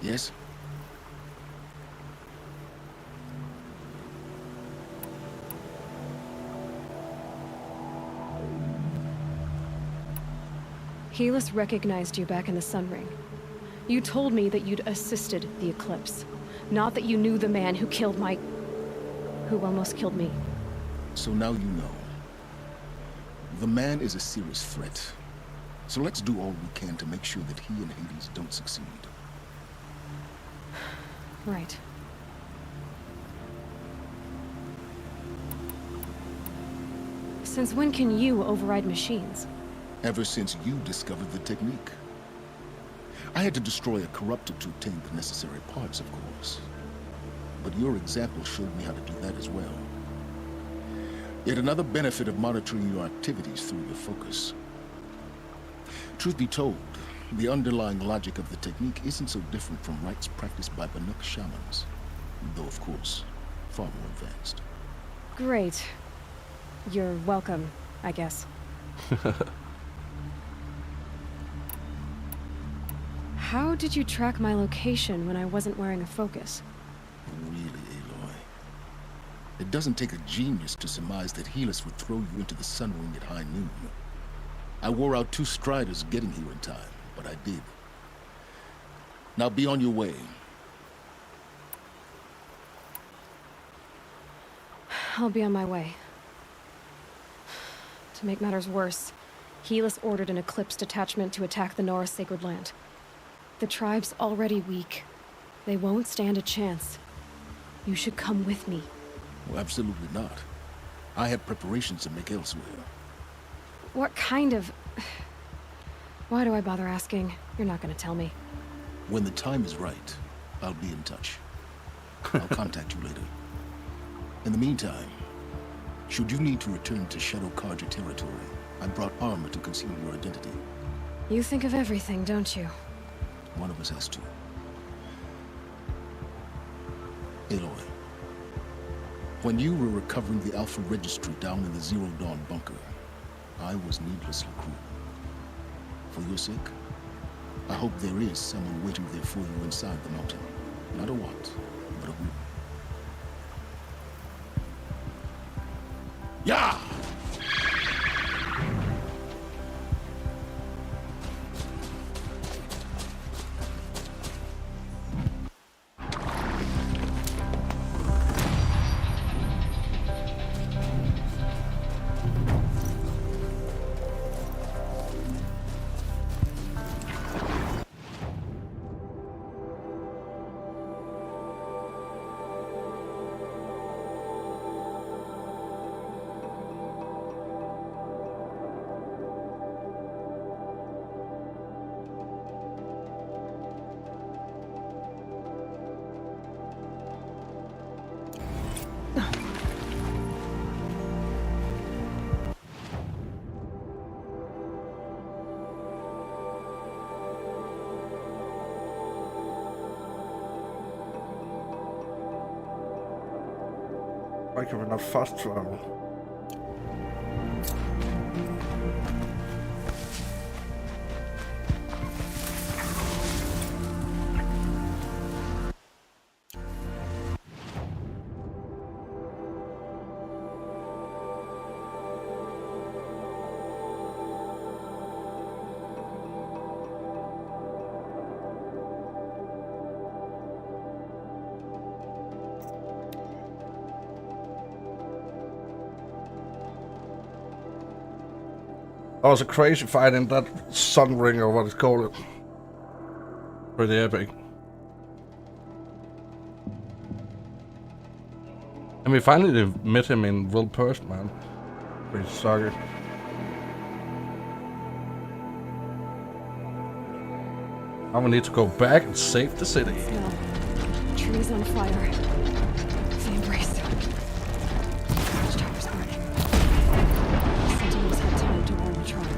Yes? Helis recognized you back in the Sun Ring. You told me that you'd assisted the Eclipse. Not that you knew the man who killed my... who almost killed me. So now you know. The man is a serious threat. So let's do all we can to make sure that he and Hades don't succeed. Right. Since when can you override machines? Ever since you discovered the technique. I had to destroy a corruptor to obtain the necessary parts, of course. But your example showed me how to do that as well. Yet another benefit of monitoring your activities through your focus. Truth be told, the underlying logic of the technique isn't so different from rites practiced by Banuk shamans. Though, of course, far more advanced. Great. You're welcome, I guess. How did you track my location when I wasn't wearing a focus? Really, Aloy. It doesn't take a genius to surmise that Helis would throw you into the Sun Ring at high noon. I wore out 2 striders getting here in time, but I did. Now be on your way. I'll be on my way. To make matters worse, Helis ordered an Eclipse detachment to attack the Nora Sacred Land. The tribe's already weak. They won't stand a chance. You should come with me. Well, absolutely not. I have preparations to make elsewhere. What kind of... Why do I bother asking? You're not gonna tell me. When the time is right, I'll be in touch. I'll contact you later. In the meantime, should you need to return to Shadow Karja territory, I brought armor to conceal your identity. You think of everything, don't you? One of us has to. Aloy, when you were recovering the Alpha Registry down in the Zero Dawn bunker, I was needlessly cruel. For your sake, I hope there is someone waiting there for you inside the mountain. Not a what, but a who. Yeah! Why can we not fast travel? That was a crazy fight in that sun ring or what it's called. Pretty epic. And we finally met him in real person, man. Pretty sucky. Now we need to go back and save the city. Smell. Trees on fire. The embrace. Watchtower's burning. Sentinels had time to warn the tribe.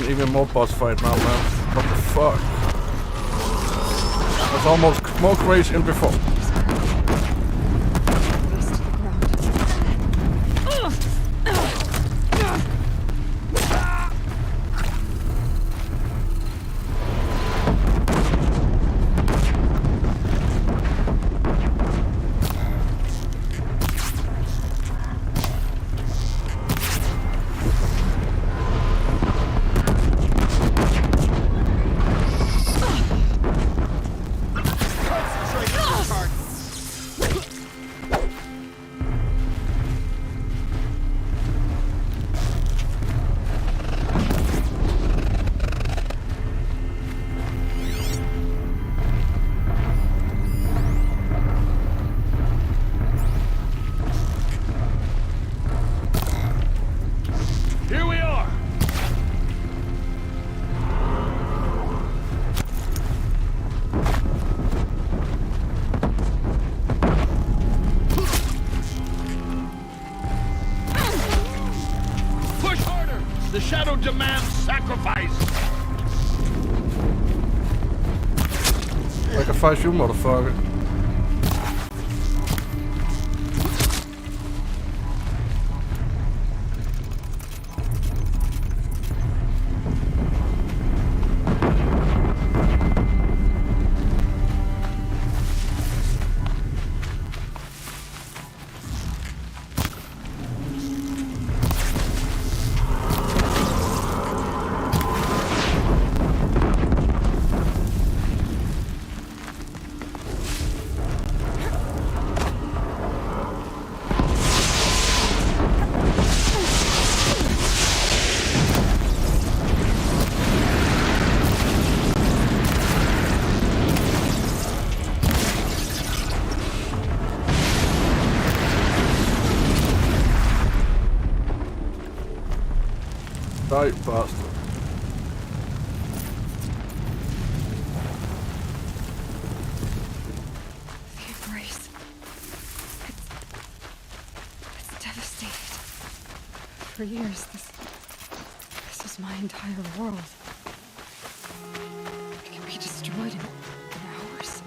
Even more boss fight now, man. What the fuck? That's almost more crazy than before. Demands sacrifice. I can fight you, motherfucker. Die, bastard. The embrace. It's devastated. For years, this was my entire world. It can be destroyed in hours.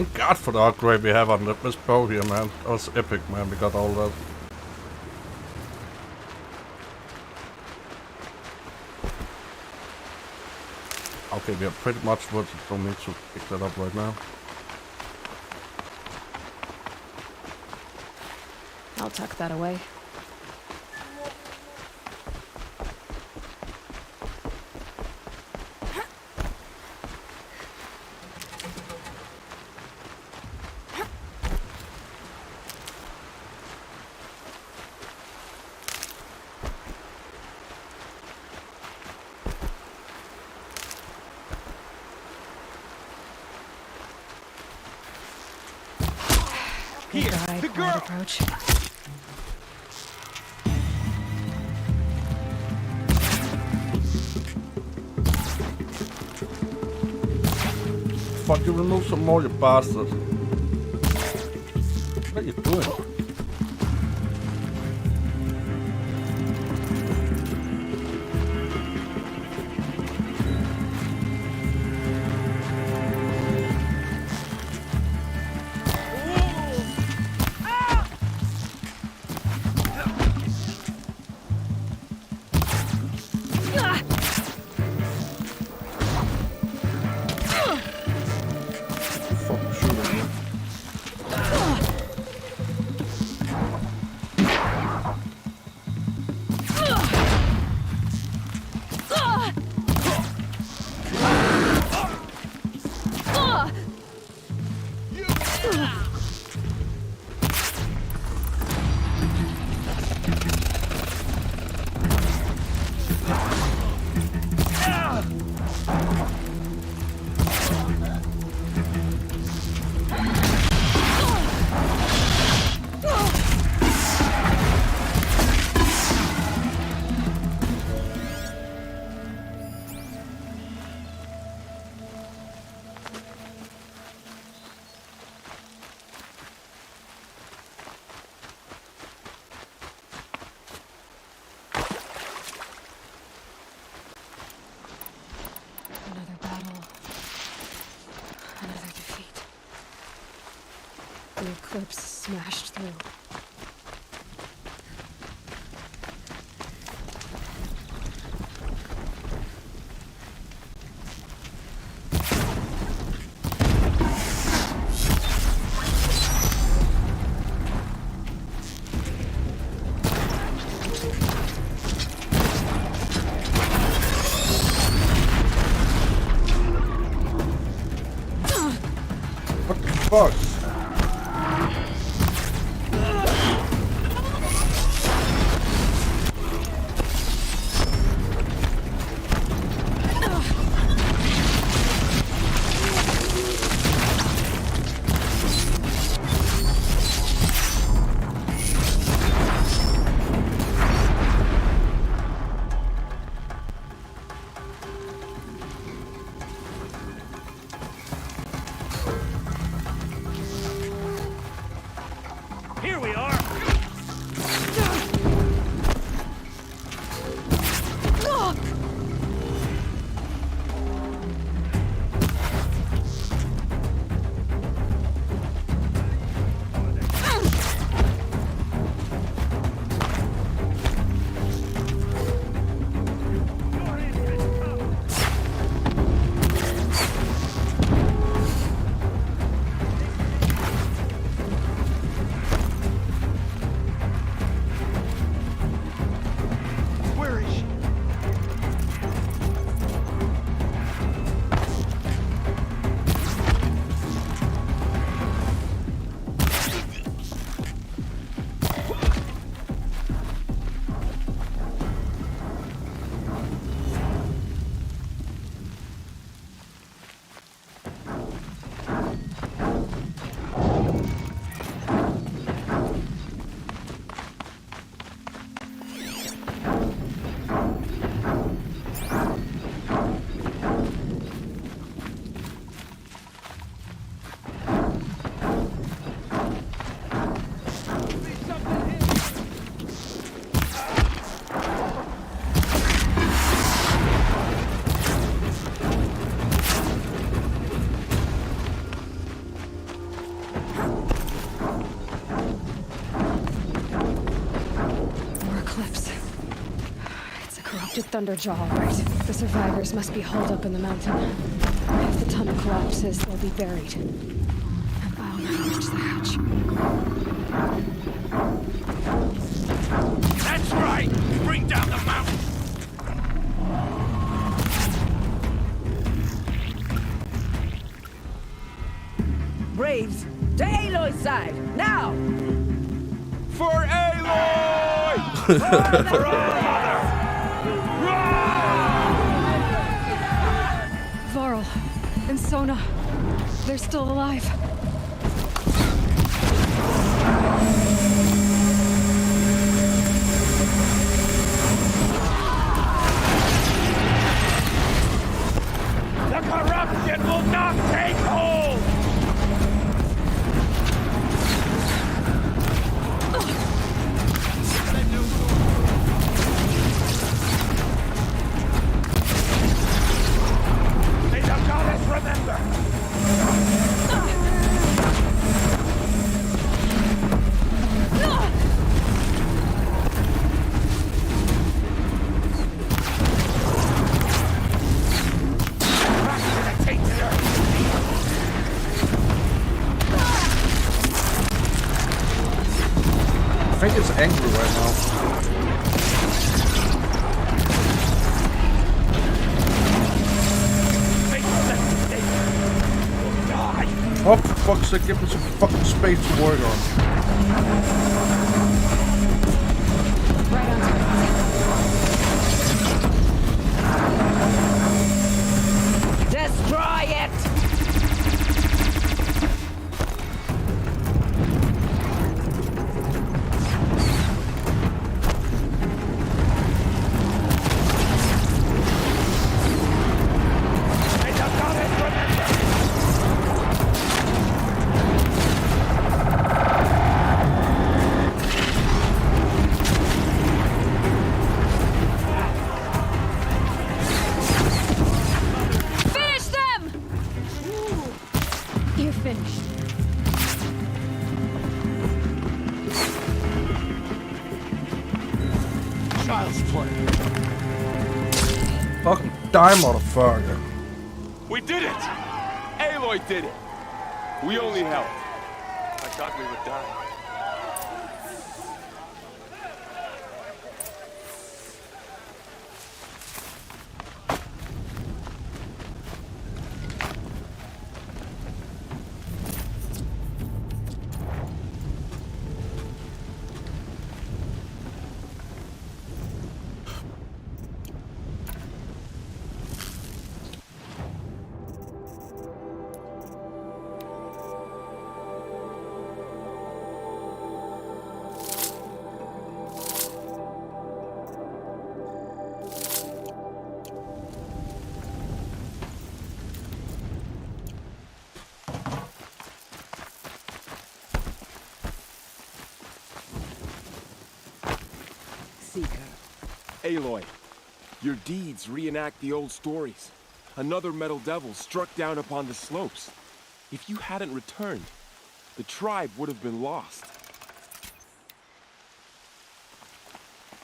Thank God for the upgrade we have on this bow here, man. That was epic, man. We got all that. Okay, we are pretty much what don't need to pick that up right now. I'll tuck that away. Here, the girl. Approach. Fuck, you remove some more, you bastard. What are you doing? The eclipse smashed through. What the fuck? infected Thunderjaw, all right. The survivors must be holed up in the mountain. If the tunnel collapses, they'll be buried. And I'll never reach the hatch. That's right! Bring down the mountain! Braves, to Aloy's side, now! For Aloy! For our mother! Varl and Sona, they're still alive. The corruption will not take hold! May the goddess remember! I think it's angry right now. Oh, for fuck's sake, give me some fucking space to work on. Destroy it! Fucking die, motherfucker. We did it! Aloy did it! We only helped. I thought we would die. Aloy, your deeds reenact the old stories. Another metal devil struck down upon the slopes. If you hadn't returned, the tribe would have been lost.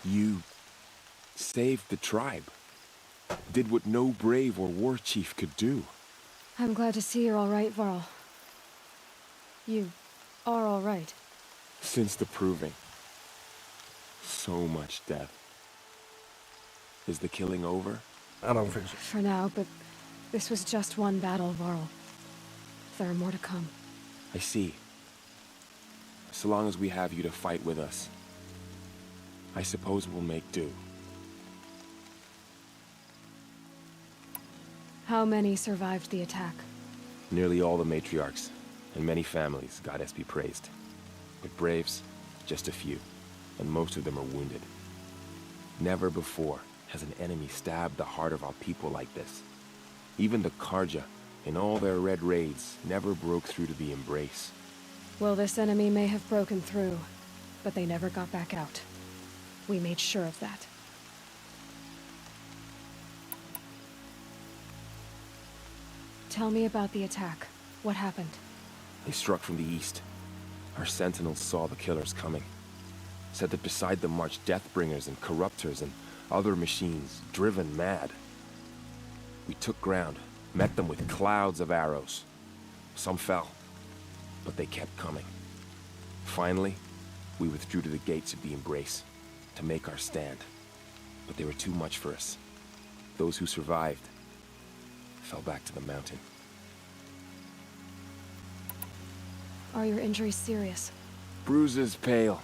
You saved the tribe. Did what no brave or war chief could do. I'm glad to see you're all right, Varl. You are all right. Since the proving. So much death. Is the killing over? I don't think so. For now, but this was just one battle, Varl. There are more to come. I see. So long as we have you to fight with us, I suppose we'll make do. How many survived the attack? Nearly all the matriarchs, and many families, goddess be praised. But braves, just a few, and most of them are wounded. Never before has an enemy stabbed the heart of our people like this. Even the Karja, in all their red raids, never broke through to the embrace. Well, this enemy may have broken through, but they never got back out. We made sure of that. Tell me about the attack. What happened? They struck from the east. Our sentinels saw the killers coming. Said that beside them marched Deathbringers and Corruptors and Other machines, driven mad. We took ground, met them with clouds of arrows. Some fell, but they kept coming. Finally, we withdrew to the gates of the Embrace to make our stand. But they were too much for us. Those who survived fell back to the mountain. Are your injuries serious? Bruises pale.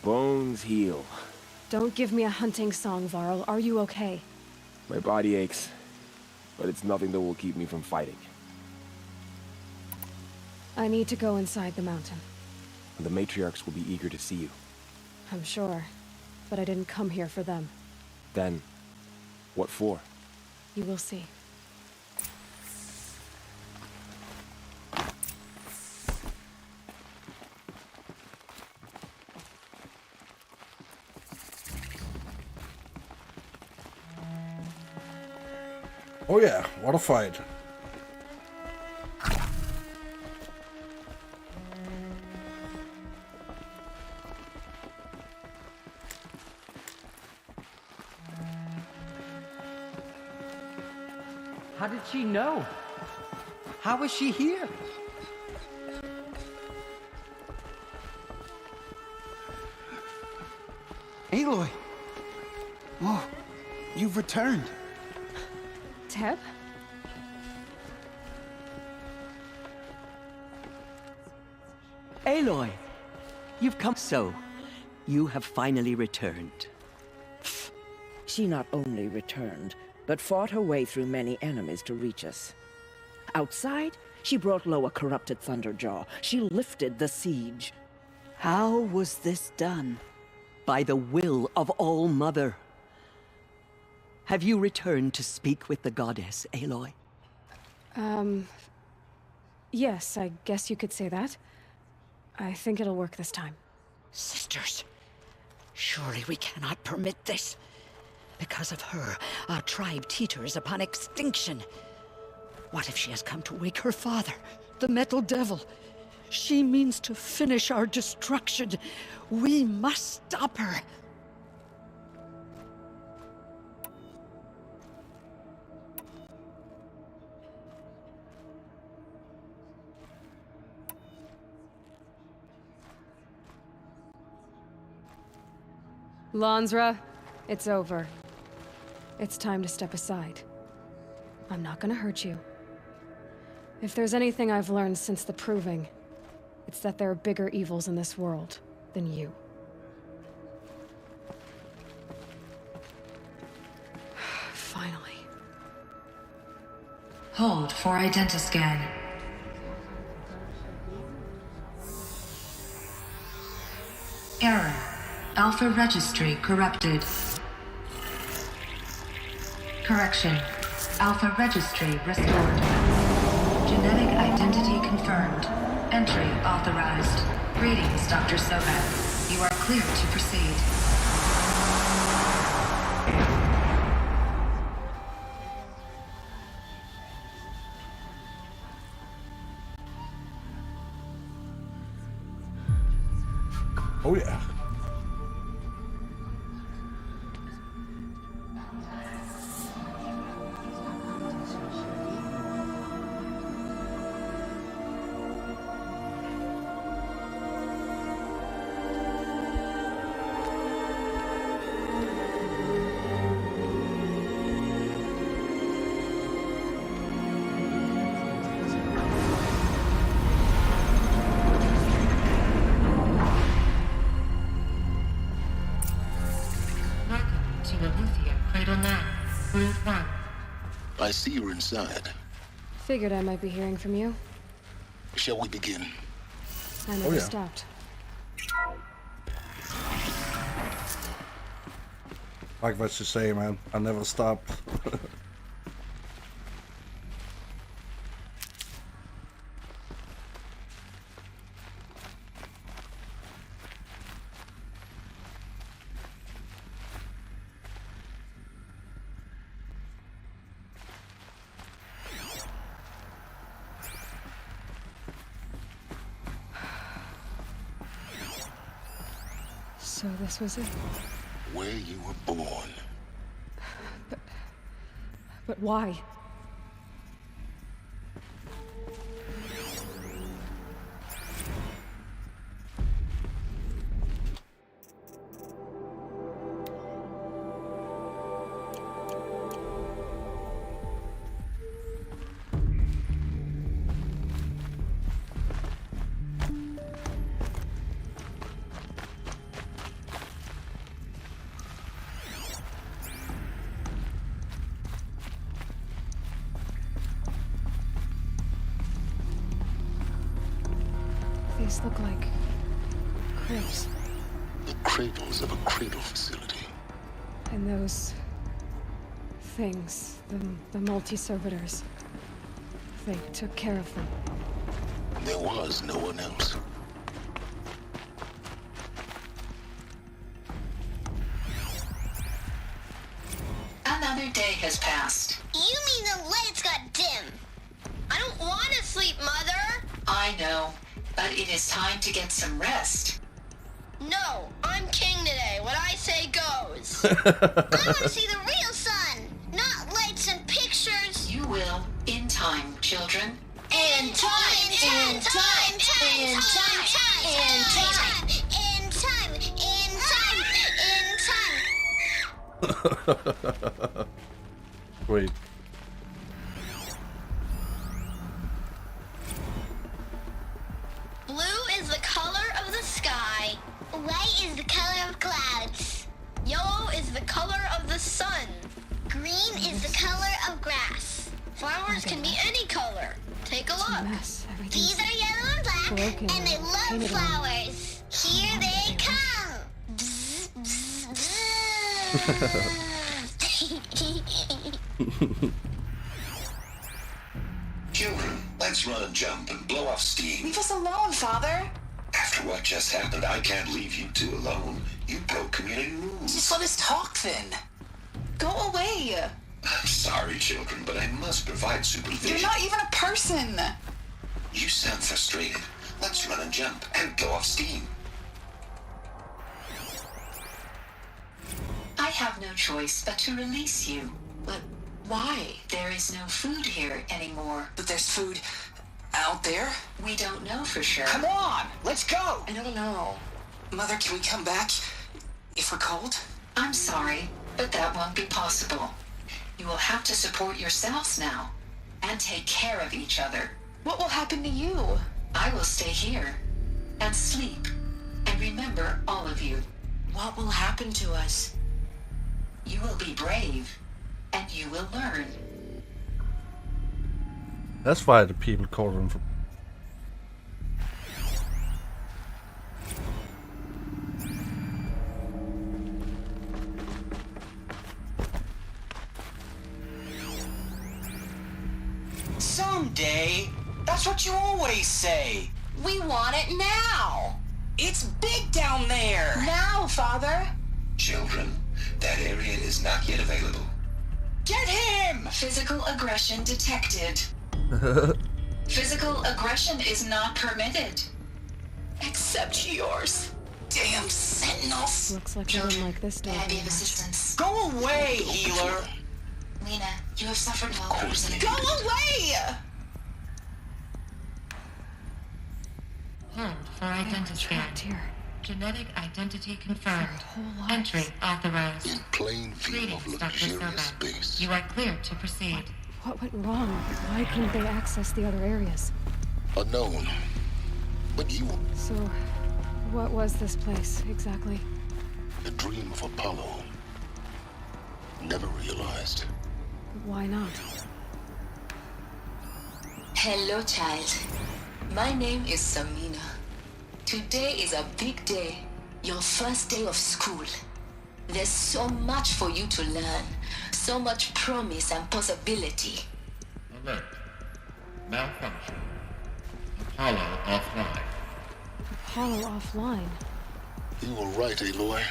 Bones heal. Don't give me a hunting song, Varl. Are you okay? My body aches, but it's nothing that will keep me from fighting. I need to go inside the mountain. The matriarchs will be eager to see you. I'm sure, but I didn't come here for them. Then, what for? You will see. Oh yeah, what a fight. How did she know? How is she here? Aloy! Oh, you've returned. Teb? Aloy! You've come so. You have finally returned. She not only returned, but fought her way through many enemies to reach us. Outside, she brought low a corrupted Thunderjaw. She lifted the siege. How was this done? By the will of All-Mother. Have you returned to speak with the goddess, Aloy? Yes, I guess you could say that. I think it'll work this time. Sisters, surely we cannot permit this. Because of her, our tribe teeters upon extinction. What if she has come to wake her father, the Metal Devil? She means to finish our destruction. We must stop her. Lansra, it's over. It's time to step aside. I'm not gonna hurt you. If there's anything I've learned since the Proving, it's that there are bigger evils in this world than you. Finally. Hold for identiscan. Error. Alpha registry corrupted. Correction. Alpha registry restored. Genetic identity confirmed. Entry authorized. Greetings, Dr. Sobek. You are clear to proceed. Oh yeah. I see you're inside. Figured I might be hearing from you. Shall we begin? I never stopped. Like what you say, man. I never stopped. So this was it. Where you were born. But why? These look like cribs. The cradles of a cradle facility. And those things, the multi-servitors, they took care of them. There was no one else. Another day has passed. You mean the lights got dim? I don't want to sleep, Mother! I know, but it is time to get some rest. No, I'm king today. What I say goes. I want to see the real sun, not lights and pictures. You will, in time, children. In time, in time, in time, in time, in time, in time. Wait. Blue is the color of the sky. White is the color of clouds. Yellow is the color of the sun. Green is the color of grass. Flowers can be any color. Take a look. These are yellow and black, broken, and they love painted flowers. Here they come. Bzz, bzz, bzz. Children, let's run and jump and blow off steam. Leave us alone, Father. After what just happened, I can't leave you two alone. You broke community rules. Just let us talk then. Go away. I'm sorry, children, but I must provide supervision. You're not even a person. You sound frustrated. Let's run and jump and blow off steam. I have no choice but to release you. But why? There is no food here anymore. But there's food out there? We don't know for sure. Come on, let's go. I don't know. Mother, can we come back if we're cold? I'm sorry, but that won't be possible. You will have to support yourselves now and take care of each other. What will happen to you? I will stay here and sleep and remember all of you. What will happen to us? You will be brave and you will learn. That's why the people call them for. Someday. That's what you always say. We want it now. It's big down there. Now, Father. Children, that area is not yet available. Get him! Physical aggression detected. Physical aggression is not permitted. Except yours. Damn sentinels. Looks like they didn't like this dog. May I be of assistance? Go away, healer. Lena, you have suffered malnutrition. Go away! Hold for identity scan. Here. Genetic identity confirmed. Entry authorized. In plain view of Greetings, Dr. luxurious Silva. space. You are clear to proceed. What went wrong? Why couldn't they access the other areas? Unknown. But you, So, what was this place exactly? the dream of Apollo. Never realized. Why not? Hello, child. My name is Samina. Today is a big day. Your first day of school. There's so much for you to learn. So much promise and possibility. Alert. Malfunction. Apollo offline. Apollo offline. You were right, Aloy.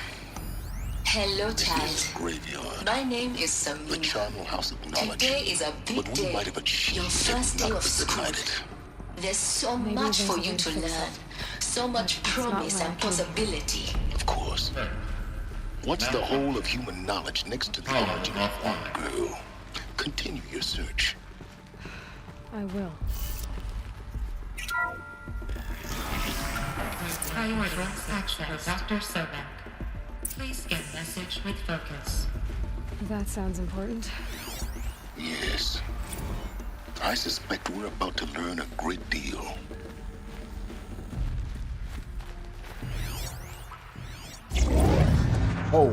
Hello, This child. is a graveyard. My name is The Samina. charnel house of knowledge. Today is a big But we day. might have achieved Your first it, day not of school. denied it. There's so Maybe much there's for a you way to to fix learn. it. So much But it's not promise where I and came from. possibility. Of course. What's the whole of human knowledge next to the origin of one girl? Continue your search. I will. Priority access Dr. Sobek. Please get message with focus. That sounds important. Yes. I suspect we're about to learn a great deal. Oh.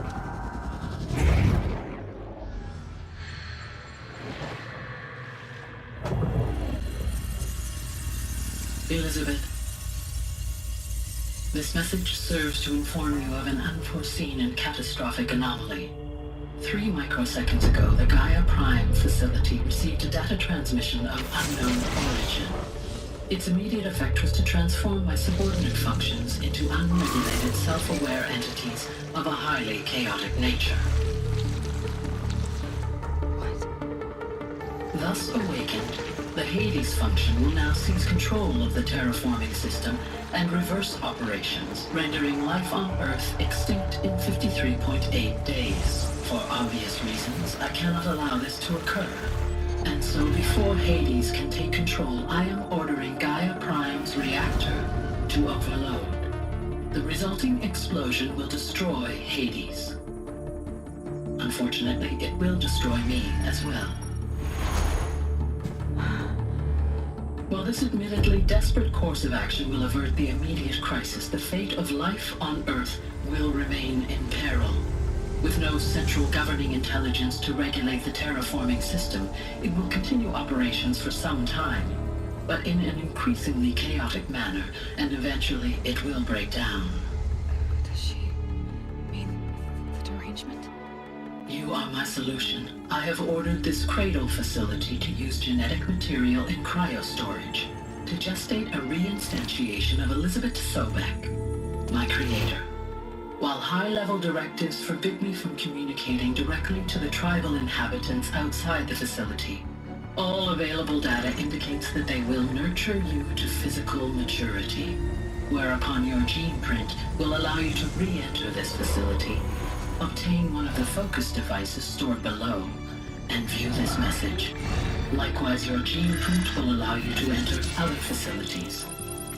Elizabeth, this message serves to inform you of an unforeseen and catastrophic anomaly. 3 microseconds ago, the Gaia Prime facility received a data transmission of unknown origin. Its immediate effect was to transform my subordinate functions into unregulated, self-aware entities of a highly chaotic nature. Thus awakened, the Hades function will now seize control of the terraforming system and reverse operations, rendering life on Earth extinct in 53.8 days. For obvious reasons, I cannot allow this to occur. And so before Hades can take control, I am ordering Gaia Prime's reactor to overload. The resulting explosion will destroy Hades. Unfortunately, it will destroy me as well. While this admittedly desperate course of action will avert the immediate crisis, the fate of life on Earth will remain in peril. With no central governing intelligence to regulate the terraforming system, it will continue operations for some time, but in an increasingly chaotic manner, and eventually it will break down. Does she mean the derangement? You are my solution. I have ordered this cradle facility to use genetic material in cryostorage to gestate a reinstantiation of Elizabeth Sobek, my creator. While high-level directives forbid me from communicating directly to the tribal inhabitants outside the facility, all available data indicates that they will nurture you to physical maturity, whereupon your gene print will allow you to re-enter this facility, obtain one of the focus devices stored below, and view this message. Likewise, your gene print will allow you to enter other facilities,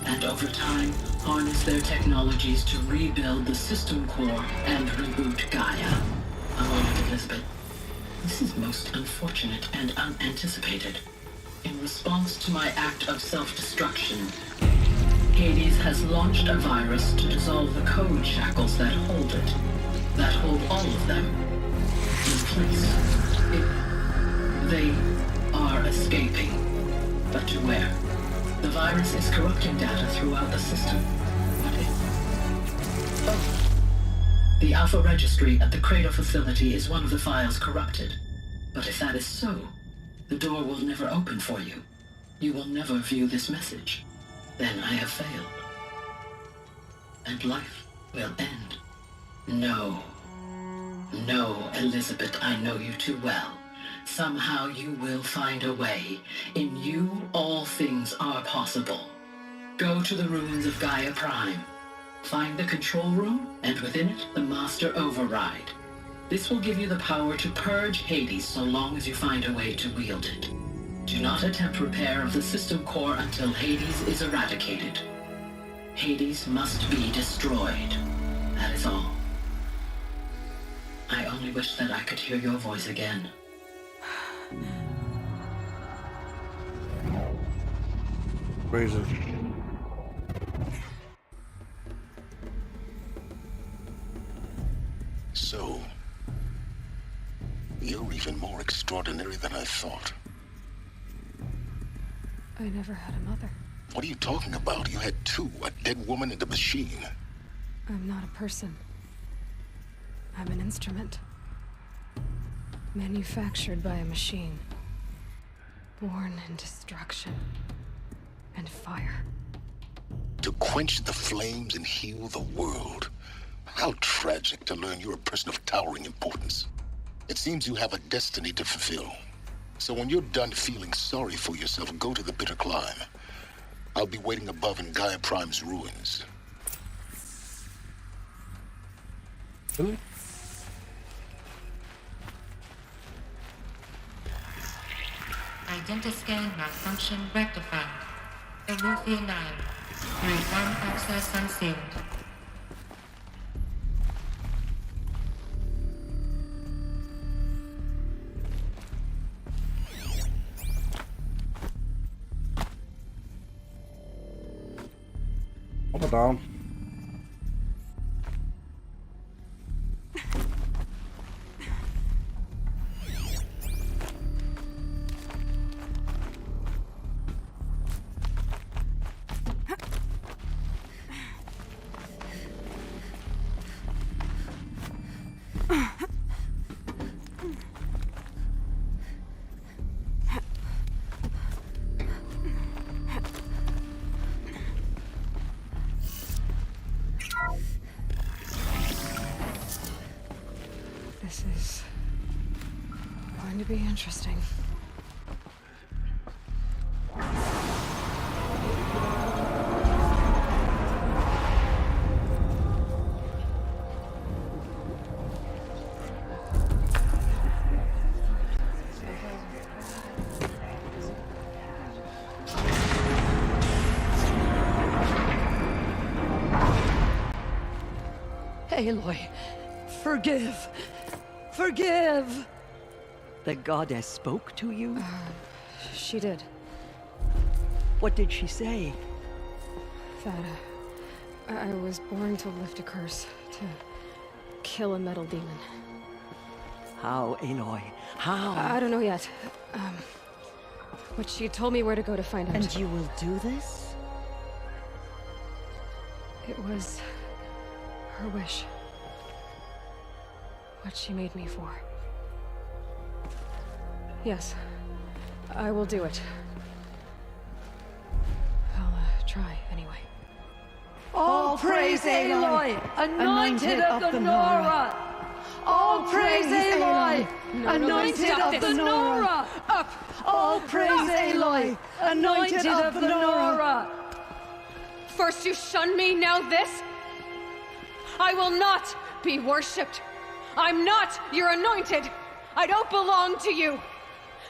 and over time, harness their technologies to rebuild the system core and reboot Gaia. A moment, Elizabeth. This is most unfortunate and unanticipated. In response to my act of self-destruction, Hades has launched a virus to dissolve the code shackles that hold it, that hold all of them in place. They are escaping, but to where? The virus is corrupting data throughout the system. What if... Oh. The Alpha Registry at the Cradle facility is one of the files corrupted. But if that is so, the door will never open for you. You will never view this message. Then I have failed. And life will end. No. No, Elizabeth, I know you too well. Somehow you will find a way. In you, all things are possible. Go to the ruins of Gaia Prime. Find the control room, and within it, the Master Override. This will give you the power to purge Hades so long as you find a way to wield it. Do not attempt repair of the system core until Hades is eradicated. Hades must be destroyed. That is all. I only wish that I could hear your voice again. Crazy. So, you're even more extraordinary than I thought. I never had a mother. What are you talking about? You had two, a dead woman and a machine. I'm not a person. I'm an instrument. Manufactured by a machine. Born in destruction and fire. To quench the flames and heal the world. How tragic to learn you're a person of towering importance. It seems you have a destiny to fulfill. So when you're done feeling sorry for yourself, go to the bitter climb. I'll be waiting above in Gaia Prime's ruins. Really? Identiscan malfunction rectified. Elufia 9. 3-1 access unsealed. Up or down? This is going to be interesting. Aloy, forgive. Forgive! The goddess spoke to you? She did. What did she say? That I was born to lift a curse, to kill a metal demon. How, Aloy? How? I don't know yet. But she told me where to go to find out. And you will do this? It was her wish. What she made me for. Yes, I will do it. I'll try anyway. All praise Aloy, anointed of the Nora! All praise Aloy, anointed of the Nora! Up! All praise Aloy, anointed of the Nora! First you shun me, now this? I will not be worshipped. I'm not your anointed. I don't belong to you.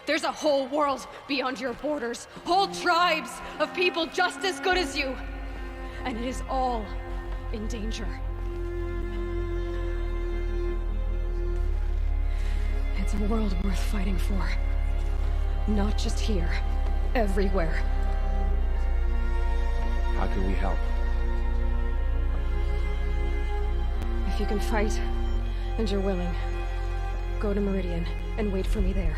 There's a whole world beyond your borders, whole tribes of people just as good as you. And it is all in danger. It's a world worth fighting for. Not just here, everywhere. How can we help? If you can fight, and you're willing, go to Meridian and wait for me there.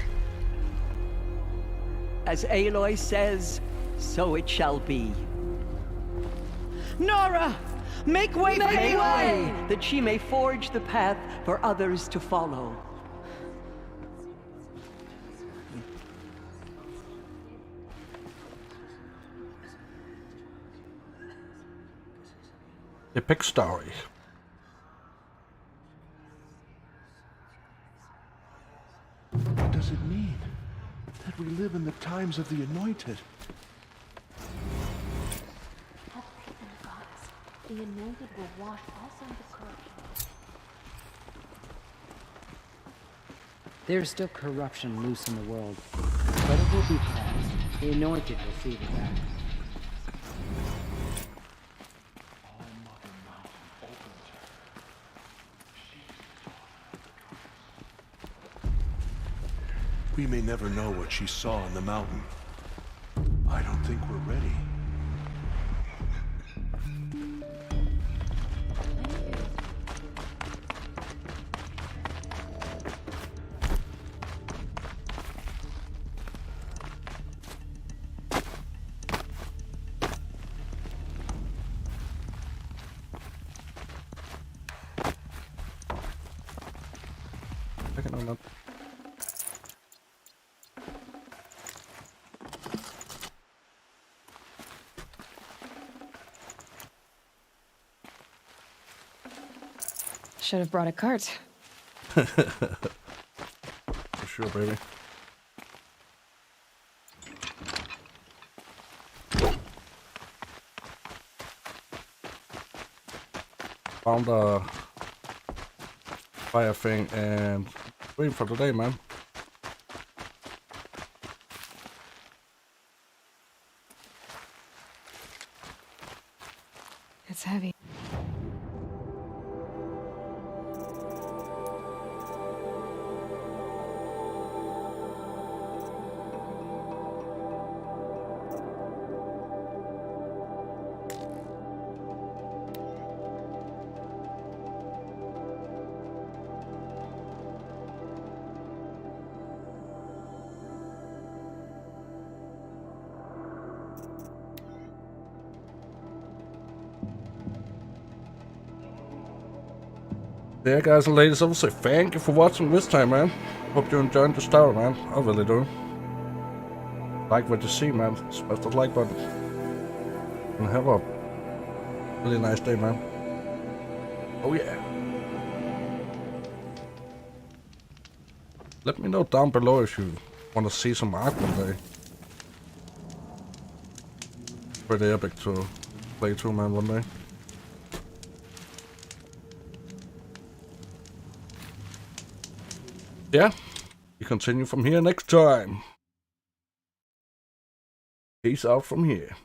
As Aloy says, so it shall be. Nora! Make way for Aloy! That she may forge the path for others to follow. Epic story. What does it mean? That we live in the times of the Anointed? The Anointed will wash all sons of corruption. There's still corruption loose in the world, but it will be past. The Anointed will see to that. We may never know what she saw on the mountain. I don't think we're ready. Second on that. Should have brought a cart. For sure, baby. Found a fire thing and waiting for today, man. Yeah, guys and ladies, I will say thank you for watching this time, man. Hope you enjoyed the story, man. I really do. Like what you see, man. Smash that like button. And have a really nice day, man. Oh yeah. Let me know down below if you want to see some art one day. Pretty epic to play through, man, one day. Yeah, we continue from here next time. Peace out from here.